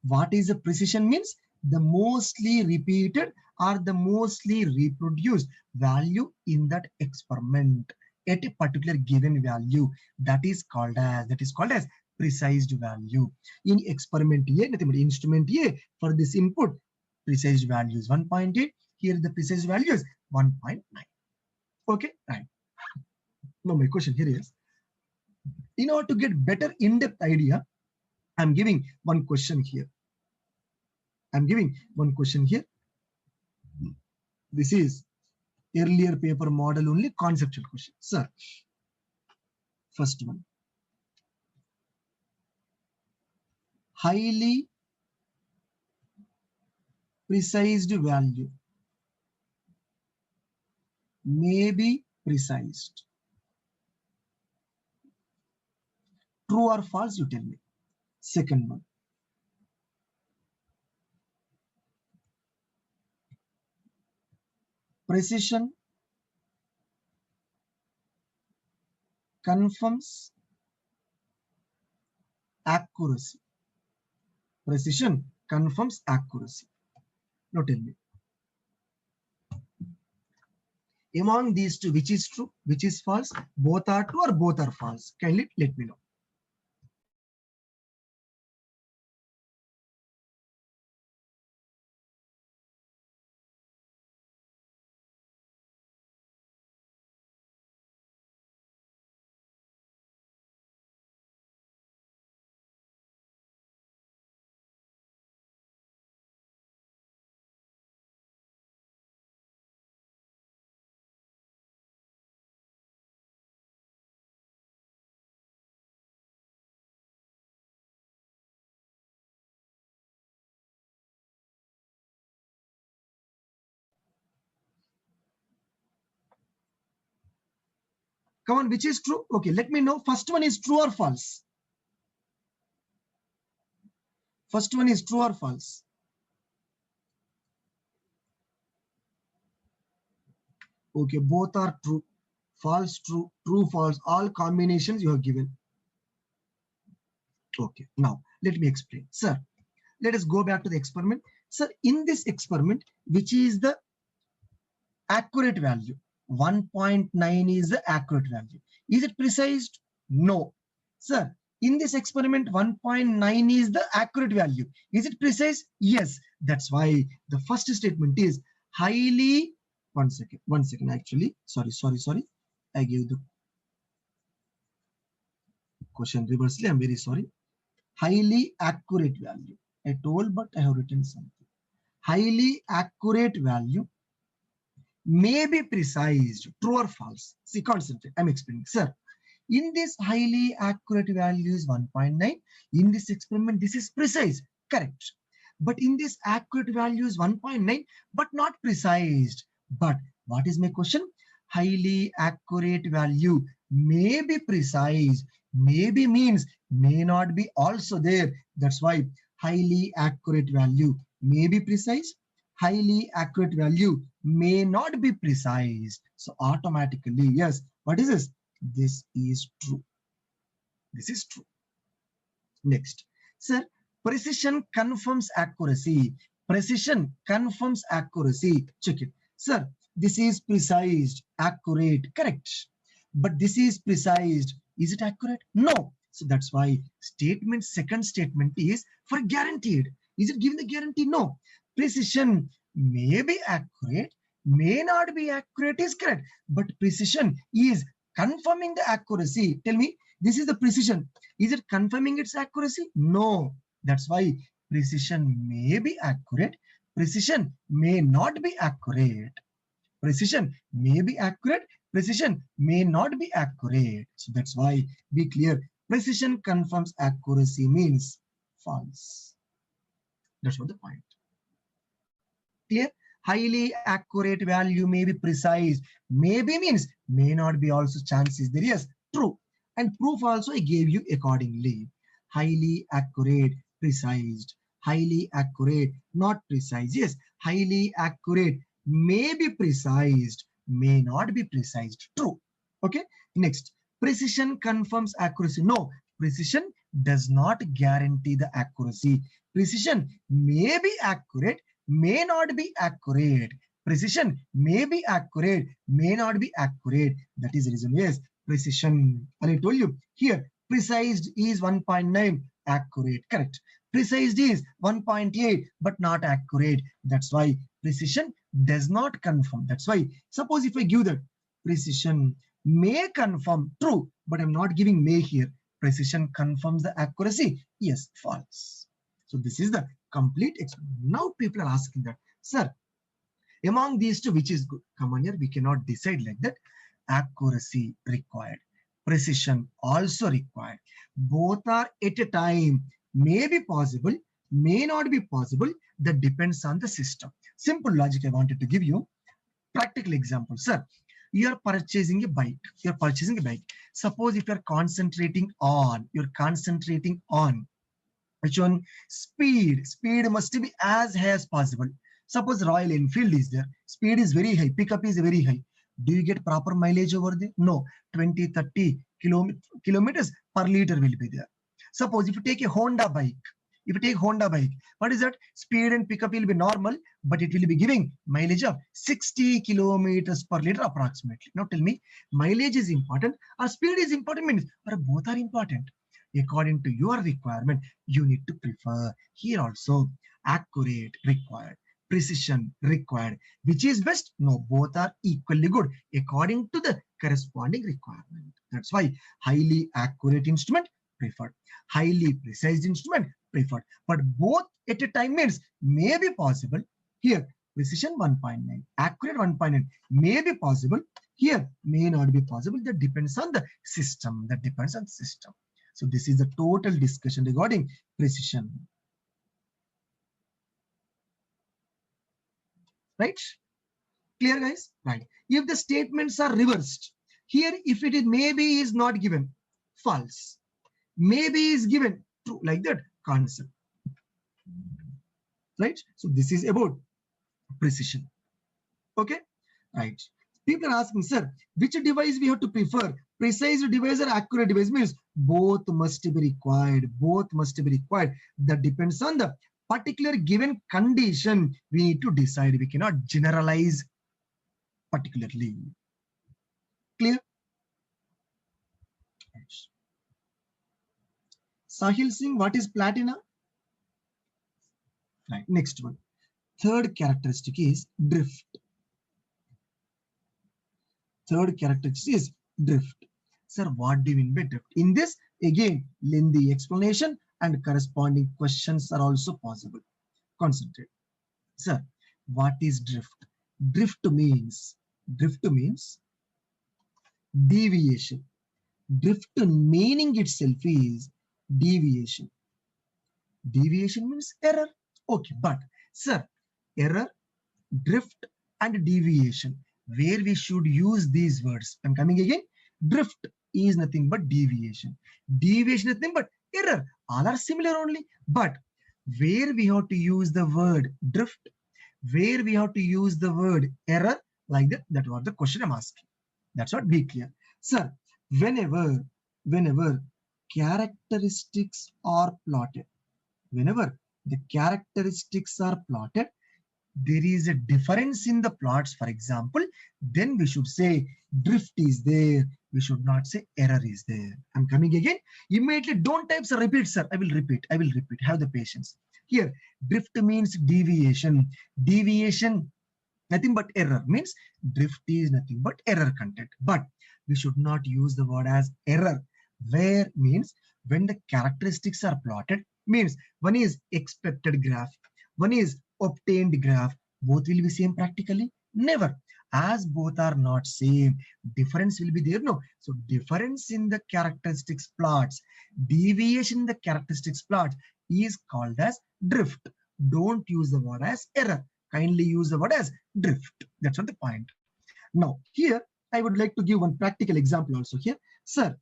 what is the precision means? The mostly repeated or the mostly reproduced value in that experiment at a particular given value. That is called as precise value. In experiment A, nothing but instrument A, for this input, precise value is 1.8. Here the precise value is 1.9. Okay, right. Now my question here is, in order to get better in-depth idea, I'm giving one question here. This is earlier paper model only, conceptual question. Sir, first one. Highly precise value may be precised. True or false, you tell me. Second one. Precision confirms accuracy. Precision confirms accuracy. Now tell me, among these two, which is true, which is false? Both are true or both are false? Kindly let me know. Come on, which is true? Okay, let me know. First one is true or false? First one is true or false? Okay, both are true. False, true, true, false. All combinations you have given. Okay, now let me explain. Sir, let us go back to the experiment. Sir, in this experiment, which is the accurate value? 1.9 is the accurate value. Is it precise? No. Sir, in this experiment, 1.9 is the accurate value. Is it precise? Yes. That's why the first statement is highly, one second, actually. Sorry. I gave the question reversely. I'm very sorry. Highly accurate value. I told, but I have written something. Highly accurate value may be precise, true or false. See, concentrate. I'm explaining. Sir, in this highly accurate value is 1.9. In this experiment, this is precise. Correct. But in this accurate value is 1.9, but not precise. But what is my question? Highly accurate value may be precise. Maybe means may not be also there. That's why highly accurate value may be precise. Highly accurate value may not be precise. So automatically, yes. What is this? This is true. This is true. Next, sir, precision confirms accuracy. Precision confirms accuracy. Check it. Sir, this is precise, accurate, correct. But this is precise. Is it accurate? No. So that's why statement, second statement is for guaranteed. Is it giving the guarantee? No. Precision may be accurate, may not be accurate is correct. But precision is confirming the accuracy. Tell me, this is the precision. Is it confirming its accuracy? No. That's why precision may be accurate. Precision may not be accurate. Precision may be accurate. Precision may not be accurate. So that's why be clear. Precision confirms accuracy means false. That's what the point. Clear? Highly accurate value may be precise. Maybe means may not be also chances. There is true. And proof also I gave you accordingly. Highly accurate, precise. Highly accurate, not precise. Yes, highly accurate may be precise, may not be precise. True. Okay. Next, precision confirms accuracy. No, precision does not guarantee the accuracy. Precision may be accurate, may not be accurate. Precision may be accurate, may not be accurate. That is the reason. Yes, precision. And I told you here, precise is 1.9, accurate, correct. Precise is 1.8, but not accurate. That's why precision does not confirm. That's why, suppose if I give that precision may confirm, true, but I'm not giving may here. Precision confirms the accuracy. Yes, false. So this is the complete explanation. Now people are asking that, sir, among these two, which is good? Come on here, we cannot decide like that. Accuracy required. Precision also required. Both are at a time. May be possible, may not be possible. That depends on the system. Simple logic I wanted to give you. Practical example, sir. You are purchasing a bike. You're purchasing a bike. Suppose if you're concentrating on which one? Speed. Speed must be as high as possible. Suppose Royal Enfield is there. Speed is very high. Pickup is very high. Do you get proper mileage over there? No. 20, 30 kilometers per liter will be there. Suppose if you take a Honda bike, what is that? Speed and pickup will be normal, but it will be giving mileage of 60 kilometers per liter approximately. Now tell me, mileage is important or speed is important, means or both are important. According to your requirement, you need to prefer. Here also, accurate required, precision required. Which is best? No, both are equally good according to the corresponding requirement. That's why highly accurate instrument preferred, highly precise instrument preferred, but both at a time means may be possible. Here precision 1.9, accurate 1.9 may be possible, here may not be possible. That depends on the system, so this is a total discussion regarding precision, right? Clear, guys? Right. If the statements are reversed, here if it is maybe is not given, false, maybe is given, true, like that concept, right? So this is about precision. Okay, right? People are asking, sir, which device we have to prefer, precise device or accurate device? Means both must be required, that depends on the particular given condition. We need to decide, we cannot generalize particularly. Clear? Sahil Singh, what is platina? Right, next one. Third characteristic is drift. Third characteristic is drift. Sir, what do you mean by drift? In this, again, lengthy explanation and corresponding questions are also possible. Concentrate. Sir, what is drift? Drift means deviation. Drift meaning itself is deviation. Deviation means error. Okay, but sir, error, drift and deviation, where we should use these words? I'm coming again. Drift is nothing but deviation. Deviation is nothing but error. All are similar only. But where we have to use the word drift, where we have to use the word error, like that, that was the question I'm asking. That's what, be clear. Sir, whenever characteristics are plotted, whenever the characteristics are plotted, there is a difference in the plots, for example, then we should say drift is there. We should not say error is there. I'm coming again. Immediately, don't type, sir, repeat, sir. I will repeat. Have the patience. Here, drift means deviation. Deviation, nothing but error, means drift is nothing but error content. But we should not use the word as error. Where means when the characteristics are plotted, means one is expected graph, one is obtained graph, both will be same practically? Never. As both are not same, difference will be there. No. So difference in the characteristics plots, deviation in the characteristics plots is called as drift. Don't use the word as error. Kindly use the word as drift. That's not the point. Now here I would like to give one practical example also here. Sir,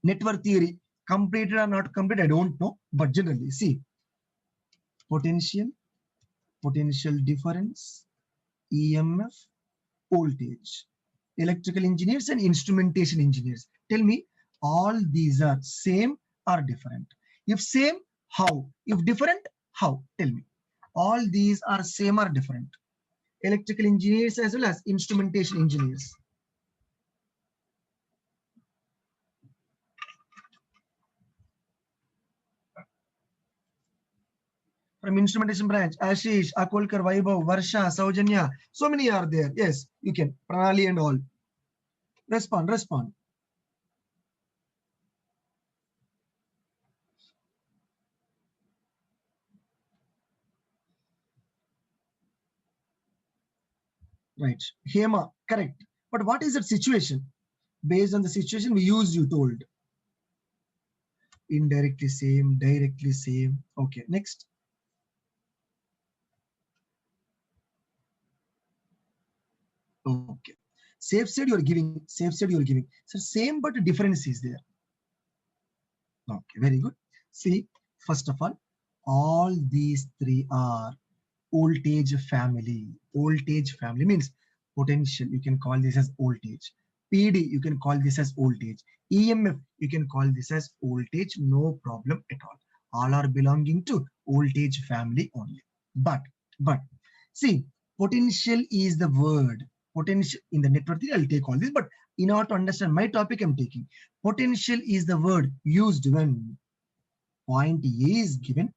network theory, completed or not completed, I don't know, but generally see, potential difference, EMF, voltage, electrical engineers and instrumentation engineers. Tell me, all these are same or different? If same, how? If different, how? Tell me. All these are same or different? Electrical engineers as well as instrumentation engineers. From instrumentation branch, Ashish, Akolkar, Vaibhav, Varsha, Saujanya, so many are there. Yes, you can. Pranali and all. Respond. Right. Hema, correct. But what is that situation? Based on the situation we use, you told. Indirectly same, directly same. Okay, next. Okay. Safe side you're giving. So same but difference is there. Okay, very good. See, first of all these three are voltage family. Voltage family means potential. You can call this as voltage. PD, you can call this as voltage. EMF, you can call this as voltage, no problem at all. All are belonging to voltage family only. But see, potential is the word. Potential in the network theory, I'll take all this, but in order to understand my topic, I'm taking potential is the word used when point A is given.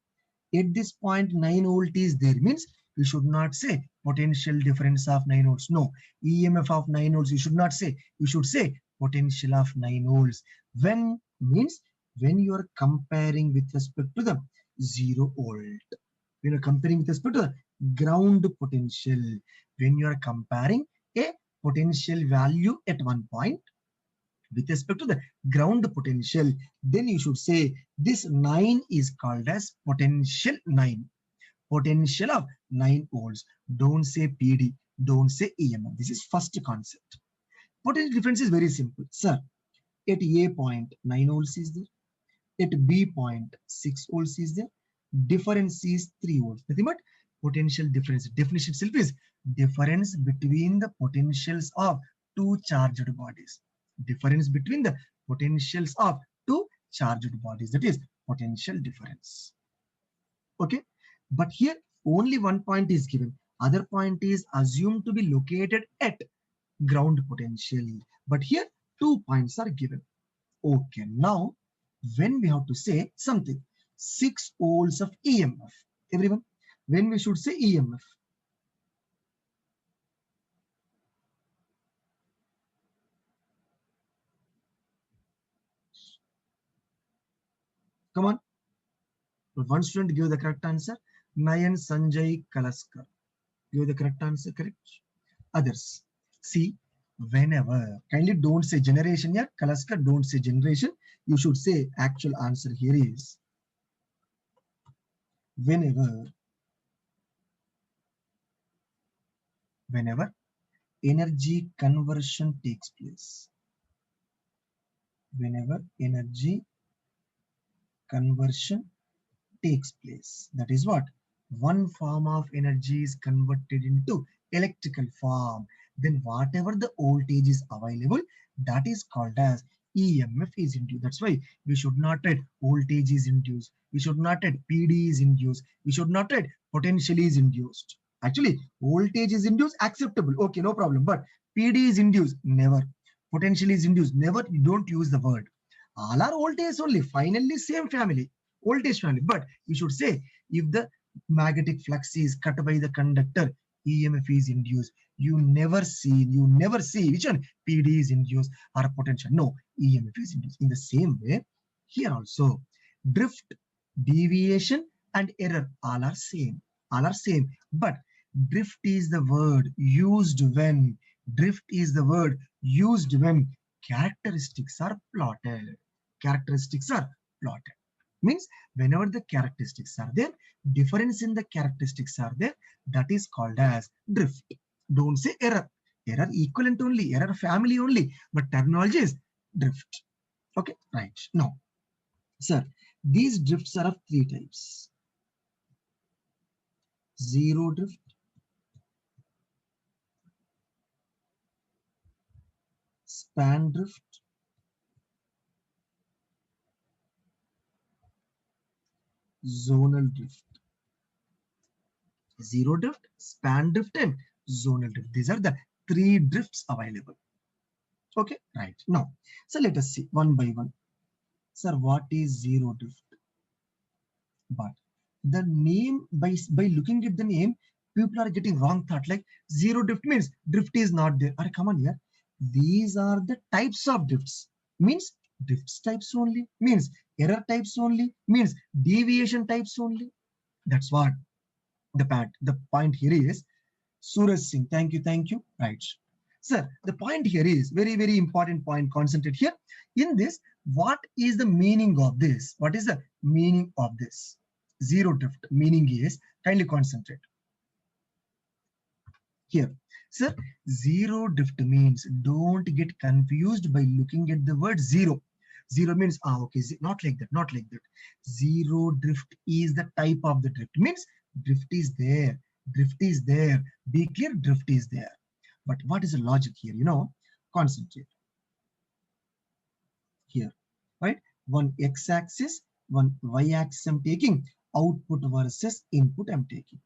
At this point 9 volt is there, means we should not say potential difference of 9 volts. No, EMF of 9 volts you should not say. You should say potential of 9 volts. When means when you are comparing with respect to the 0 volt. When you are comparing with respect to the ground potential. When you are comparing a potential value at one point with respect to the ground potential, then you should say this 9 is called as potential 9. Potential of 9 volts. Don't say PD. Don't say EMF. This is first concept. Potential difference is very simple. Sir, at A point 9 volts is there. At B point 6 volts is there. Difference is 3 volts. Nothing but potential difference. Definition itself is difference between the potentials of two charged bodies. Difference between the potentials of two charged bodies. That is potential difference. Okay. But here only one point is given. Other point is assumed to be located at ground potential. But here 2 points are given. Okay. Now, when we have to say something, 6 volts of EMF. Everyone, when we should say EMF, come on. One student give the correct answer. Nayan Sanjay Kalaskar. Give the correct answer, correct? Others. See, whenever, kindly don't say generation here. Kalaskar, don't say generation. You should say actual answer here is whenever energy conversion takes place. Whenever energy conversion takes place. That is what? One form of energy is converted into electrical form. Then whatever the voltage is available, that is called as EMF is induced. That's why we should not write voltage is induced. We should not write PD is induced. We should not write potential is induced. Actually, voltage is induced, acceptable. Okay, no problem. But PD is induced, never. Potential is induced, never. You don't use the word. All are voltage only. Finally, same family. Voltage family. But you should say if the magnetic flux is cut by the conductor, EMF is induced. You never see which one PD is induced or potential. No, EMF is induced. In the same way, here also drift, deviation, and error all are same. All are same. But drift is the word used when characteristics are plotted. Characteristics are plotted. Means whenever the characteristics are there, difference in the characteristics are there, that is called as drift. Don't say error. Error equivalent only, error family only, but terminology is drift. Okay, right. Now, sir, these drifts are of three types. Zero drift, span drift, zonal drift. Zero drift, span drift, and zonal drift. These are the three drifts available. Okay, right. Now, so let us see one by one. Sir, what is zero drift? But the name, by looking at the name, people are getting wrong thought. Like zero drift means drift is not there. Are come on here. These are the types of drifts. Means drifts types only. Means error types only. Means deviation types only. That's what the point here is. Suraj Singh, thank you. Right. Sir, the point here is very, very important point. Concentrate here. In this, what is the meaning of this? What is the meaning of this? Zero drift meaning is, kindly concentrate. Here, sir, zero drift means, don't get confused by looking at the word zero. Zero means, okay, not like that. Zero drift is the type of the drift. Means drift is there. Be clear, drift is there. But what is the logic here? Concentrate. One x-axis, one y-axis I'm taking, output versus input I'm taking.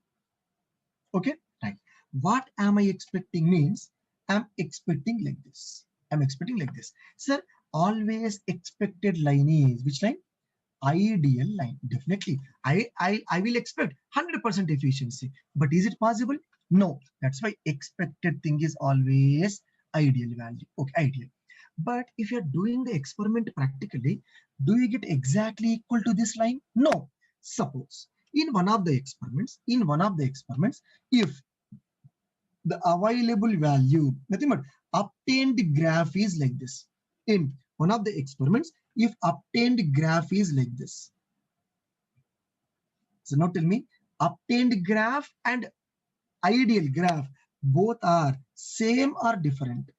Okay, right. What am I expecting means I'm expecting like this. I'm expecting like this. Sir, always expected line is which line? Ideal line. Definitely. I will expect 100% efficiency. But is it possible? No. That's why expected thing is always ideal value. Okay, ideal. But if you're doing the experiment practically, do you get exactly equal to this line? No. Suppose in one of the experiments, if the available value, nothing but obtained graph is like this. In one of the experiments, if obtained graph is like this. So now tell me, obtained graph and ideal graph, both are same or different?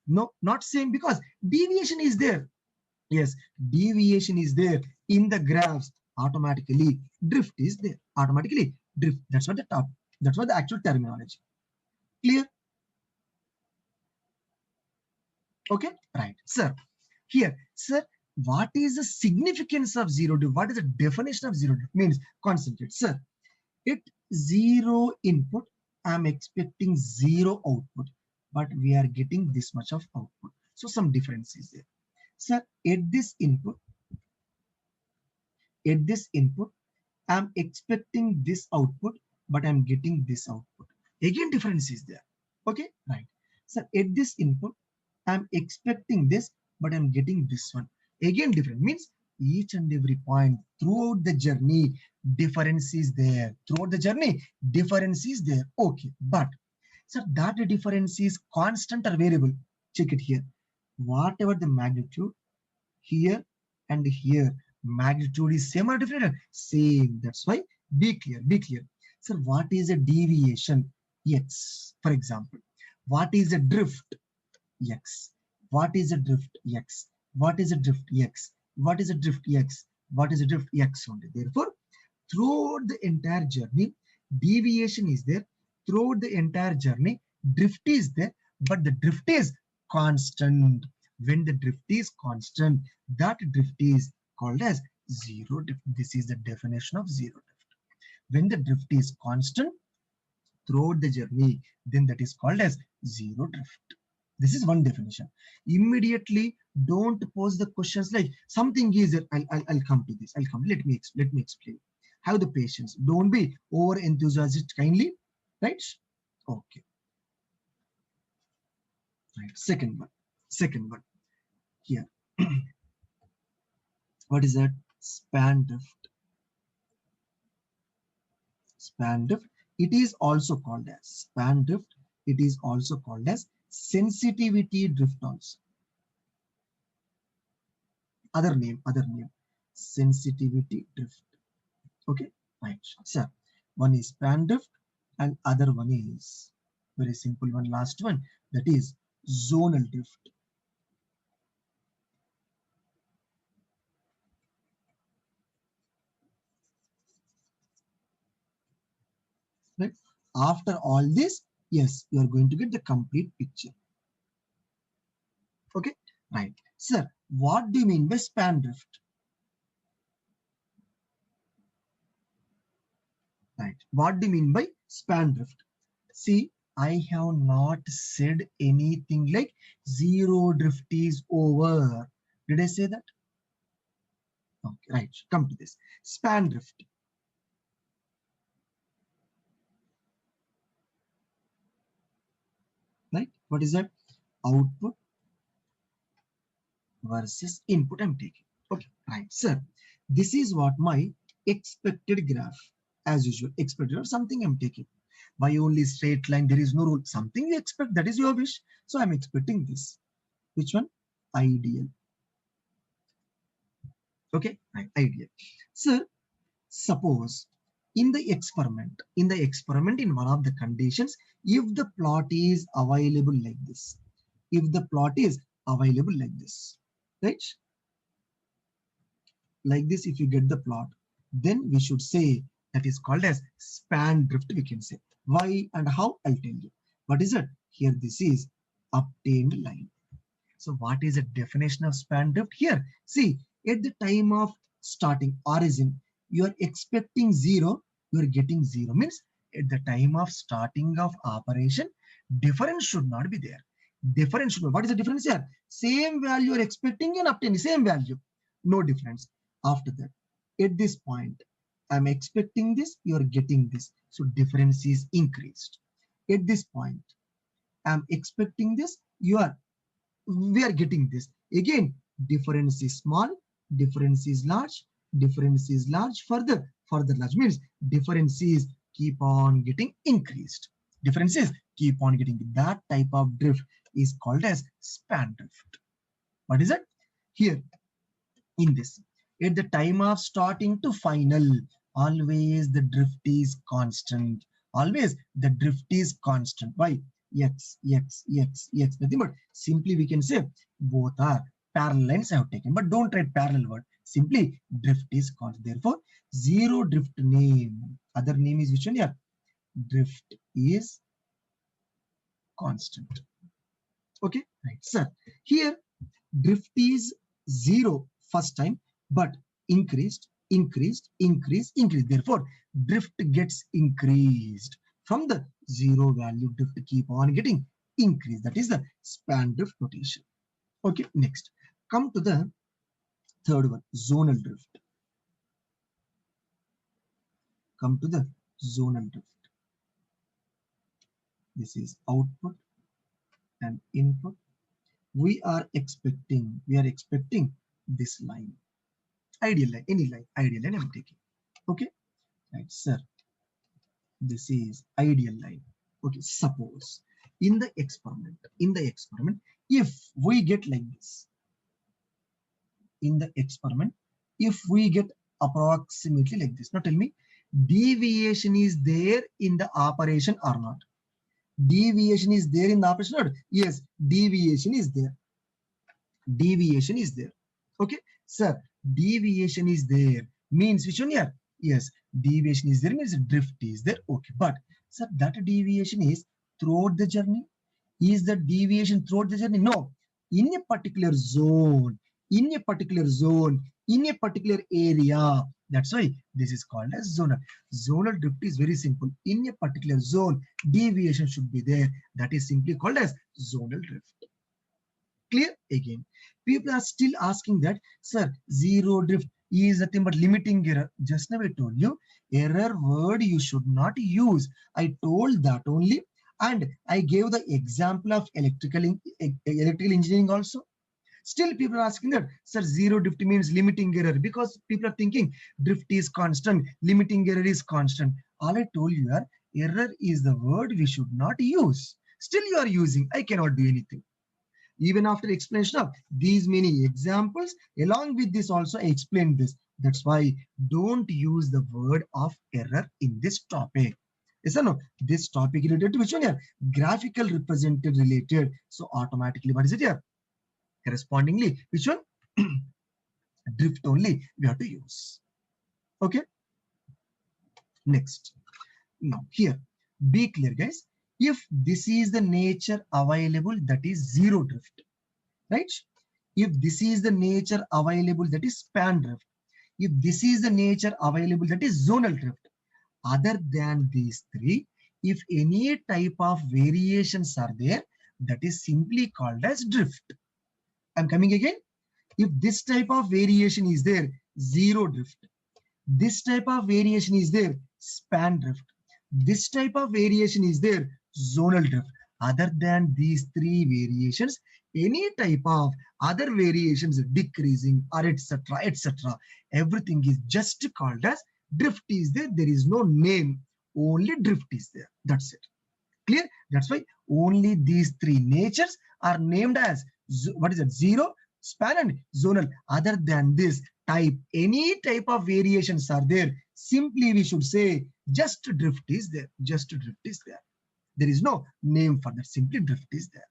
No, not same, because deviation is there. Yes, deviation is there in the graphs. Automatically, drift is there. Automatically, drift. That's what the actual terminology. Clear? Okay, right. Sir, here, sir, what is the significance of zero drift? What is the definition of zero drift? Means, concentrate, sir. At zero input, I'm expecting zero output, but we are getting this much of output. So some difference is there. Sir, at this input, I'm expecting this output, but I'm getting this output. Again, difference is there. Okay, right. So at this input, I'm expecting this, but I'm getting this one. Again, different means each and every point throughout the journey, difference is there. Throughout the journey, difference is there. Okay, but so that difference is constant or variable. Check it here. Whatever the magnitude, here and here, magnitude is same or different? Same. That's why be clear, be clear. So what is a deviation? X, for example. What is a drift? X. What is a drift? X. What is a drift? X. What is a drift? X. What is a drift? X only. Therefore, throughout the entire journey, deviation is there. Throughout the entire journey, drift is there, but the drift is constant. When the drift is constant, that drift is called as zero drift. This is the definition of zero drift. When the drift is constant throughout the journey, then that is called as zero drift. This is one definition. Immediately, don't pose the questions like something is there. I'll come to this. I'll come. Let me explain. Have the patience. Don't be over enthusiastic kindly. Right? Okay. Right. Second one. Second one. Here. What is that? Span drift. Span drift. It is also called as span drift. It is also called as sensitivity drift also. Other name, sensitivity drift. Okay, right. So one is span drift and other one is very simple one, last one, that is zonal drift. Right. After all this, yes, you are going to get the complete picture. Okay, right. Sir, what do you mean by span drift? Right. What do you mean by span drift? See, I have not said anything like zero drift is over. Did I say that? Okay, right. Come to this. Span drift. Right? What is that? Output versus input I'm taking. Okay, right. Sir, this is what my expected graph, as usual, expected or something I'm taking. Why only straight line? There is no rule. Something you expect, that is your wish. So I'm expecting this. Which one? Ideal. Okay, right, ideal. Sir, suppose in the experiment, in one of the conditions, if the plot is available like this, if the plot is available like this, right? Like this, if you get the plot, then we should say that is called as span drift, we can say. Why and how, I'll tell you. What is it? Here, this is obtained line. So what is the definition of span drift here? See, at the time of starting origin, you are expecting 0, you are getting 0. Means at the time of starting of operation, difference should not be there. Difference should not. What is the difference here? Same value you are expecting and obtaining same value. No difference. After that, at this point, I'm expecting this, you are getting this. So difference is increased. At this point, I'm expecting this, we are getting this. Again, difference is small, difference is large, difference is large, further large means difference is keep on getting increased. Differences keep on getting. That type of drift is called as span drift. What is it? Here in this, at the time of starting to final, always the drift is constant. Always the drift is constant. Why? X, nothing but simply we can say both are parallel lines I have taken, but don't write parallel word. Simply drift is constant. Therefore, zero drift name. Other name is which one here? Drift is constant. Okay, right, sir. Here drift is 0 first time, but increased. Therefore, drift gets increased. From the 0 value, drift keep on getting increased. That is the span drift notation. Okay, next. Come to the third one, zonal drift. Come to the zonal drift. This is output and input. We are expecting this line. Ideal line, any line, ideal line I'm taking. Okay, right, sir. This is ideal line. Okay, suppose in the experiment, if we get like this, in the experiment, if we get approximately like this, now tell me, deviation is there in the operation or not? Deviation is there in the operation or not? Yes, deviation is there. Deviation is there. Okay, sir, deviation is there means which one here? Yes, deviation is there means drift is there. Okay, but sir, that deviation is throughout the journey. Is the deviation throughout the journey? No, in a particular zone, in a particular area. That's why this is called as zonal. Zonal drift is very simple. In a particular zone, deviation should be there. That is simply called as zonal drift. Clear? Again, people are still asking that, sir, zero drift is nothing but limiting error. Just now I told you, error word you should not use. I told that only, and I gave the example of electrical engineering also. Still people are asking that, sir, zero drift means limiting error, because people are thinking drift is constant, limiting error is constant. All I told you are error is the word we should not use. Still you are using. I cannot do anything. Even after explanation of these many examples, along with this also I explained this. That's why don't use the word of error in this topic. Yes or no? This topic related to which one here? Graphical representative related. So automatically, what is it here? Correspondingly, which one? Drift only we have to use. Okay. Next. Now here, be clear guys. If this is the nature available, that is zero drift, right? If this is the nature available, that is span drift. If this is the nature available, that is zonal drift. Other than these three, if any type of variations are there, that is simply called as drift. I'm coming again. If this type of variation is there, zero drift. This type of variation is there, span drift. This type of variation is there, zonal drift. Other than these three variations, any type of other variations decreasing or etc., everything is just called as drift is there. There is no name, only drift is there. That's it. Clear? That's why only these three natures are named as what is it? Zero, span and zonal. Other than this type, any type of variations are there, simply we should say just drift is there. Just drift is there. There is no name for that. Simply drift is there.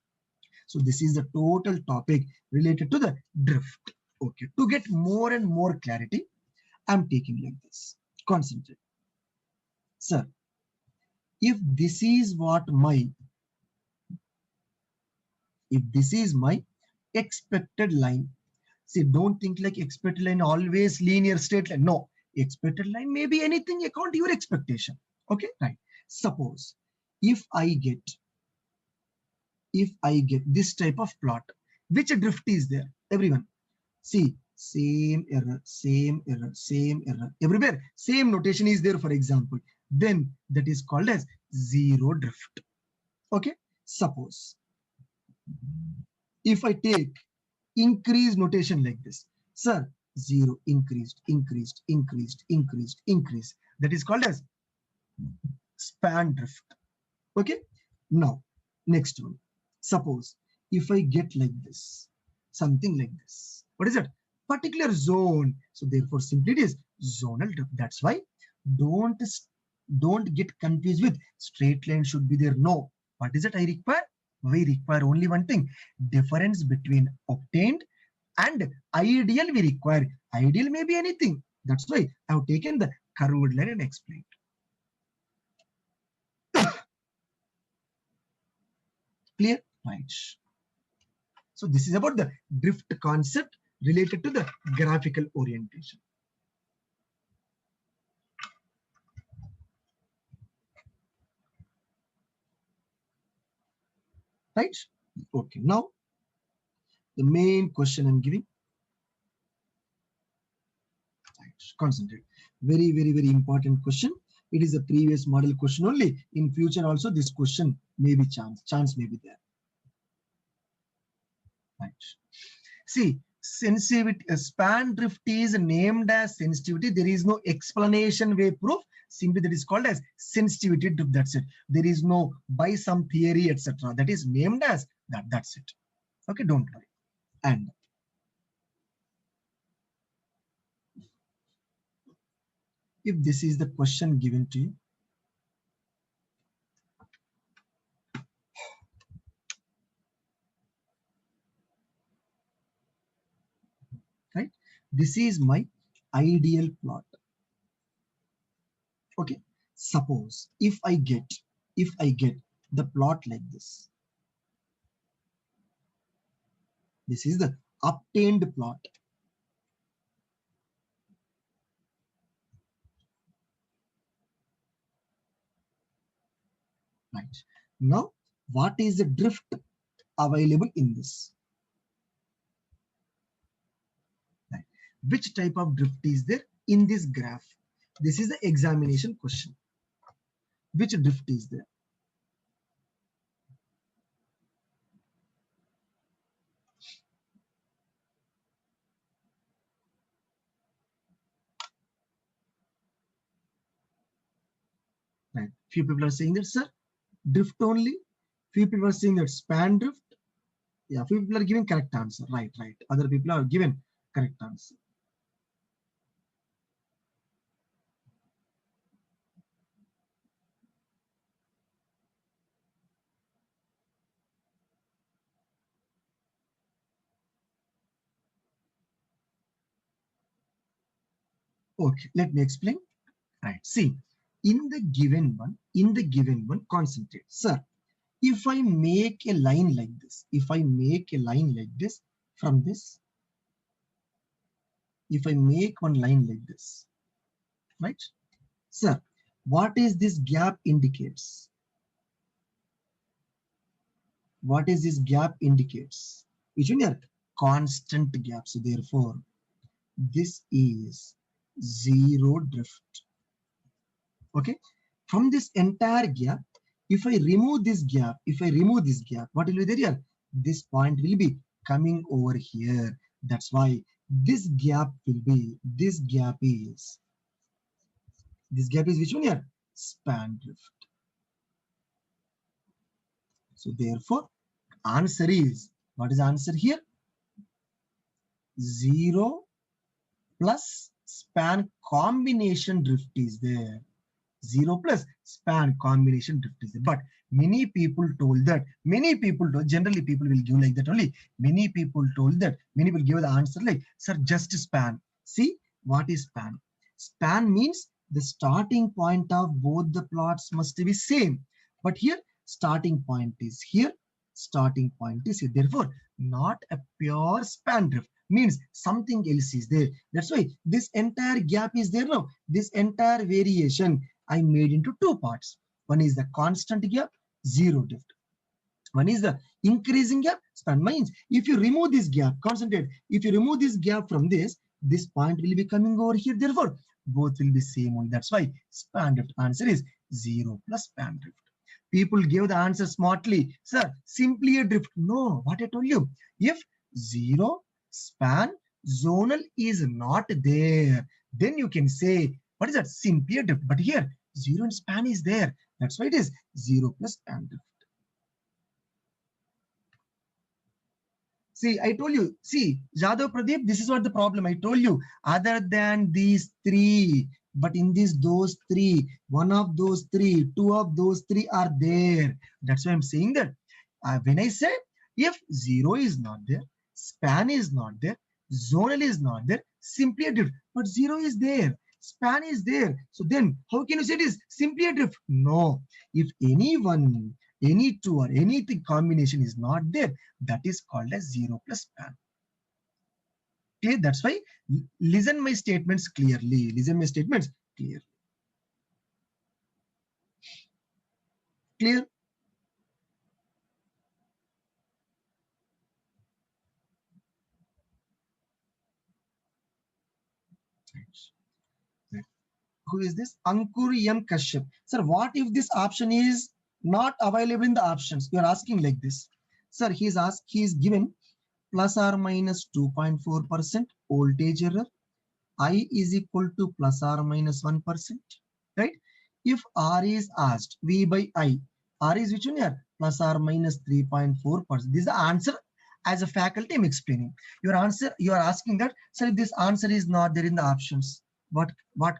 So this is the total topic related to the drift. Okay. To get more and more clarity, I'm taking like this. Concentrate. Sir, if this is what my expected line. See, don't think like expected line always linear straight line. No, expected line may be anything according to your expectation. Okay, right. Suppose if I get this type of plot, which drift is there? Everyone, see, same error, same error, same error. Everywhere, same notation is there, for example. Then that is called as zero drift. Okay, suppose if I take increase notation like this, sir, zero increased, increased, increased, increased, increase. That is called as span drift. Okay, now next one. Suppose if I get like this, something like this, what is it? Particular zone. So therefore simply it is zonal drift. That's why don't don't get confused with straight line should be there. No, what is it I require? We require only one thing, difference between obtained and ideal. We require ideal may be anything. That's why I have taken the curved line and explained. Clear? Right. So this is about the drift concept related to the graphical orientation. Right? Okay. Now, the main question I'm giving. Right. Concentrate. Very, very, very important question. It is a previous model question only. In future also, this question may be chance may be there. Right. See, sensitivity, span drift is named as sensitivity. There is no explanation way proof. Simply that is called as sensitivity drift. That's it. There is no by some theory, etc. That is named as that. That's it. Okay, don't worry. And if this is the question given to you, right? This is my ideal plot. Okay, suppose if I get the plot like this, this is the obtained plot. Right. Now, what is the drift available in this? Right. Which type of drift is there in this graph? This is the examination question. Which drift is there? Right. Few people are saying that, sir, drift only. Few people are saying that span drift. Yeah, few people are giving correct answer. Right, right. Other people are given correct answer. Okay, let me explain. Right. See, in the given one, concentrate. Sir, if I make a line like this, from this, if I make one line like this, right? Sir, what is this gap indicates? What is this gap indicates? Which one are constant gap. So therefore, this is zero drift. Okay. From this entire gap, if I remove this gap, what will be there here? This point will be coming over here. That's why this gap will be, this gap is which one here? Span drift. So therefore, answer is, what is the answer here? 0 plus span combination drift is there. 0 plus span combination drift is there. But many people told that, generally people will give like that only. Many people told that, many will give the answer like, sir, just span. See, what is span? Span means the starting point of both the plots must be same. But here, starting point is here, starting point is here. Therefore, not a pure span drift. Means something else is there. That's why this entire gap is there now. This entire variation I made into two parts. One is the constant gap, zero drift. One is the increasing gap, span. Means if you remove this gap, concentrate. If you remove this gap from this point will be coming over here. Therefore, both will be same only. That's why span drift answer is 0 plus span drift. People give the answer smartly. Sir, simply a drift. No, what I told you. If 0 span zonal is not there, then you can say, what is that? Simply a drift. But here, 0 and span is there. That's why it is 0 plus span drift. See, I told you, see, Jadhav Pradeep, this is what the problem. I told you, other than these three, but in those three, one of those three, two of those three are there. That's why I'm saying that. When I say, if 0 is not there, span is not there, zonal is not there, simply a drift. But 0 is there, span is there. So then, how can you say it is simply a drift? No. If any two or anything combination is not there, that is called as 0 plus span. Okay, that's why listen my statements clearly. Listen my statements clearly. Clear? Who is this? Ankur M. Kashyap. Sir, what if this option is not available in the options? You are asking like this. Sir, he is given plus or minus 2.4% voltage error. I is equal to plus or minus 1%. Right? If R is asked, V by I, R is which one here? Plus or minus 3.4%. This is the answer. As a faculty, I'm explaining. Your answer, you are asking that, sir, if this answer is not there in the options, what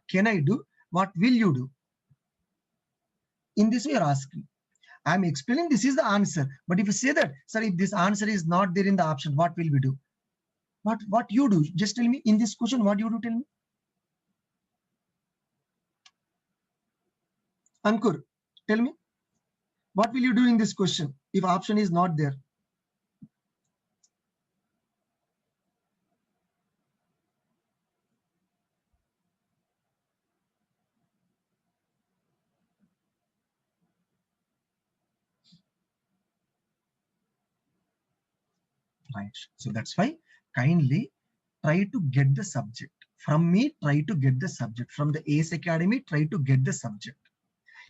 can I do? What will you do? In this way, you're asking. I'm explaining this is the answer. But if you say that, sir, if this answer is not there in the option, what will we do? What you do? Just tell me in this question, what you do, tell me. Ankur, tell me. What will you do in this question if option is not there? Right. So that's why kindly try to get the subject. From me, try to get the subject. From the ACE Academy, try to get the subject.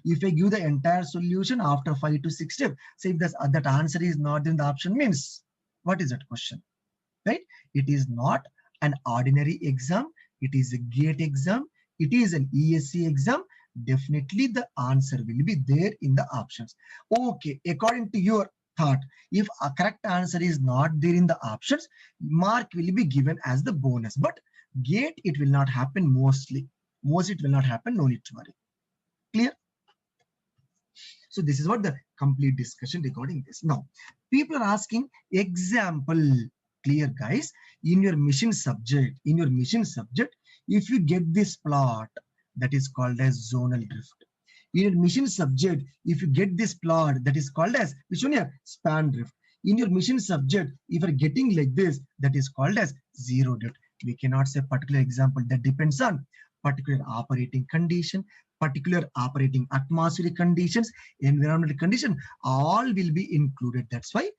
If I give the entire solution after 5 to 6 steps, say if that answer is not in the option, means what is that question? Right? It is not an ordinary exam. It is a GATE exam. It is an ESC exam. Definitely the answer will be there in the options. Okay, according to your thought, if a correct answer is not there in the options, mark will be given as the bonus. But GATE, it will not happen mostly. Most it will not happen. No need to worry. Clear? So this is what the complete discussion regarding this. Now, people are asking example. Clear, guys? In your mission subject, if you get this plot, that is called as zonal drift. In your mission subject, if you get this plot, that is called as which one here? Span drift. In your mission subject, if you are getting like this, that is called as zero drift. We cannot say particular example. That depends on particular operating condition, particular operating atmospheric conditions, environmental condition, all will be included. That's why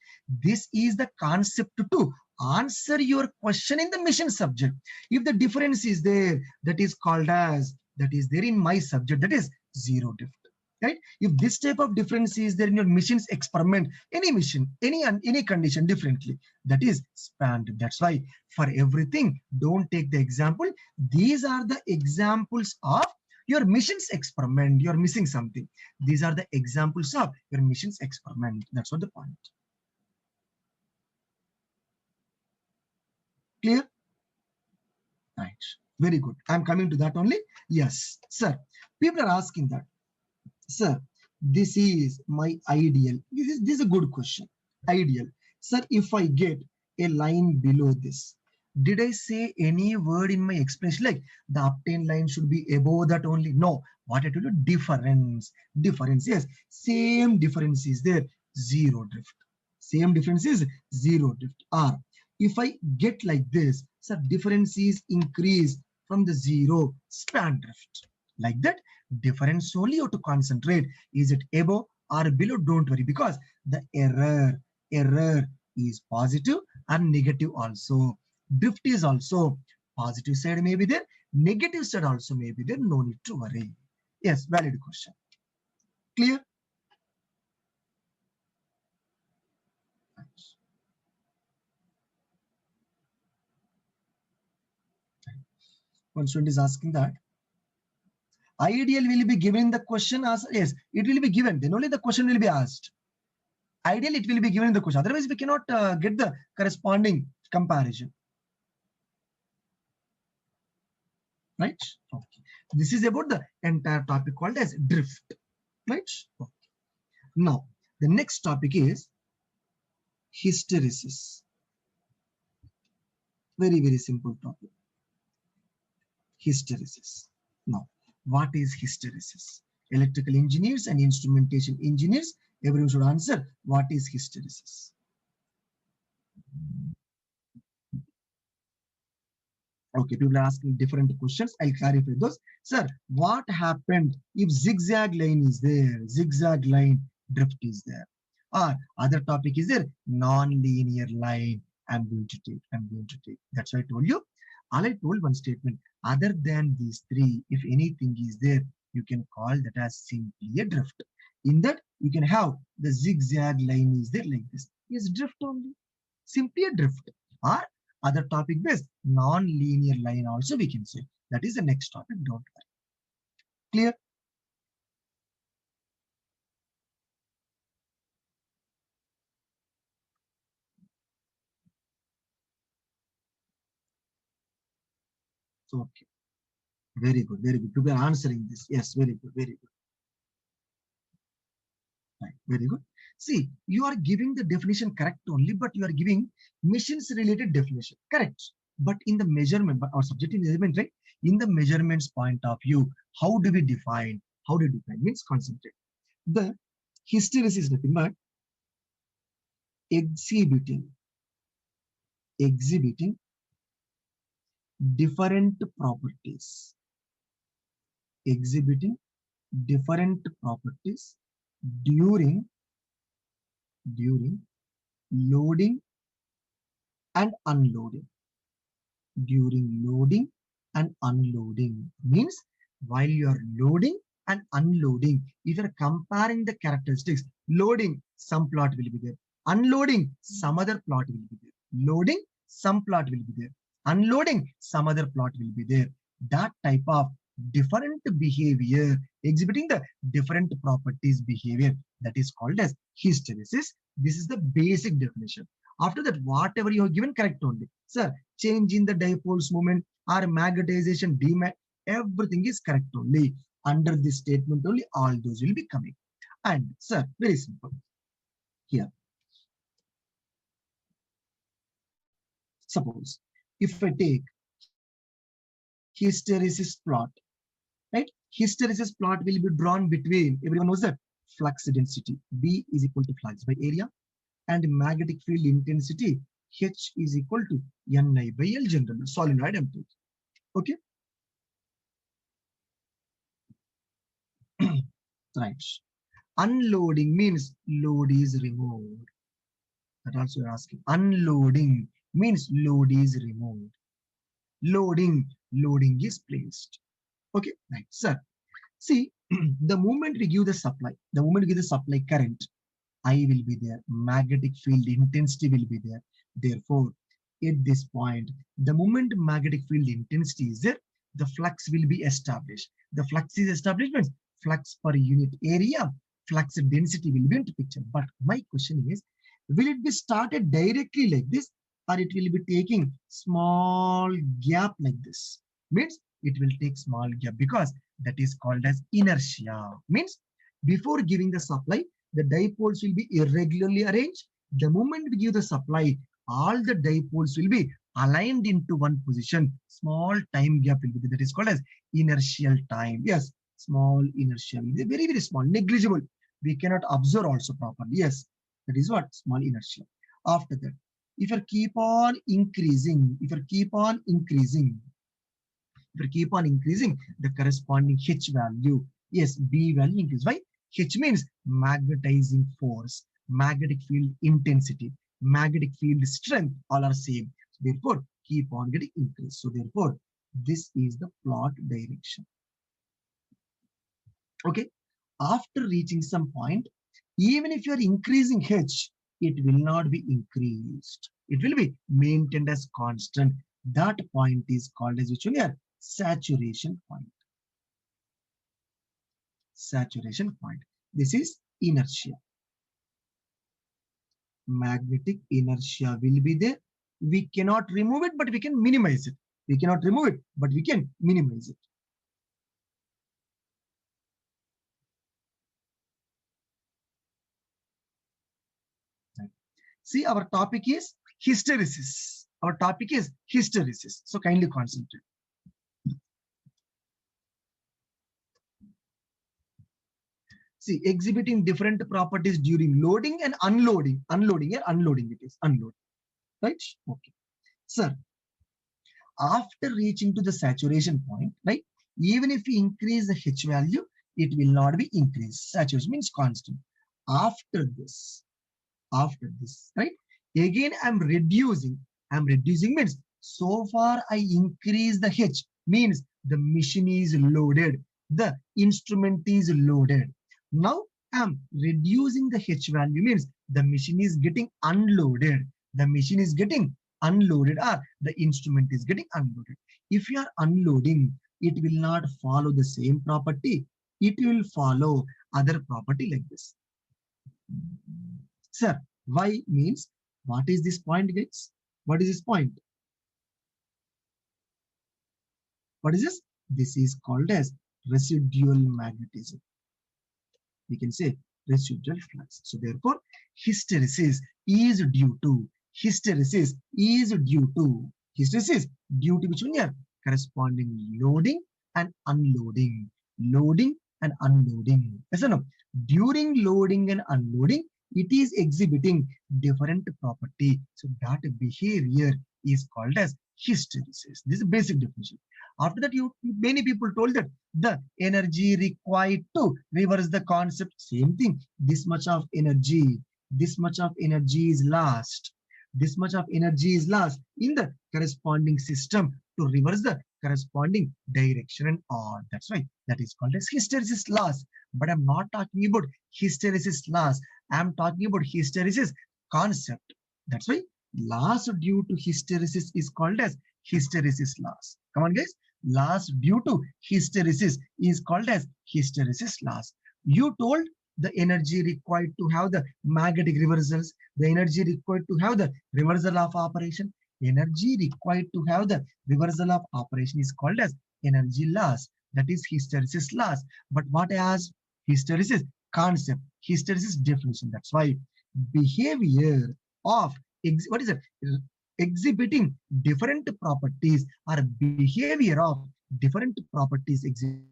this is the concept to answer your question in the mission subject. If the difference is there, that is called as, that is there in my subject, that is zero drift. Right? If this type of difference is there in your missions experiment, any mission, any condition differently, that is span drift. That's why for everything, don't take the example. These are the examples of your missions experiment. You're missing something. These are the examples of your missions experiment. That's what the point. Clear? Right. Very good. I'm coming to that only. Yes, sir. People are asking that. Sir, this is my ideal. This is a good question. Ideal. Sir, if I get a line below this, did I say any word in my explanation like the obtained line should be above that only? No. What I told you, difference. Difference. Yes. Same difference is there. Zero drift. Same difference is zero drift. Or if I get like this, so difference is increase from the zero span drift. Like that, difference only you have to concentrate. Is it above or below? Don't worry, because the error is positive and negative also. Drift is also positive side may be there, negative side also may be there. No need to worry. Yes, valid question. Clear? One student is asking that ideal will be given the question as yes, it will be given, then only the question will be asked. Ideal, it will be given in the question, otherwise we cannot get the corresponding comparison, right? Okay. This is about the entire topic called as drift, right? Okay. Now the next topic is hysteresis. Very simple topic. Hysteresis. Now, what is hysteresis? Electrical engineers and instrumentation engineers, everyone should answer what is hysteresis. Okay, people are asking different questions. I'll clarify those. Sir, what happened if zigzag line is there? Zigzag line drift is there. Or other topic is there? Non-linear line. I'm going to take. That's why I told you. All I told one statement. Other than these three, if anything is there, you can call that as simply a drift. In that, you can have the zigzag line is there like this. Yes, drift only. Simply a drift. Or other topic based non-linear line also we can say. That is the next topic. Don't worry. Clear? So, okay. Very good. People are answering this. Yes, very good. Right. Very good. See, you are giving the definition correct only, but you are giving missions related definition. Correct. But in the measurement, but our subjective measurement, right? In the measurements point of view, how do we define? How do you define? Means concentrate. The hysteresis is nothing but exhibiting different properties. Exhibiting different properties during loading and unloading. During loading and unloading means while you are loading and unloading, if you are comparing the characteristics, loading, some plot will be there. Unloading, some other plot will be there. Loading, some plot will be there. Unloading, some other plot will be there. That type of different behavior, exhibiting the different properties behavior, that is called as hysteresis. This is the basic definition. After that, whatever you have given, correct only. Sir, change in the dipole's moment or magnetization, everything is correct only. Under this statement only, all those will be coming. And sir, very simple. Here, suppose if I take hysteresis plot, right? Hysteresis plot will be drawn between, everyone knows that, flux density B is equal to flux by area, and magnetic field intensity H is equal to Ni by L general, solenoid amplitude. Okay. Right. Unloading means load is removed. That also you're asking. Unloading means load is removed. Loading is placed. Okay, right, sir. See, the moment we give the supply, current, I will be there, magnetic field intensity will be there. Therefore, at this point, the moment magnetic field intensity is there, the flux will be established. The flux is established means flux per unit area, flux density will be into picture. But my question is, will it be started directly like this, or it will be taking small gap like this? Means it will take small gap, because that is called as inertia. Means before giving the supply, the dipoles will be irregularly arranged. The moment we give the supply, all the dipoles will be aligned into one position. Small time gap will be there. That is called as inertial time. Yes, small inertia will be very small, negligible. We cannot observe also properly. Yes, That is what? Small inertia. After that, if you keep on increasing, the corresponding H value, yes, B value increase. Why? H means magnetizing force, magnetic field intensity, magnetic field strength, all are same. So therefore, keep on getting increased. So therefore, this is the plot direction. Okay. After reaching some point, even if you are increasing H, it will not be increased. It will be maintained as constant. That point is called as usually a saturation point. Saturation point. This is inertia. Magnetic inertia will be there. We cannot remove it, but we can minimize it. We cannot remove it, but we can minimize it. See, our topic is hysteresis. Our topic is hysteresis. So kindly concentrate. See, exhibiting different properties during loading and unloading. Unloading here, unloading it is unloading. Right? Okay. Sir, after reaching to the saturation point, right? Even if we increase the H value, it will not be increased. Saturation means constant. After this, right? Again, I'm reducing. Means so far I increase the H, means the machine is loaded. The instrument is loaded. Now I'm reducing the H value, means the machine is getting unloaded. The machine is getting unloaded, or the instrument is getting unloaded. If you are unloading, it will not follow the same property. It will follow other property like this. Sir, why means what is this point, guys? What is this point? What is this? This is called as residual magnetism. We can say residual flux. So therefore, hysteresis is due to which one here? Corresponding loading and unloading. Loading and unloading. Yes or no? During loading and unloading, it is exhibiting different property. So that behavior is called as hysteresis. This is a basic definition. After that, many people told that the energy required to reverse the concept, same thing. This much of energy is lost. This much of energy is lost in the corresponding system to reverse the corresponding direction and all. That's right. That is called as hysteresis loss. But I'm not talking about hysteresis loss. I'm talking about hysteresis concept. That's why loss due to hysteresis is called as hysteresis loss. Come on, guys. Loss due to hysteresis is called as hysteresis loss. You told the energy required to have the magnetic reversals, the energy required to have the reversal of operation. Energy required to have the reversal of operation is called as energy loss. That is hysteresis loss. But what as hysteresis concept, hysteresis definition. That's why behavior of what is it? Exhibiting different properties or behavior of different properties exhibit.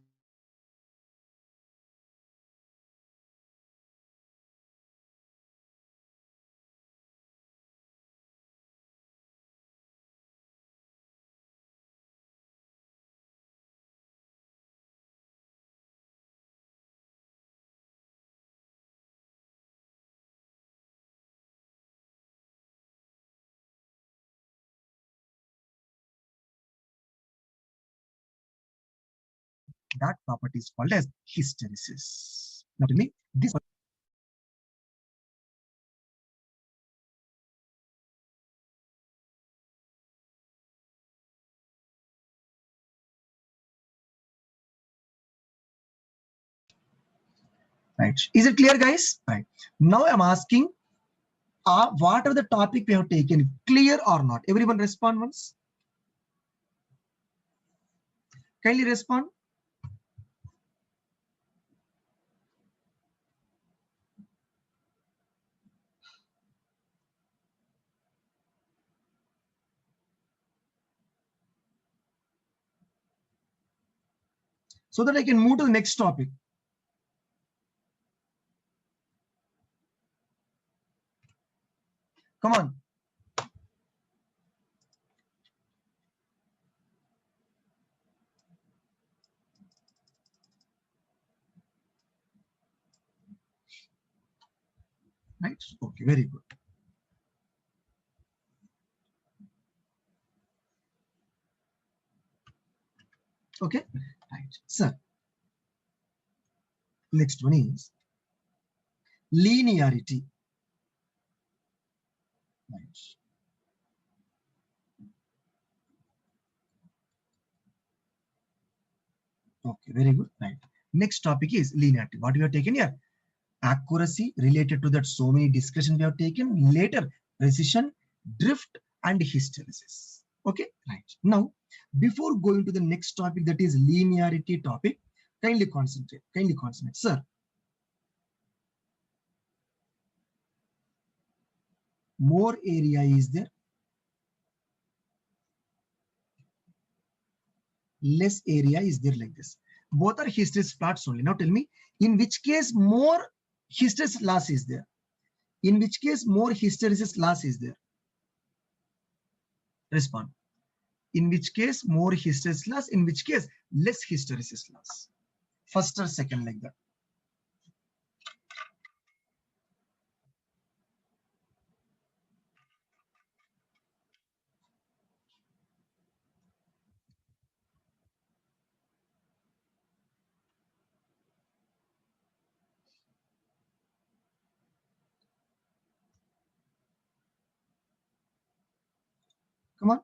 That property is called as hysteresis. Now to me, this right. Is it clear, guys? Right. Now I'm asking, what are the topic we have taken? Clear or not? Everyone respond once. Kindly respond. So that I can move to the next topic. Come on. Right? Okay, very good. Okay, right. So, next one is linearity. Right. Okay, very good. Right. Next topic is linearity. What we have taken here? Accuracy related to that. So many discussions we have taken. Later, precision, drift, and hysteresis. Okay, right. Now, before going to the next topic, that is linearity topic, kindly concentrate. Kindly concentrate, sir. More area is there, less area is there, like this. Both are hysteresis plots only. Now tell me, in which case more hysteresis loss is there? In which case more hysteresis loss is there? Respond. In which case more hysteresis loss? In which case less hysteresis loss? First or second, like that. Come on.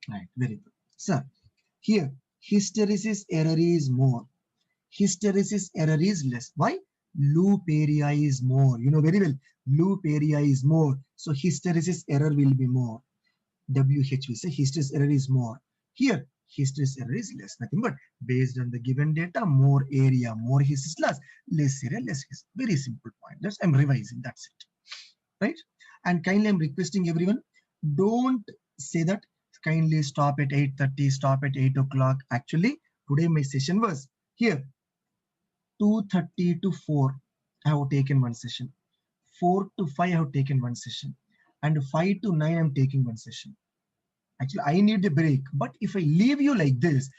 Right, very good. Sir, here hysteresis error is more. Hysteresis error is less. Why? Loop area is more. You know very well. Loop area is more. So hysteresis error will be more. WH we say hysteresis error is more. Here, hysteresis error is less. Nothing but based on the given data, more area, more hysteresis loss, less area, less hysteresis. Very simple point. That's I'm revising. That's it. Right? And kindly I'm requesting everyone, don't say that kindly stop at 8:30, stop at 8 o'clock. Actually, today my session was here 2:30 to 4. I have taken one session. 4 to 5 I have taken one session. And 5 to 9 I'm taking one session. Actually, I need a break. But if I leave you like this,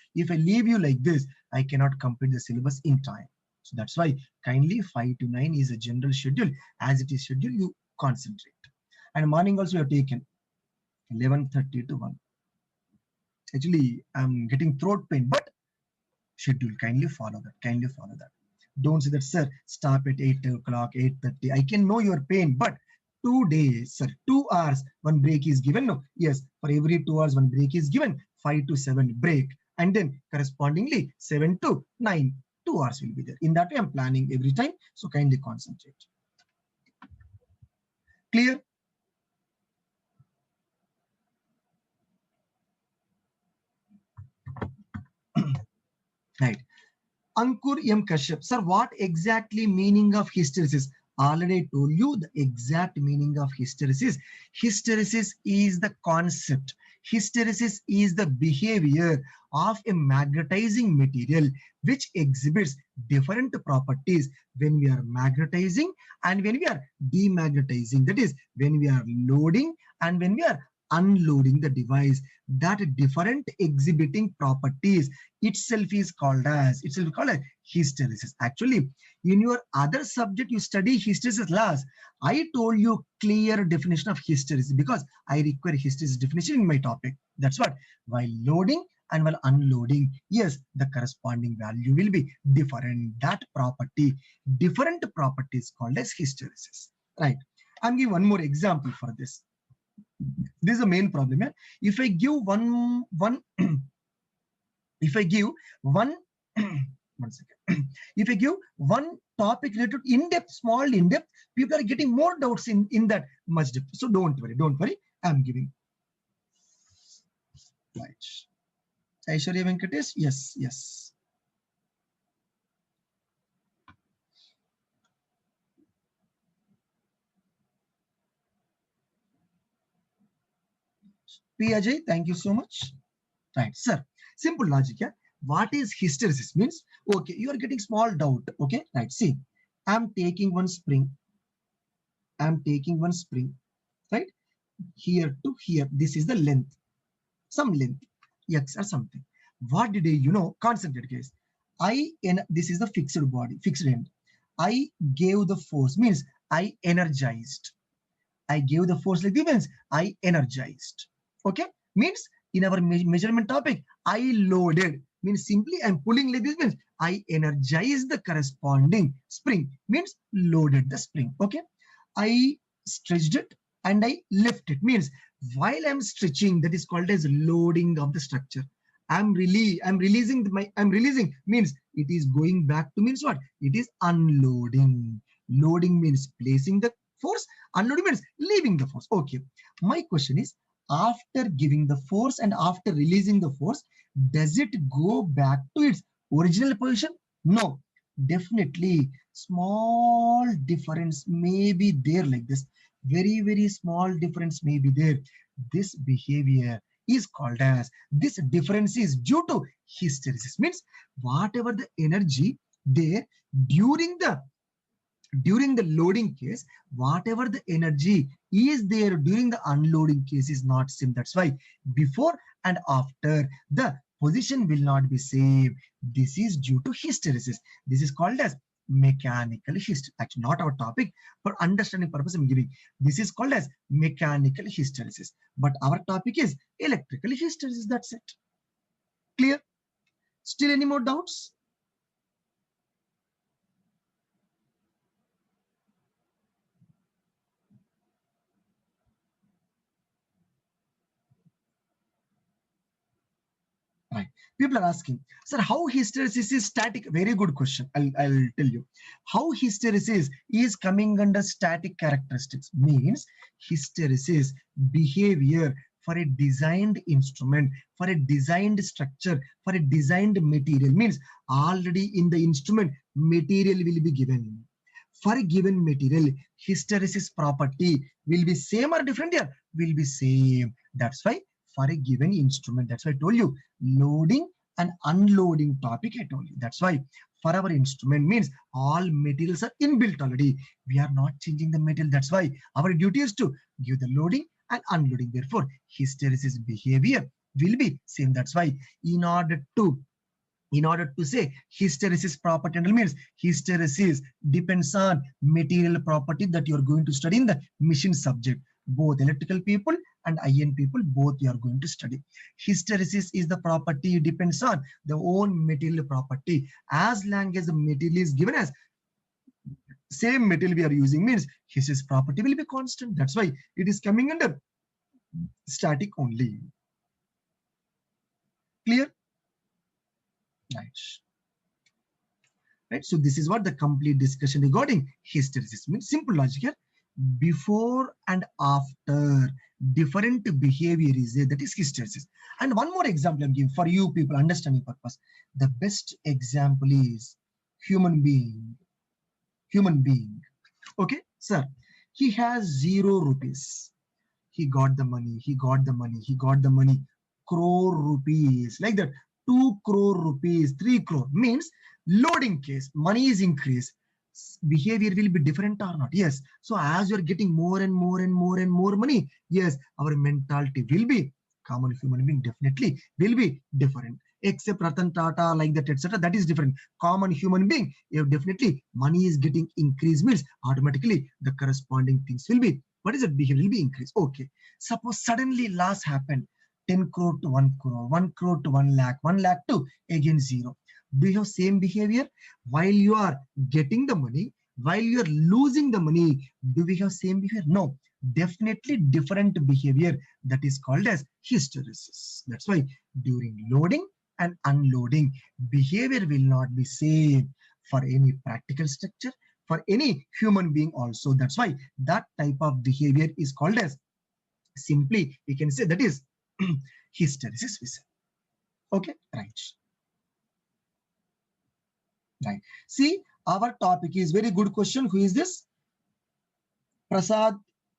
I cannot complete the syllabus in time. So that's why kindly 5 to 9 is a general schedule. As it is scheduled, you concentrate. And morning also you have taken 11:30 to 1. Actually, I'm getting throat pain, but schedule, kindly follow that. Kindly follow that. Don't say that, sir, stop at 8 o'clock, 8:30. I can know your pain, but 2 days, sir, 2 hours, one break is given. No, yes, for every 2 hours, one break is given. 5 to 7 break. And then correspondingly, 7 to 9, 2 hours will be there. In that way, I'm planning every time. So kindly concentrate. Clear? Right. Ankur M. Kashyap, sir, what exactly meaning of hysteresis? Already I told you the exact meaning of hysteresis. Hysteresis is the concept. Hysteresis is the behavior of a magnetizing material which exhibits different properties when we are magnetizing and when we are demagnetizing. That is, when we are loading and when we are unloading the device. That different exhibiting properties itself is called as hysteresis. Actually, in your other subject you study hysteresis laws. I told you clear definition of hysteresis because I require hysteresis definition in my topic. That's what, while loading and while unloading, yes, the corresponding value will be different. That property, different properties called as hysteresis. Right. I'm giving one more example for this. This is the main problem. Yeah? If I give one if I give one one second. If I give one topic related in-depth, small in-depth, people are getting more doubts in that much depth. So don't worry. I'm giving. Right. Aishwarya Venkatesh, yes. P. Ajay, thank you so much. Right, sir. Simple logic, yeah. What is hysteresis? Means, okay, you are getting small doubt. Okay, right. See, I'm taking one spring. I'm taking one spring, right? Here to here. This is the length, some length, x or something. What did concentrate guys. This is the fixed body, fixed end. I gave the force means I energized. I gave the force like this means I energized. Okay, means in our measurement topic, I loaded means simply I'm pulling like this means I energized the corresponding spring means loaded the spring. Okay, I stretched it and I lift it means while I'm stretching, that is called as loading of the structure. I'm releasing I'm releasing means it is going back to means what? It is unloading. Loading means placing the force, unloading means leaving the force. Okay. My question is, after giving the force and after releasing the force, does it go back to its original position? No. Definitely small difference may be there like this. Very, very small difference may be there. This behavior is called as, this difference is due to hysteresis. Means whatever the energy there during the loading case, whatever the energy is there during the unloading case is not same. That's why before and after the position will not be same. This is due to hysteresis. This is called as mechanical hysteresis. Actually, not our topic. For understanding purpose, I'm giving. This is called as mechanical hysteresis. But our topic is electrical hysteresis. That's it. Clear? Still any more doubts? Right. People are asking, sir, how hysteresis is static? Very good question. I'll tell you. How hysteresis is coming under static characteristics means hysteresis behavior for a designed instrument, for a designed structure, for a designed material means already in the instrument material will be given. For a given material, hysteresis property will be same or different here? Will be same. That's why for a given instrument, that's why I told you loading and unloading topic I told you. That's why for our instrument means all materials are inbuilt already. We are not changing the material. That's why our duty is to give the loading and unloading. Therefore, hysteresis behavior will be same. That's why in order to say hysteresis property means hysteresis depends on material property that you're going to study in the machine subject. Both electrical people and IN people, both you are going to study. Hysteresis is the property depends on the own material property. As long as the material is given as same material we are using means hysteresis property will be constant. That's why it is coming under static only. Clear? Right. Right, so this is what the complete discussion regarding hysteresis means. Simple logic here. Before and after different behavior is there, that is hysteresis. And one more example I'm giving for you people understanding purpose. The best example is human being. Okay, sir, he has 0 rupees. He got the money, crore rupees, like that. 2 crore rupees, 3 crore means loading case, money is increased. Behavior will be different or not? Yes. So as you're getting more and more money, yes, our mentality will be, common human being definitely will be different. Except Ratan Tata, like that, etc. That is different. Common human being, if definitely money is getting increased means automatically the corresponding things will be, what is it? Behavior will be increased. Okay. Suppose suddenly loss happened. 10 crore to 1 crore, 1 crore to 1 lakh, 1 lakh to again 0. Do you have same behavior while you are getting the money, while you are losing the money? Do we have same behavior? No, definitely different behavior. That is called as hysteresis. That's why during loading and unloading, behavior will not be same for any practical structure, for any human being also. That's why that type of behavior is called as, simply we can say, that is hysteresis. Okay, right. Right. See, our topic is very good question. Who is this? Prasad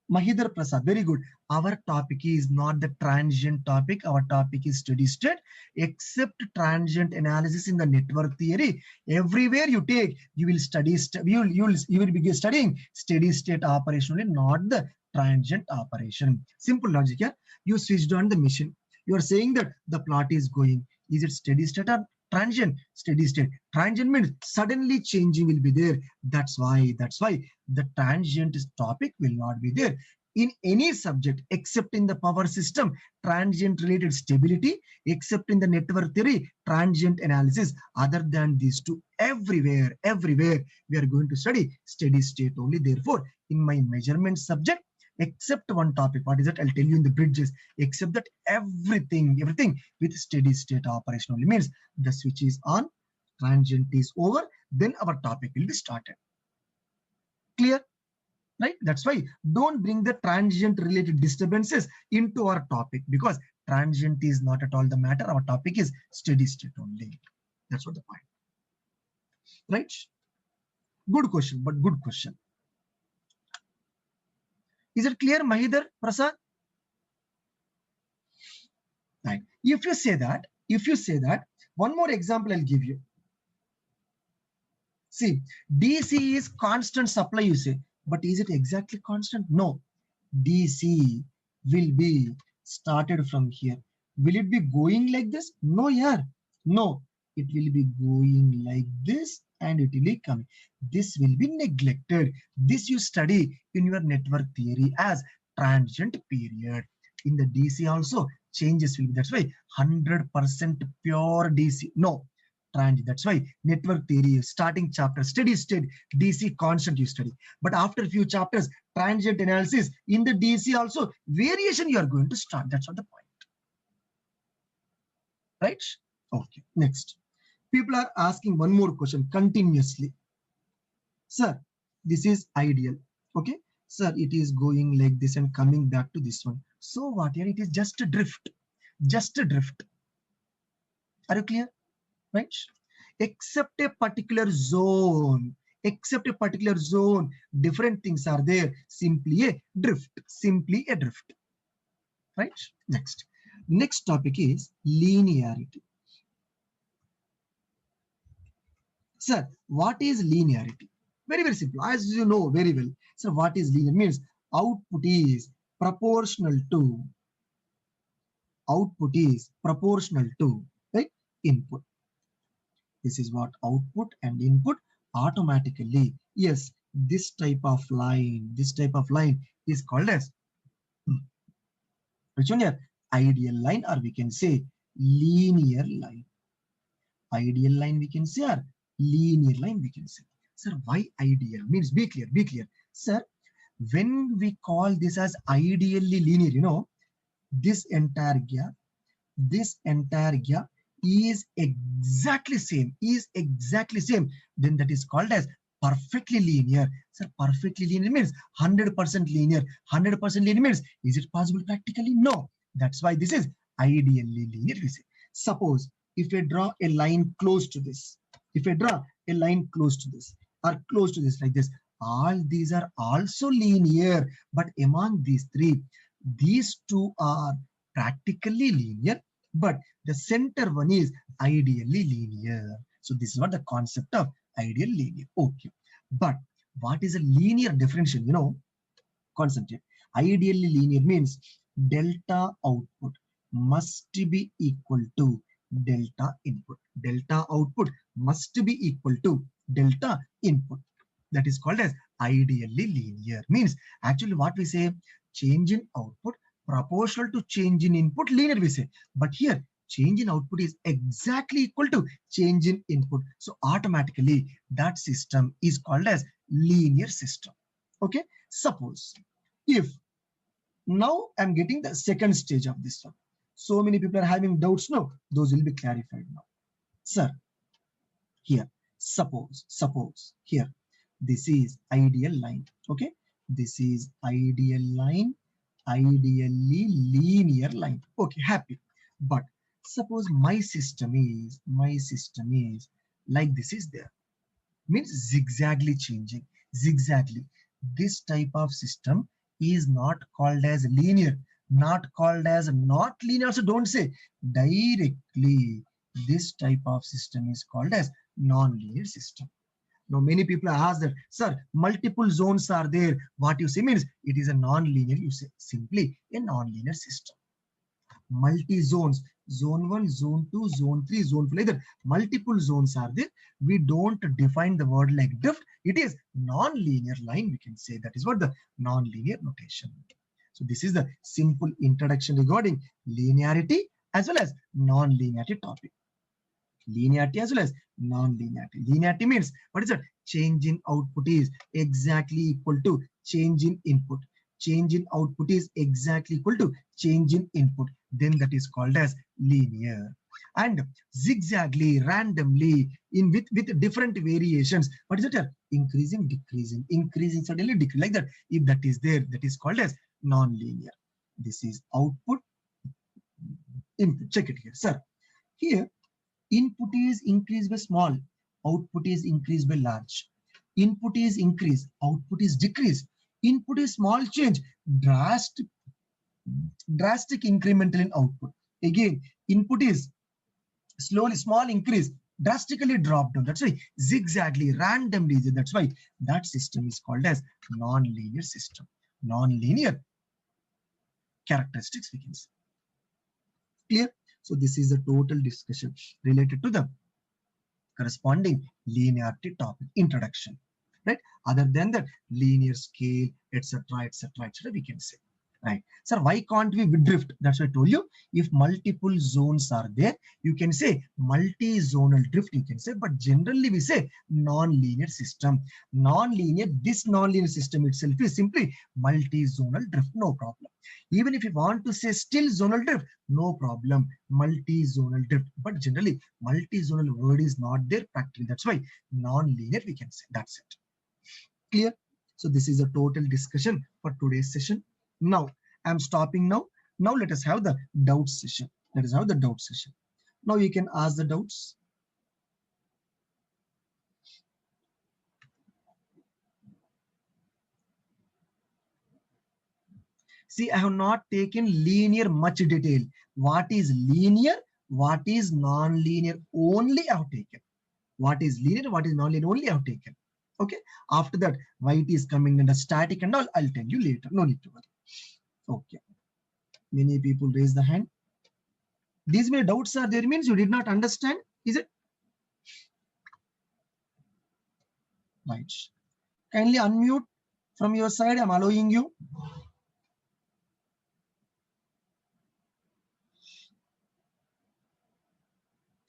Mahidhar Prasad, very good. Our topic is not the transient topic. Our topic is steady state. Except transient analysis in the network theory, everywhere you take, you will study. You will be studying steady state operation, only, not the transient operation. Simple logic. Yeah, you switched on the machine. You are saying that the plot is going. Is it steady state or transient? Steady state. Transient means suddenly changing will be there. That's why. The transient topic will not be there in any subject except in the power system, transient related stability, except in the network theory, transient analysis. Other than these two, everywhere we are going to study steady state only. Therefore, in my measurement subject, except one topic, what is it? I'll tell you in the bridges. Except that everything with steady state operation only, means the switch is on, transient is over, then our topic will be started. Clear? Right? That's why don't bring the transient related disturbances into our topic, because transient is not at all the matter. Our topic is steady state only. That's what the point. Right? Good question, but good question. Is it clear, Mahidhar Prasad? Right. If you say that, one more example I'll give you. See, DC is constant supply, you say, but is it exactly constant? No. DC will be started from here. Will it be going like this? No, yeah. No, it will be going like this and it will be coming. This will be neglected. This you study in your network theory as transient period. In the DC also, changes will be. That's why 100% pure DC. No, transient. That's why network theory, starting chapter, steady state, DC constant you study. But after a few chapters, transient analysis, in the DC also, variation you are going to start. That's what the point. Right? Okay, next. People are asking one more question continuously. Sir, this is ideal. Okay. Sir, it is going like this and coming back to this one. So what here? It is just a drift. Just a drift. Are you clear? Right? Except a particular zone, different things are there. Simply a drift. Right? Next topic is linearity. Sir, what is linearity? Very simple, as you know very well. So what is linear? Means output is proportional to right, input. This is what output and input automatically. Yes, this type of line is called as which one here? Ideal line, or we can say linear line. Ideal line we can say, or linear line we can say. Sir, why ideal? Means be clear. Sir, when we call this as ideally linear, this entire gap is exactly same, then that is called as perfectly linear. Sir, perfectly linear means 100% linear. 100% linear means, is it possible practically? No. That's why this is ideally linear, we say. Suppose if I draw a line close to this, or close to this like this, all these are also linear, but among these three, these two are practically linear, but the center one is ideally linear. So this is what the concept of ideal linear. Okay, but what is a linear differential? Concentrate. Ideally linear means delta output must be equal to delta input. Delta output must be equal to delta input. That is called as ideally linear. Means actually what we say, change in output proportional to change in input, linear we say. But here change in output is exactly equal to change in input. So automatically that system is called as linear system. Okay. Suppose if now I'm getting the second stage of this one. So many people are having doubts now. Those will be clarified now. Sir, here, suppose here, this is ideal line. Okay. This is ideal line, ideally linear line. Okay, happy. But suppose my system is like this is there. Means zigzagly changing. This type of system is not called as linear, not called as not linear. Also, don't say directly. This type of system is called as non-linear system. Now, many people ask that, sir, multiple zones are there. What you say means it is a non-linear. You say simply a non-linear system. Multi-zones, zone 1, zone 2, zone 3, zone 4, like that. Multiple zones are there. We don't define the word like drift. It is non-linear line, we can say. That is what the non-linear notation. So this is the simple introduction regarding linearity as well as non-linearity topic. Linearity as well as non-linearity. Linearity means, what is that? Change in output is exactly equal to change in input. Change in output is exactly equal to change in input. Then that is called as linear. And zigzagly, randomly, with different variations. What is it? Increasing, decreasing, increasing, suddenly decreasing, like that. If that is there, that is called as non-linear. This is output, input. Check it here, sir. Here, input is increased by small, output is increased by large. Input is increased, output is decreased. Input is small change, drastic incremental in output. Again, input is slowly small increase, drastically drop down. That's why zigzagly, randomly. That's why that system is called as non-linear system. Non-linear characteristics we can say. Clear? So this is a total discussion related to the corresponding linearity topic introduction, right? Other than that, linear scale, etc., we can say, right? Sir, why can't we drift? That's what I told you. If multiple zones are there, you can say multi-zonal drift, you can say, but generally we say non-linear system. Non-linear, this non-linear system itself is simply multi-zonal drift, no problem. Even if you want to say still zonal drift, no problem, multi-zonal drift. But generally, multi-zonal word is not there practically. That's why non-linear we can say. That's it. Clear? So this is a total discussion for today's session. Now, I'm stopping now. Now let us have the doubt session. Let us have the doubt session. Now you can ask the doubts. See, I have not taken linear much detail. What is linear? What is non-linear? Only I have taken. What is linear? What is non-linear? Only I have taken. Okay. After that, why it is coming under static and all, I'll tell you later. No need to worry. Okay. Many people raise the hand. These many doubts are there means you did not understand. Is it? Right. Kindly unmute from your side. I'm allowing you.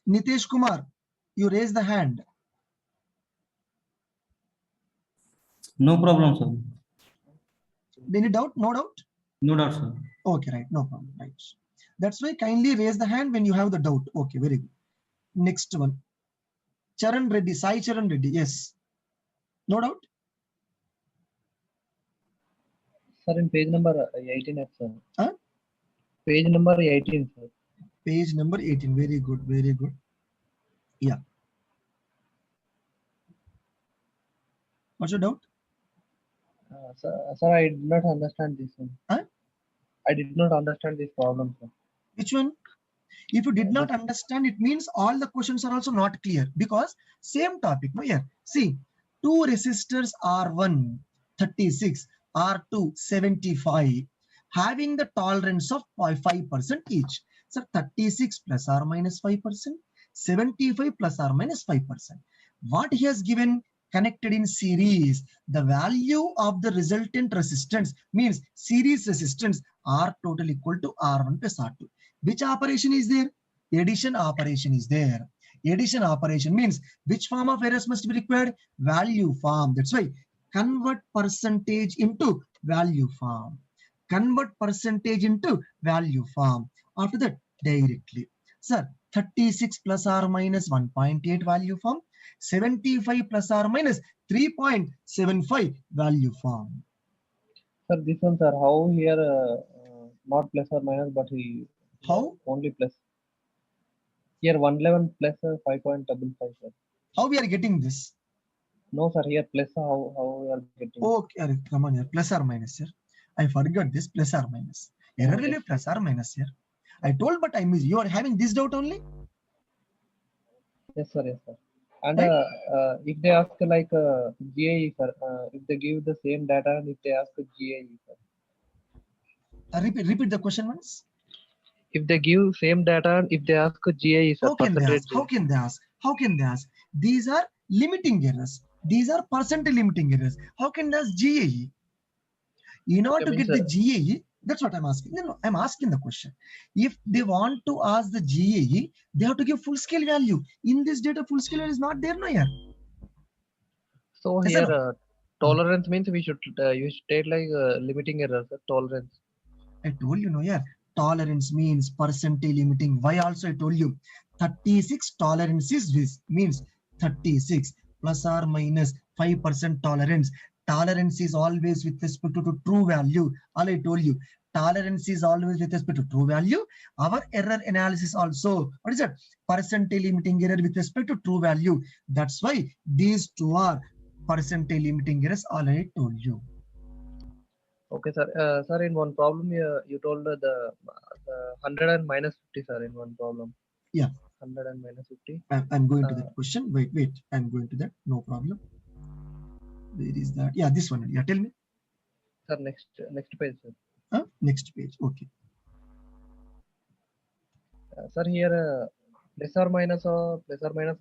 Nitesh Kumar, you raise the hand. No problem, sir. Any doubt? No doubt? No doubt, sir. Okay, right. No problem. Right. That's why kindly raise the hand when you have the doubt. Okay, very good. Next one. Charan Reddy, Sai Charan Reddy. Yes. No doubt? Sir, in page number 18, sir. Huh? Page number 18, sir. Page number 18. Very good. Very good. Yeah. What's your doubt? Sir, I did not understand this one. Huh? I did not understand this problem, sir. Which one? If you did not understand, it means all the questions are also not clear because same topic. No, yeah. See, two resistors R1 36, R2 75, having the tolerance of 5% each. So 36 plus or minus 5%, 75 plus or minus 5%. What he has given connected in series, the value of the resultant resistance means series resistance R total equal to R1 plus R2. Which operation is there? Addition operation is there. Addition operation means which form of errors must be required? Value form. That's why convert percentage into value form. Convert percentage into value form. After that, directly. Sir, 36 plus or minus 1.8 value form. 75 plus or minus 3.75 value form. Sir, this one, sir, how here not plus or minus, but he how only plus. Here 111 plus 5.55, sir. How we are getting this? No, sir, here plus how we are getting. Okay, come on here, plus or minus, sir. I forgot this plus or minus. Error will be plus or minus here. I told, but I missed. You are having this doubt only? Yes, sir. Yes, sir. And Right? if they ask like GAE, sir, if they give the same data and if they ask GAE, sir. Repeat the question once. If they give same data and if they ask GAE, sir, How can they percentage. ask? How can they ask? How can they ask? These are limiting errors. These are percentage limiting errors. How can they ask GAE? In order to means, get the GAE, that's what I'm asking. No, I'm asking the question. If they want to ask the GAE, they have to give full scale value. In this data, full scale value is not there, no, yeah. So Yes or here no? tolerance means we should you state like limiting error, sir, tolerance. I told you, no, yeah. Tolerance means percentage limiting. Why also I told you 36 tolerance is this means 36 plus or minus 5% tolerance. Tolerance is always with respect to true value. All I told you, tolerance is always with respect to true value. Our error analysis also, what is that? Percentage limiting error with respect to true value. That's why these two are percentage limiting errors. All I told you. Okay, sir. Sir, in one problem you told the 100 and minus 50, sir, in one problem. Yeah. 100 and minus 50. I'm going to that question. Wait. I'm going to that. No problem. Where is that? Yeah, this one. Yeah, tell me. Sir, next page, sir. Next page. Okay. Sir, here plus or minus 1%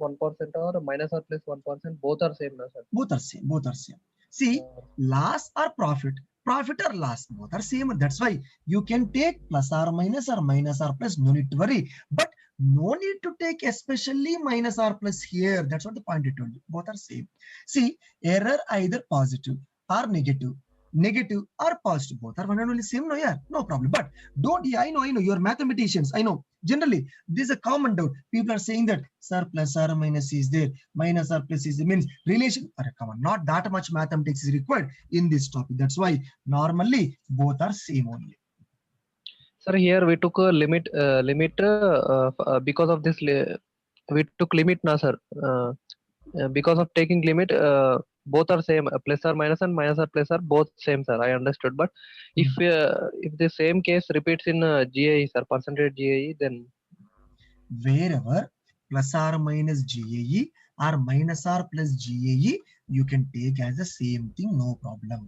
or minus or plus 1%, both are same, no, sir? Both are same. Both are same. See, loss or profit. Profit or loss. Both are same. That's why you can take plus or minus plus. No need to worry. But no need to take especially minus or plus here. That's what the point I told you. Both are same. See, error either positive or negative. Negative or positive. Both are one and only same. No, yeah. No problem. But don't, yeah, I know. You're mathematicians. I know. Generally, this is a common doubt. People are saying that, sir, plus or minus is there. Minus or plus is there. Means relation. Come on, not that much mathematics is required in this topic. That's why normally both are same only. Sir, here we took a limit because of this we took limit now, sir. Because of taking limit, both are same, plus or minus and minus or plus are both same, sir. I understood. But if the same case repeats in GAE, sir, percentage GAE, then wherever plus or minus GAE or minus or plus GAE, you can take as the same thing, no problem.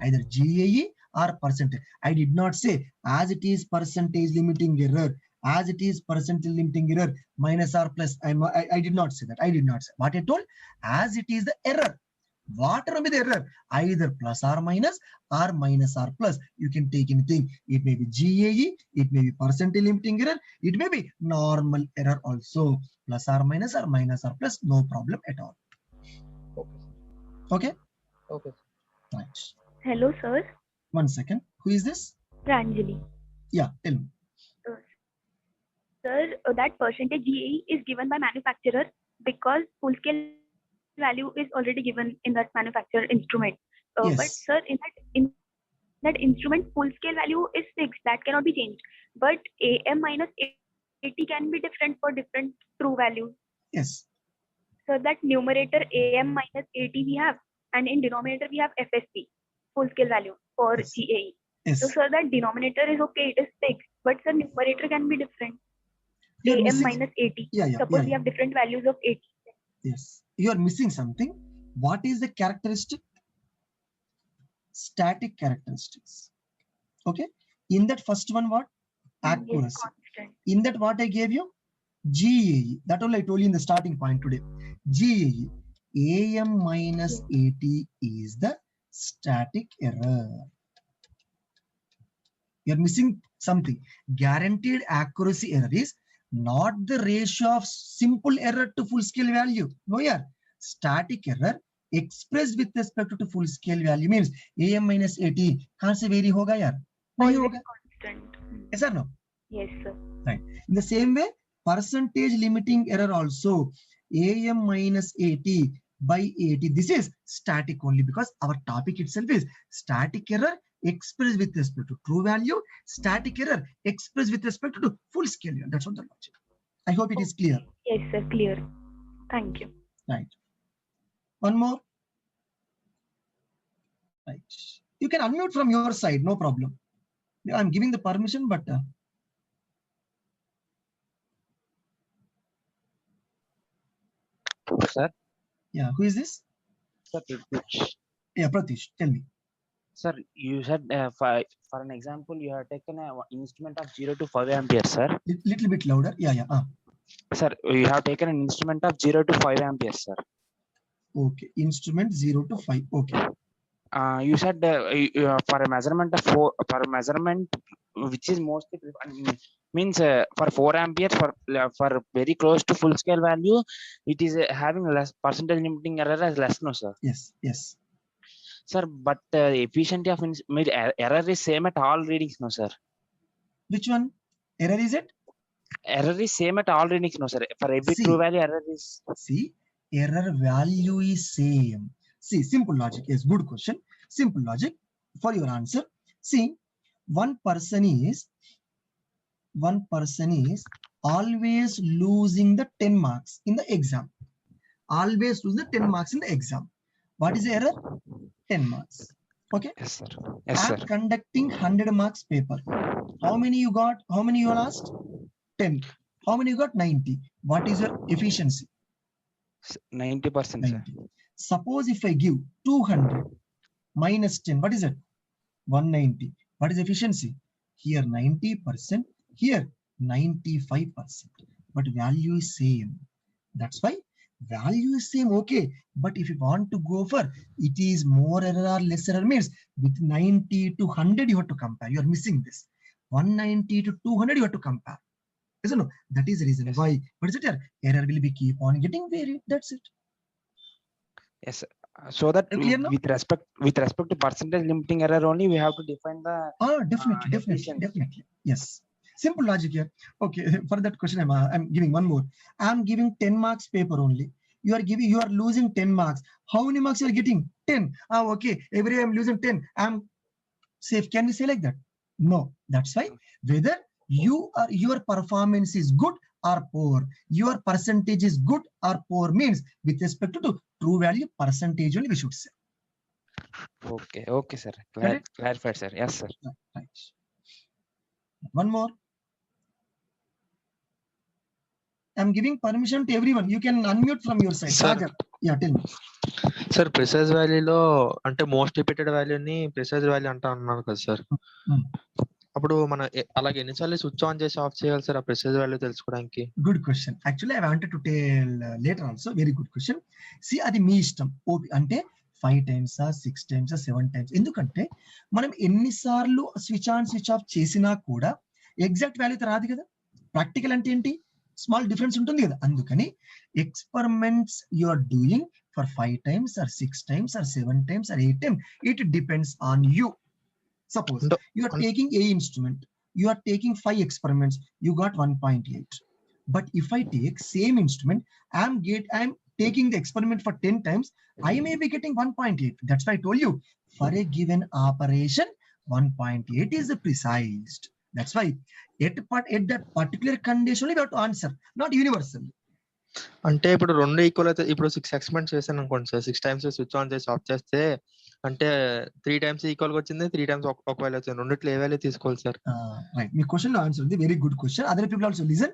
Either GAE or percentage. I did not say as it is percentage limiting error, as it is percentage limiting error, minus or plus. I did not say that. I did not say. What I told, as it is the error. Whatever be the error, either plus or minus or plus, you can take anything. It may be GAE, it may be percentage limiting error, it may be normal error also. Plus or minus or plus, no problem at all. Okay? Okay. Right. Hello, sir. 1 second. Who is this? Pranjali. Yeah, tell me. Sir, that percentage GAE is given by manufacturer because full scale value is already given in that manufacturer instrument. Yes. But sir, in that instrument, full scale value is fixed. That cannot be changed. But AM minus 80 can be different for different true values. Yes. So that numerator AM minus 80 we have, and in denominator we have FSP, full scale value for Yes. GAE. Yes. So sir, that denominator is okay, it is fixed, but sir, numerator can be different. You're AM missing, minus 80. Yeah. Suppose we have different values of 80. Yes. You are missing something. What is the characteristic? Static characteristics. Okay. In that first one, what? Accuracy. Yes, in that, what I gave you? GAE. That only I told you in the starting point today. GAE. AM minus 80 is the static error. You're missing something. Guaranteed accuracy error is not the ratio of simple error to full scale value. No, yeah. Static error expressed with respect to full scale value means AM minus 80 कहाँ से vary होगा यार? नहीं होगा. Constant. Yes or no? Yes, sir. Right. In the same way, percentage limiting error also AM minus 80 by 80. This is static only because our topic itself is static error expressed with respect to true value, static error expressed with respect to full scale. That's what the logic. I hope it is clear. Yes, sir, clear. Thank you. Right. One more. Right. You can unmute from your side, no problem. I'm giving the permission, but Sir, yeah, who is this? sir, Yeah, Pratish, tell me. sir, you said for an example, you have taken an instrument of 0 to 5 amperes, sir. Little bit louder. Yeah. Sir, you have taken an instrument of 0 to 5 amperes, sir. Okay, instrument 0 to 5. Okay. You said for a measurement of for a measurement which is mostly means for 4 amperes for very close to full scale value, it is having less percentage limiting error as less, no, sir. Yes. Sir, but efficiency of error is same at all readings, no, sir. Which one? Error is it? Error is same at all readings, no, sir. For every See. true value, error is. See, error value is same. See, simple logic. Yes, good question. Simple logic for your answer. See, one person is always losing the 10 marks in the exam. Always lose the 10 marks in the exam. What is the error? 10 marks. Okay. Yes, sir. Yes, sir. I'm conducting 100 marks paper. How many you got? How many you lost? 10. How many you got? 90. What is your efficiency? 90%, sir. 90. Suppose if I give 200 minus 10, what is it? 190. What is efficiency? Here 90%, here 95%. But value is same. That's why value is same, okay. But if you want to go for it is more error or less error, means with 90 to 100 you have to compare. You are missing this. 190 to 200 you have to compare. Isn't it? That is the reason why. What is it here? Error will be keep on getting varied. That's it. Yes, sir. So that Clear now? with respect to percentage limiting error only, we have to define the Definitely. Yes. Simple logic here. Okay, for that question, I'm giving one more. I'm giving 10 marks paper only. You are losing 10 marks. How many marks you are getting? 10. Okay. Every day I'm losing 10. I'm safe. Can we say like that? No. That's why whether your performance is good or poor, your percentage is good or poor, means with respect to true value percentage only we should say. Okay, sir. Clarified, sir. Yes, sir. Right. One more. I'm giving permission to everyone. You can unmute from your side. Sir. Sagar. Yeah, tell me. Sir precise వాల్యూలో అంటే most repeated వాల్యూని precise value అంటా అన్నాను కదా sir. అప్పుడు మనం అలాగే ఎన్నిసార్లు స్విచ్ ఆన్ చేసి ఆఫ్ చేయాలి సార్ ఆ ప్రిసైజ్ వాల్యూ తెలుసుకోవడానికి? Good question. Actually, I wanted to tell later also. Very good question. See, అది మీ ఇష్టం. అంటే 5 times 6 times 7 times. ఎందుకంటే మనం ఎన్నిసార్లు స్విచ్ ఆన్ స్విచ్ ఆఫ్ చేసినా కూడా ఎగ్జాక్ట్ వాల్యూ రాదు కదా. ప్రాక్టికల్ అంటే ఏంటి? స్మాల్ డిఫరెన్స్ ఉంటుంది కదా. అందుకని experiments you are doing for 5 times or 6 times or 7 times or 8 times, it depends on you. Suppose you are taking a instrument, you are taking 5 experiments, you got 1.8. But if I take same instrument, I'm taking the experiment for 10 times, I may be getting 1.8. That's why I told you, for a given operation, 1.8 is precise. That's why at that particular condition, we have to answer, not universally. అంటే ఇప్పుడు రెండు equal అయితే ఇప్పుడు 6 experiments చేశాను అనుకోండి sir, 6 times switch on చేసి of చేస్తే అంటే 3 టైమ్స్ ఈక్వల్ గా వచ్చింది, 3 టైమ్స్ ఒక వాల్యూ వచ్చింది. రెండిట్లో ఏ వాల్యూ తీసుకోవాలి సార్? రైట్, మీ క్వశ్చన్ ఆన్సర్ ఉంది. Very good question. Other people also listen.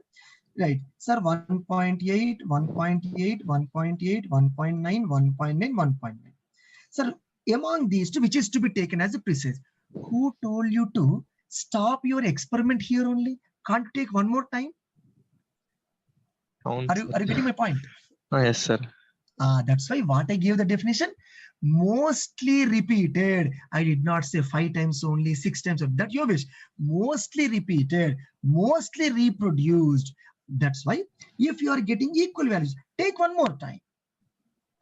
Right sir, 1.8 1.8 1.8 1.9 1.9 1.9. Sir, among these two, which is to be taken as a precise? Who told you to stop your experiment here only? Can't take one more time? Are you getting my point? Yes, sir. That's why what I gave the definition, mostly repeated. I did not say 5 times only, 6 times. That your wish. Mostly repeated, mostly reproduced. That's why if you are getting equal values, take one more time.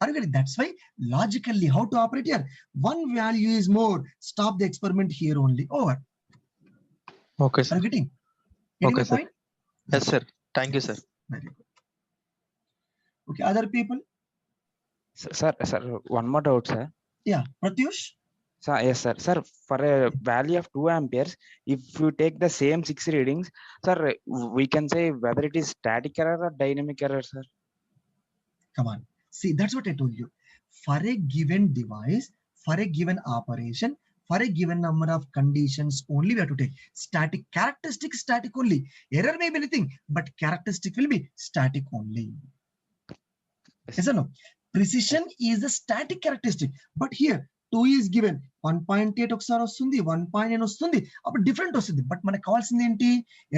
Are you getting? That's why logically how to operate here. One value is more. Stop the experiment here only. Over. Okay, sir. Are you getting Okay, my sir. point? Yes, sir. Thank you, sir. Very good. Okay, other people? Sir, one more doubt, sir. Yeah, Pratyush? Sir, yes, sir. Sir, for a value of 2 amperes, if you take the same 6 readings, sir, we can say whether it is static error or dynamic error, sir. Come on. See, that's what I told you. For a given device, for a given operation, for a given number of conditions only we have to take. Static characteristic, static only. Error may be anything, but characteristic will be static only. Yes or no? Precision is the static characteristic, but here 2 is given 1.8 ఒకసారి వస్తుంది 1.9 వస్తుంది అప్పుడు different వస్తుంది but మనకు కావాల్సింది ఏంటి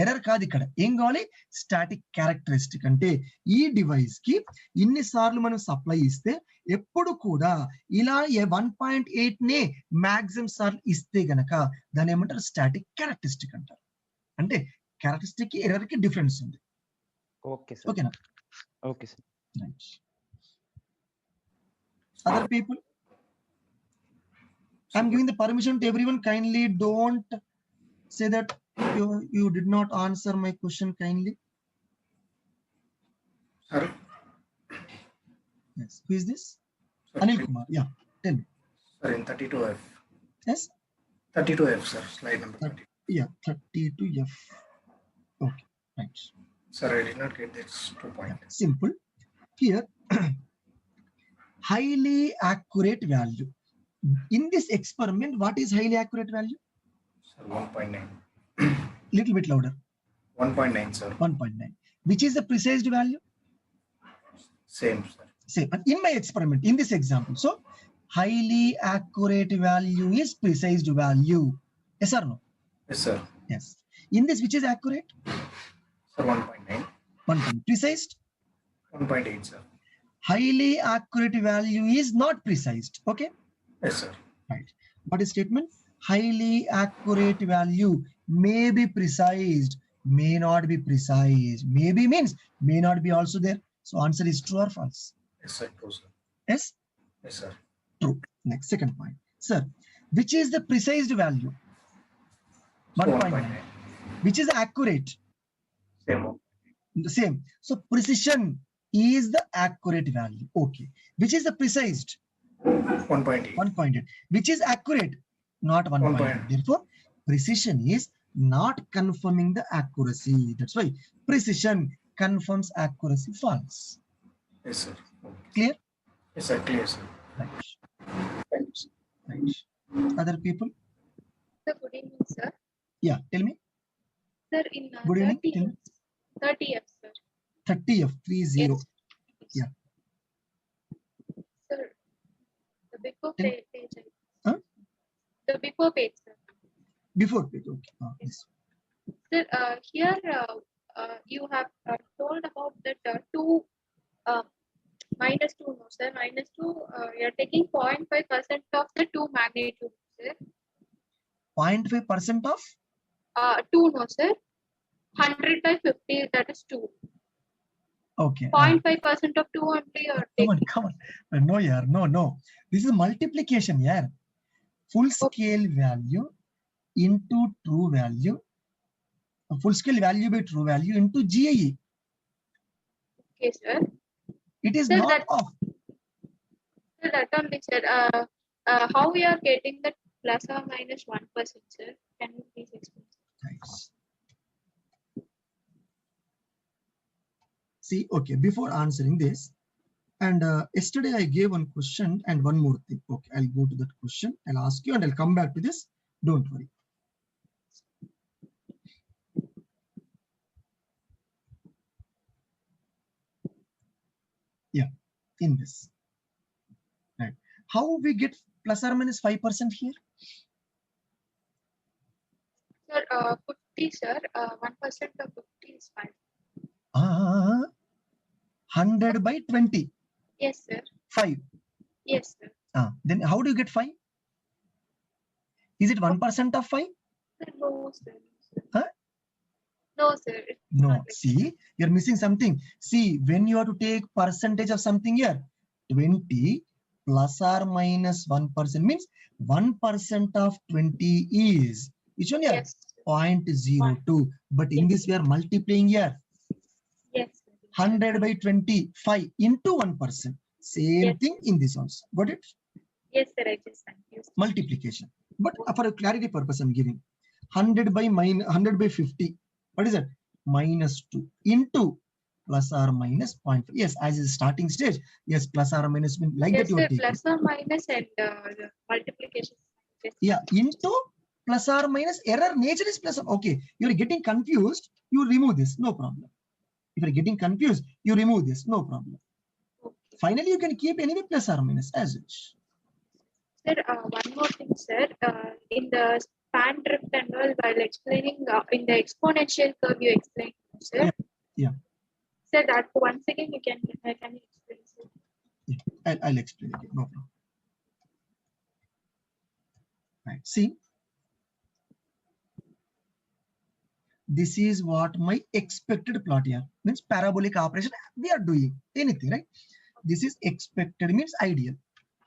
error కాదు ఇక్కడ ఏం కావాలి స్టాటిక్ క్యారెక్టరిస్టిక్ అంటే ఈ డివైస్ కి ఇన్ని సార్లు మనం సప్లై ఇస్తే ఎప్పుడు కూడా ఇలా 1.8 నే మాక్సిమం సార్లు ఇస్తే గనక దాన్ని ఏమంటారు స్టాటిక్ క్యారెక్టరిస్టిక్ అంటారు అంటే క్యారెక్టరిస్టిక్ కి ఎర్రర్ కి డిఫరెన్స్ ఉంది ఓకే సార్ ఓకేనా okay sir other people I'm giving the permission to everyone. Kindly don't say that you did not answer my question kindly. Sir. Yes. Who is this? Sir, Anil Kumar. Yeah. Tell me. Sir, in 32F. Yes. 32F, sir. Slide number 30. Yeah. 32F. Okay. Right. Sir, I did not get this 2 point. Simple. Here, highly accurate value. In this experiment, what is highly accurate value? Sir, 1.9. Little bit louder. 1.9, sir. 1.9. Which is the precise value? Same, sir. Same. And in my experiment, in this example, so highly accurate value is precise value. Yes or no? Yes, sir. Yes. In this, which is accurate? Sir, 1.9. 1.9. Precise? 1.8, sir. Highly accurate value is not precise. Okay? Yes, sir. Right. What is statement? Highly accurate value may be precise, may not be precise. Maybe means may not be also there. So answer is true or false? Yes, sir. True, sir. Yes? Yes, sir. True. Next, second point. Sir, which is the precise value? So 1.9. Which is accurate? Same. The same. So precision is the accurate value. Okay. Which is the precise? 1.8. 1.8. Which is accurate? Not 1.8. Therefore, precision is not confirming the accuracy. That's why precision confirms accuracy false. Yes, sir. Okay. Clear? Yes, sir. Clear, sir. Right. Right. Other people? Sir, good evening, sir. Yeah, tell me. Sir, in Good evening. 30F, sir. 30F, 30. Yes. Yeah. Sir, the before Tell- page. Huh? The before page, sir. Before page. Okay. Yes. Sir, here you have told about that 2 minus 2, no, sir. Minus 2, you are taking 0.5% of the 2 magnitude, sir. 0.5% of 2, no, sir. 100 by 50, that is 2. okay. 0.5% of 2 only you are taking. Come on. No, yeah. No. This is multiplication, yeah. Full scale value into true value. Full scale value by true value into GAE. Okay, sir. It is Sir, not that- off. Sir, that only, sir. How we are getting that plus or minus 1%, sir? Can you please explain? Nice. See, okay, before answering this, and yesterday I gave one question and one more thing. Okay, I'll go to that question. I'll ask you and I'll come back to this. Don't worry. Yeah, in this. Right. How we get plus or minus 5% here? Sir, 50, sir. 1% of 50 is 5. 100 by 20. Yes, sir. 5. Yes, sir. Then how do you get 5? Is it 1% of 5? Sir, no, sir. Huh? No, sir. It's No. not like See, you're missing something. See, when you have to take percentage of something here, 20 plus or minus 1% means 1% of 20 is which one here? Yes, sir. 0.02. But in this we are multiplying here. Yes, sir. 100 by 25 into 1%. Same Yes. thing in this also. Got it? Yes, sir. I just confused. Multiplication. But for a clarity purpose, I'm giving 100 by 50. What is that? Minus 2 into plus or minus 0.5. Yes, as is starting stage. Yes, plus or minus mean like Yes, that you sir. are taking. Plus or minus and the multiplication. Yes. Yeah, into plus or minus error nature is plus. Okay, you're getting confused, you remove this, no problem. If you're getting confused, you remove this, no problem. Okay. Finally, you can keep anyway plus or minus as you wish. Sir, one more thing, sir. In the span drift and all, while explaining in the exponential curve, you explained, sir. Yeah, yeah. Sir, that once again you can you explain, sir? Yeah, I'll explain again, no problem. Right, see, this is what my expected plot here means. Parabolic operation we are doing anything, right? This is expected means ideal.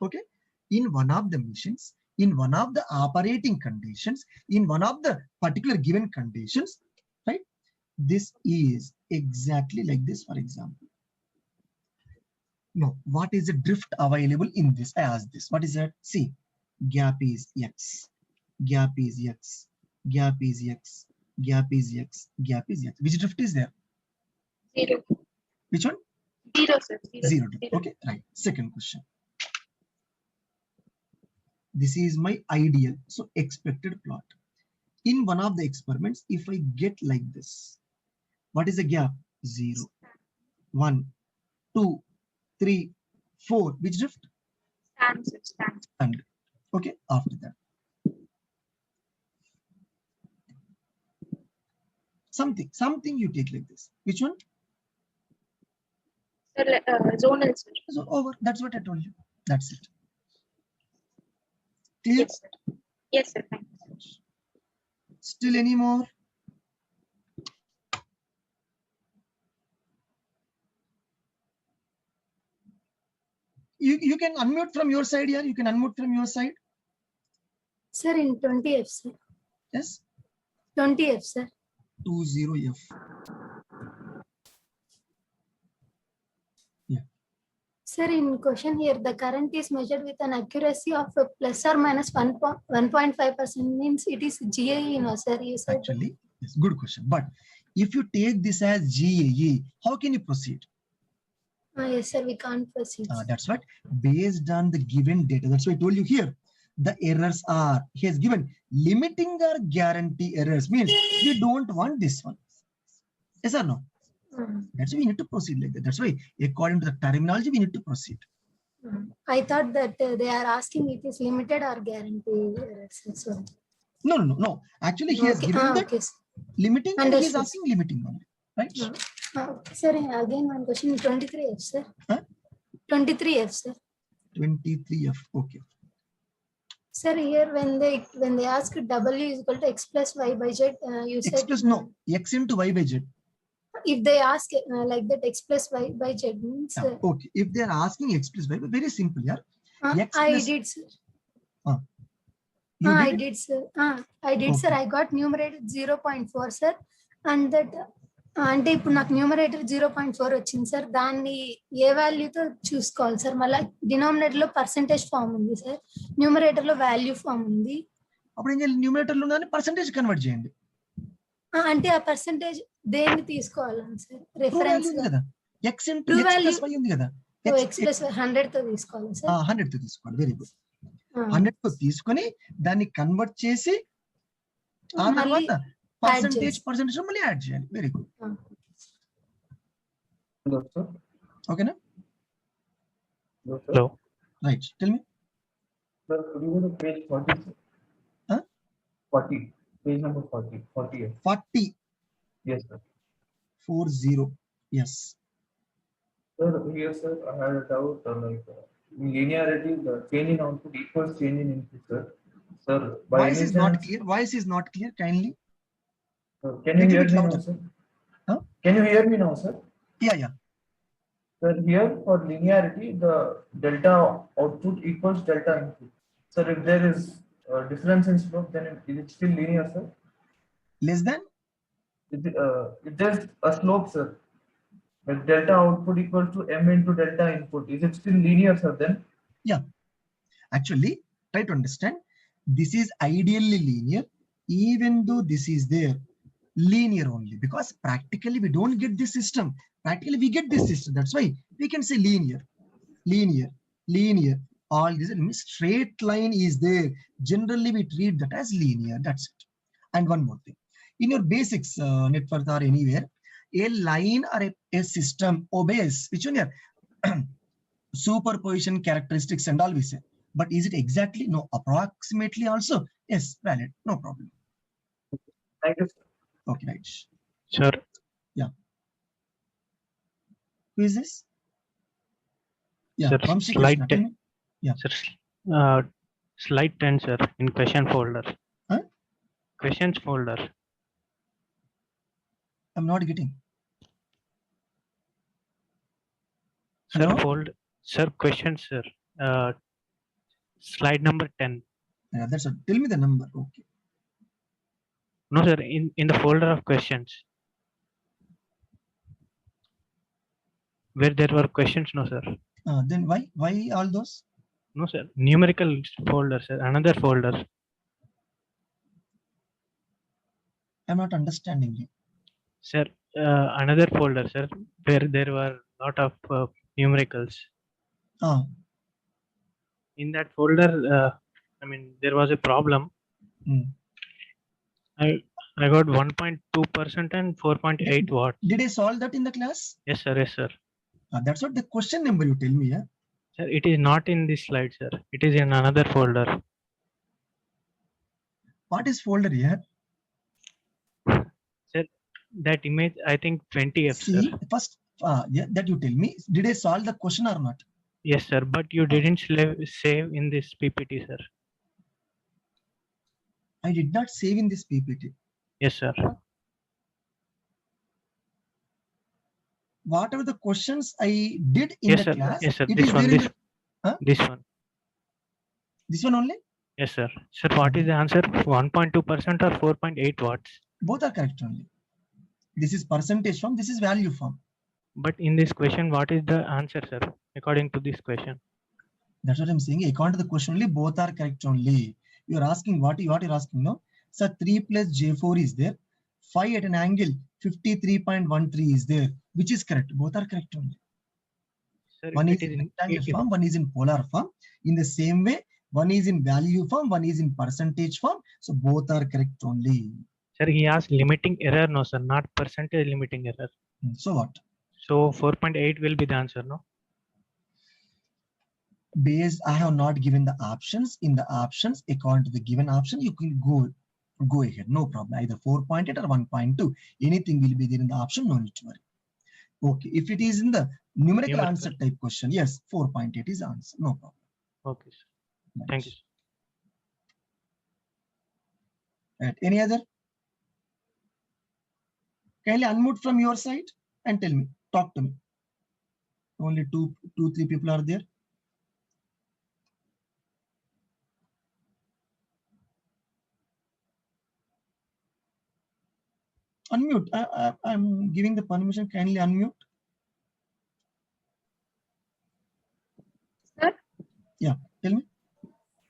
Okay, in one of the missions, in one of the operating conditions, in one of the particular given conditions, right? This is exactly like this. For example, no, what is the drift available in this? I asked this. What is that? See, gap is x, gap is x, gap is x, gap is x, gap is x. Which drift is there? 0. Which one? 0, sir. 0 drift. Okay, right. Second question. This is my ideal, so expected plot. In one of the experiments, if I get like this, what is the gap? 0, 1, 2, 3, 4. Which drift? Stand, sir. Stand. And okay, after that. Something you take like this. Which one? Sir, zonal, sir. So over. That's what I told you. That's it. Clear? Yes, sir. Yes, sir. Thank you. Still any more? You can unmute from your side here. You can unmute from your side. Sir, in 20F, sir. Yes. 20F, sir. 20F. Sir, in question here, the current is measured with an accuracy of plus or minus 1.5%. Means it is GAE, no, sir. You said. Actually, yes, good question. But if you take this as GAE, how can you proceed? Yes, sir. We can't proceed. That's what. Based on the given data. That's why I told you here. The errors are, he has given limiting or guarantee errors. Means we don't want this one. Yes or no? That's why we need to proceed like that. That's why, according to the terminology, we need to proceed. I thought that they are asking it is limited or guarantee errors. So. No. Actually, he has given that okay. limiting and he is Understood. asking limiting only. Right? Sir, again one question. 23F, sir. Huh? 23F, sir. 23F. Okay. Sir, here when they ask W is equal to X plus Y by Z, you X said plus no. X into Y by Z. if they ask like that X plus Y by Z means. Yeah, okay. If they are asking X plus Y, very simple, yeah. X I plus, did, sir. you I did? did, sir. I did, Okay. sir. I got numerator 0.4, sir. And that అంటే ఇప్పుడు నాకు numerator 0.4 వచ్చింది sir. దాన్ని ఏ వాల్యూతో చూసుకోవాలి sir? మళ్ళీ denominator లో percentage form ఉంది sir, numerator లో వాల్యూ ఫామ్ ఉంది. అప్పుడు ఏం చేయాలి? న్యూమరేటర్ లో పర్సెంటేజ్ కన్వర్ట్ చేయండి. అంటే ఆ పర్సెంటేజ్ దేన్ని తీసుకోవాలని సార్? రిఫరెన్స్ కదా. X into X plus Y ఉంది కదా. X plus 100 తో తీసుకోవాలి సార్. 100 తో తీసుకోవాలి. Very good. 100 తో తీసుకొని దాన్ని కన్వర్ట్ చేసి ఆ తర్వాత పర్సెంటేజ్ మళ్ళీ యాడ్ చేయాలి. Very good. ఓకేనా? Hello. Right. Tell me. Sir, could you go to page 40? Huh? 40. Page number 40. 40. 40. Yes, sir. 40. Yes. Sir, here, sir, I had a doubt on in linearity, the change in output equals change in input, sir. Sir, by Voice any is not chance- clear. Voice is not clear. Kindly. Can you Little hear bit me now, louder. sir? Huh? Can you hear me now, sir? Yeah. Sir, here for linearity, the delta output equals delta input. Sir, if there is a difference in slope, then is it still linear, sir? Less than? If there's a slope, sir, with delta output equal to m into delta input, is it still linear, sir, then? Yeah. Actually, try to understand. This is ideally linear, even though this is there. Linear only, because practically we don't get this system. Practically we get this system. That's why we can say linear. all these means straight line is there. Generally, we treat that as linear. That's it. And one more thing. In your basics network or anywhere, a line or a system obeys which one here? Superposition characteristics and all we say. But is it exactly? No. Approximately also? Yes, valid. No problem. Thank you, sir. Okay, right. Sir, Who is this? Yeah, Sir, Vamshi slide Krishna, tell me. sir, slide 10, sir, in question folder. Huh? Questions folder. I'm not getting. Sir, Hello? sir, questions, sir. Slide number 10. Yeah, that's it. Tell me the number. Okay. No, sir, in the folder of questions. Where there were questions, no, sir. Then why all those? No, sir. Numerical folder, sir. Another folder. I'm not understanding you. Sir, another folder, sir, where there were lot of numericals. Ah, In that folder, I mean, there was a problem. hmm. I got 1.2% and 4.8 watt. Did I solve that in the class? Yes, sir. Yes, sir. That's what the question number you tell me. Yeah. Sir, it is not in this slide, sir. It is in another folder. What is folder here? Sir, that image, I think 20F, See, sir. first, yeah, that you tell me. Did I solve the question or not? Yes, sir. But you didn't save in this PPT, sir. I did not save in this PPT. Yes, sir. Whatever the questions I did in Yes, the sir. class, Yes, sir. it This is one. there in This. Huh? This one. this one only. Yes, sir. Sir, what is the answer? 1.2% or 4.8 watts? Both are correct only. This is percentage form. This is value form. But in this question, what is the answer, sir? According to this question. That's what I'm saying. According to the question only, both are correct only. You're asking what you're asking, no? So 3 plus J4 is there. 5 at an angle 53.13 is there, which is correct. Both are correct only. Sir, One it is is in in, rectangle if- form, one is in polar form. In the same way, one is in value form, one is in percentage form. So both are correct only. Sir, he asked limiting error, no, sir, not percentage limiting error. So what? So 4.8 will be the answer, no? Based, I have not given the options. In the options, according to the given option, you can go ahead. No problem. Either 4.8 or 1.2. Anything will be there in the option. No need to worry. Okay. If it is in the numerical answer type question, yes, 4.8 is answer. No problem. Okay, sir. Thank you, sir. Right. Any other? Kindly unmute from your side and tell me. Talk to me. Only two, 3 people are there. Unmute. I'm giving the permission. Kindly unmute. Sir? Yeah, tell me.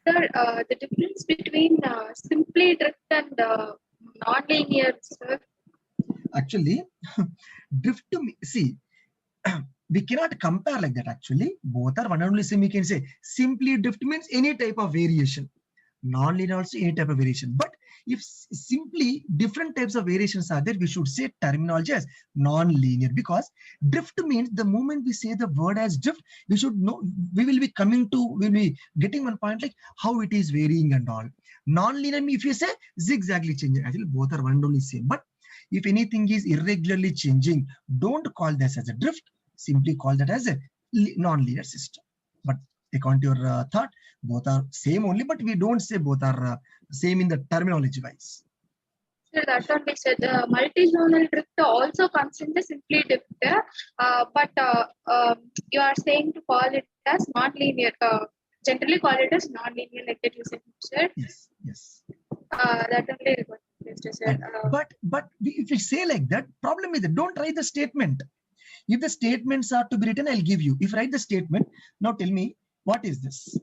Sir, the difference between simply drift and non-linear, sir. Actually, drift to me. See, we cannot compare like that. Actually, both are one and only same. We can say simply drift means any type of variation. Non-linear also any type of variation. But if simply different types of variations are there, we should say terminology as non-linear, because drift means the moment we say the word as drift, we should know, we will be getting one point like how it is varying and all. Non-linear means if you say zigzagly changing, actually both are one and only same. But if anything is irregularly changing, don't call this as a drift, simply call that as a non-linear system. But according to your thought, both are same only, but we don't say both are same in the terminology wise. Sir, that only said multi-zonal drift also comes in the simply drift, but you are saying to call it as non-linear. Generally call it as non-linear, like that you said, sir. Yes, yes. That only request, sir. But if you say like that, problem is that don't write the statement. If the statements are to be written, I'll give you. If write the statement, now tell me what is this?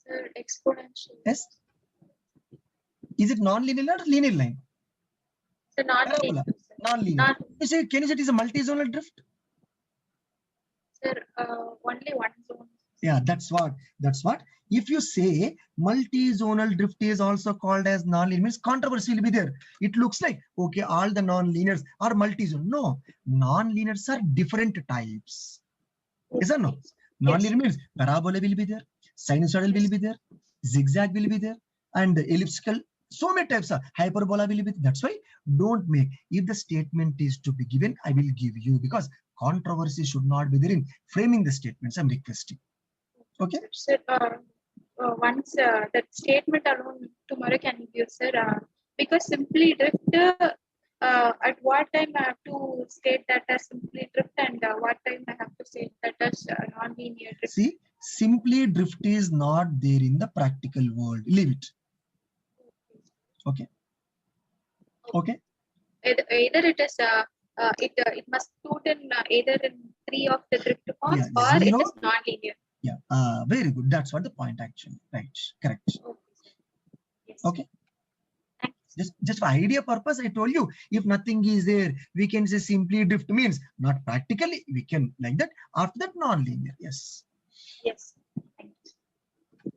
Sir, exponential. Yes. Is it non-linear or linear line? So non-linear. Non-linear. Can you say it is a multi-zonal drift? sir, only one zone. Yeah, that's what. If you say multi-zonal drift is also called as non-linear, means controversy will be there. It looks like, okay, all the non-linears are multi-zone. No, non-linears are different types. Yes or no? Yes. Non-linear means parabola will be there, sinusoidal will be there, zigzag will be there, and elliptical. So many types of hyperbola will be there. That's why don't make. If the statement is to be given, I will give you, because controversy should not be there in framing the statements. I'm requesting. Okay. Sir, once that statement alone tomorrow can you give, sir? Because simply drift, at what time I have to state that as simply drift, and what time I have to state that as non-linear drift? See, simply drift is not there in the practical world. Leave it. Okay. Okay. Either it is it must suit in either in 3 of the drift forms, Yeah, or it zero. is non-linear. Yeah. Very good. That's what the point actually. Right. Correct. Okay, sir. Yes. Okay. Thank you, sir. Just for idea purpose, I told you, if nothing is there, we can say simply drift means not practically, we can like that. After that, non-linear. Yes. Yes. Thank you.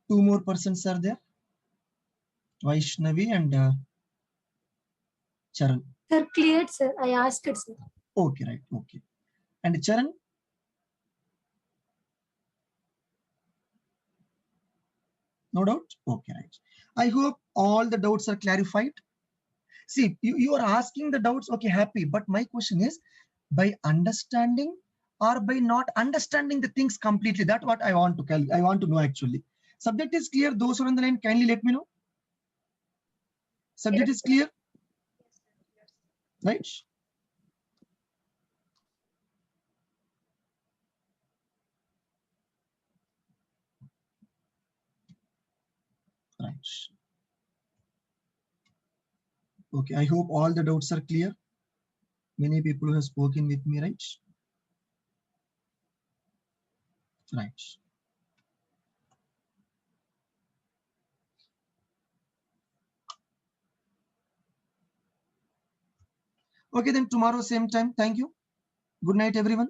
Two more persons are there. Vaishnavi and Charan. Sir, cleared, sir. I asked it, sir. Okay, right. Okay. And Charan? No doubt? Okay, right. I hope all the doubts are clarified. See, you are asking the doubts, okay, happy. But my question is, by understanding or by not understanding the things completely? That's what I want to know actually. Subject is clear. Those who are on the line, kindly let me know. Subject is clear, right? Right. Okay, I hope all the doubts are clear. Many people have spoken with me, right? Right. Okay, then tomorrow same time. Thank you. Good night, everyone.